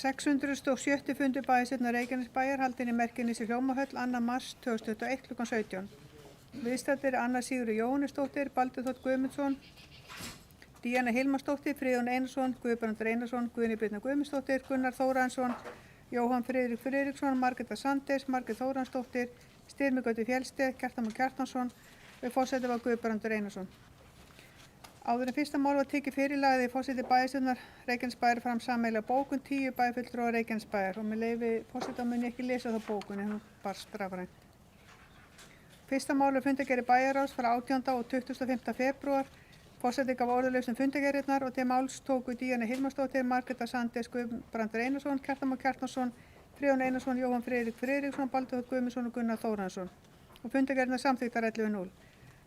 607. fundur bæjarstjórnar Reykjanesbæjar haldinn í Merkinesi Hljómahöll 2. mars 2021 kl. 17. Viðstaddir Anna Sigurður Jóhannesdóttir, Baldur Þ. Guðmundsson, Díana Hilmarsdóttir, Friðjón Einarsson, Guðbrandur Einarsson, Guðni Birna Guðmundsdóttir, Gunnar Þóransson, Jóhann Friðrik Friðriksson, Margreta Sanders, Margrét Þóransdóttir, Styrmi Gauti Fjellsteð, Kjartan Már Kjartansson og forseti var Guðbrandur Einarsson. Áður en fyrsta mál var tekið fyrir lagði forseti bæjarstjórnar Reykjanesbæjar fram sameiginlega bókun 10 bæjarfulltrúa Reykjanesbæjar og með leyfi forseta mun ég ekki lesa þá bókun en hún barst rafrænt. Fyrsta mál er fundargerðir bæjarráðs frá 18. og 25. febrúar. Forseti gaf orðalaust fundargerðirnar og til máls tóku Díana Hilmarsdóttir, Margreta Sanders, Guðbrandur Einarsson, Kjartan Már Kjartansson, Friðjón Einarsson, Jóhann Friðrik Friðriksson, Baldur Þ. Guðmundsson og Gunnar Þóransson og fundargerðirnar samþykktar 11:0.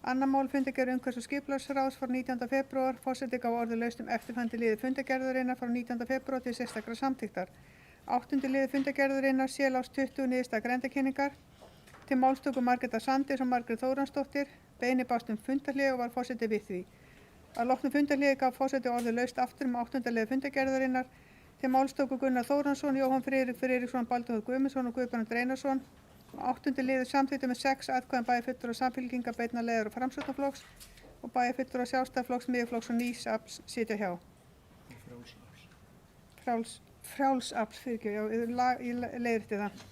Annað mál fundargerð umhverfis- og skipulagsráðs frá 19. febrúar. Forseti gaf orðalaust eftirfarandi liði fundargerðarinnar frá 19. febrúar til sérstakrar samþykktar. 8. liði fundargerðarinnar C-lás 20 niðurstaða grenndarkynningar. Til máls tóku Margreta Sanders og Margrét Þóransdóttir. Beiðni barst fundarhlé og var forseti við því. Að loknu fundarhléi gaf forseti orðalaust aftur 8. liði fundargerðarinnar. Til máls tóku Gunnar Þóransson, Jóhann Friðrik Friðriksson, Baldur Þ. Guðmundsson og Guðbrandur Einarsson. 8. liður samþykkti með 6 atkvæðum bæjarfulltrúa Samfylkingar, Beinna leiðar og Framsóknarflokks og bæjarfulltrúa Sjálfstæðisflokks, Miðflokks og Nýs afls sitja hjá. Frjáls afls, fyrirgefðu, ég leiðrétti það.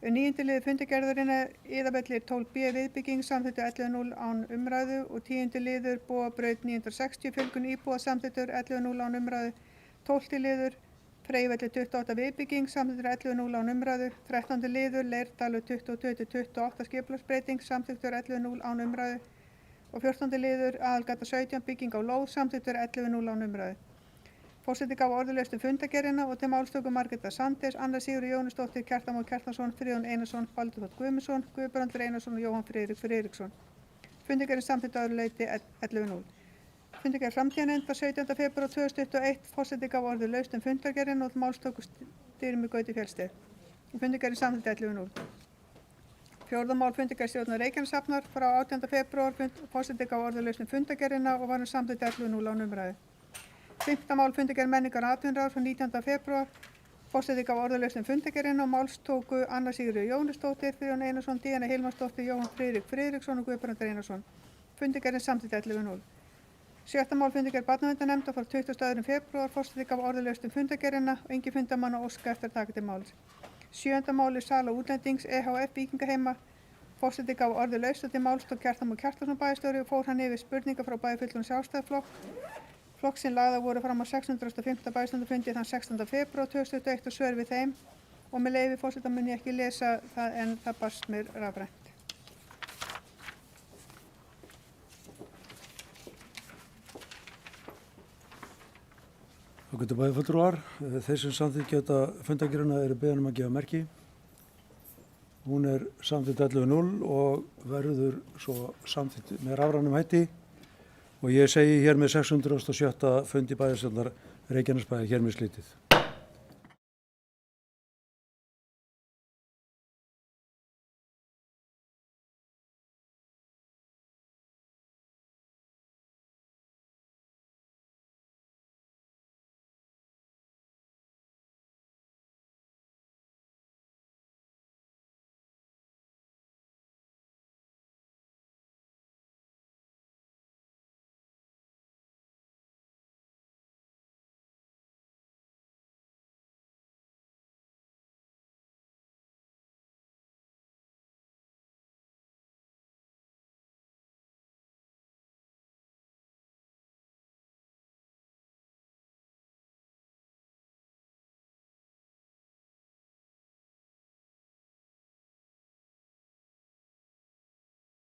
9. liður fundargerðarinnar Iðavellir 12b viðbygging samþykkti 11:0 án umræðu og 10. liður Bóabraut 960 fjölgun íbúa samþykktur 11:0 án umræðu. 12. liður Freyjavellir 28 viðbygging samþykktur 11:0 án umræðu. 13. liður Leirdalur 22-28 skipulagsbreyting samþykktur 11:0 án umræðu og 14. liður Aðalgata 17 bygging á lóð samþykktur 11:0 án umræðu. Forseti gaf orðalaust fundargerðina og til máls tóku Margreta Sanders, Anna Sigurður Jóhannesdóttir, Kjartan Már Kjartansson, Friðjón Einarsson, Baldur Þ. Guðmundsson, Guðbrandur Einarsson og Jóhann Friðrik Friðriksson. Fundargerðin samþykkt að öðru leyti 11:0. Fundargerð framtíðanefndar 17. febrúar 2021. Forseti gaf orðalaust fundargerðina og til máls tóku Styrmi Gauti Fjellsteð. Fundargerðin samþykkt 11:0. 4. mál fundargerð stjórnar Reykjaneshafnar frá 18. febrúar. Forseti gaf orðalaust fundargerðina og var hún samþykkt 11:0 án umræðu. 5. mál fundargerð menningar og atvinnuráðs frá 19. febrúar. Forseti gaf orðalaust fundargerðina og máls tóku Anna Sigurður Jóhannesdóttir, Friðjón Einarsson, Díana Hilmarsdóttir, Jóhann Friðrik Friðriksson og Guðbrandur Einarsson. Fundargerðin samþykkt 11:0. 7. mál fundargerð barnaverndarnefndar frá 22. febrúar. Forseti gaf orðalaust fundargerðina og engin fundarmanna óska eftir að taka til máls. 7. mál sala útlendings EHF Víkingaheima. Forseti gaf orðalaust og til máls tók Kjartan Már Kjartansson bæjarstjóri og fór hann yfir spurningar frá bæjarfulltrúum Sjálfstæðisflokks sem lagðar voru fram á 605. bæjarstjórnarfundi þann 16. febrúar 2021 og svör við þeim og með leyfi forseta mun ég ekki lesa það en það barst mér rafrænt. Ágætu bæjarfulltrúar, þeir sem samþykkja þetta fundargerðina eru beðin að gefa merki. Hún er samþykkt 11:0 og verður svo samþykkt með rafrænum hætti og ég segi hér með 607. fundi bæjarstjórnar Reykjanesbæjar hér með slitið.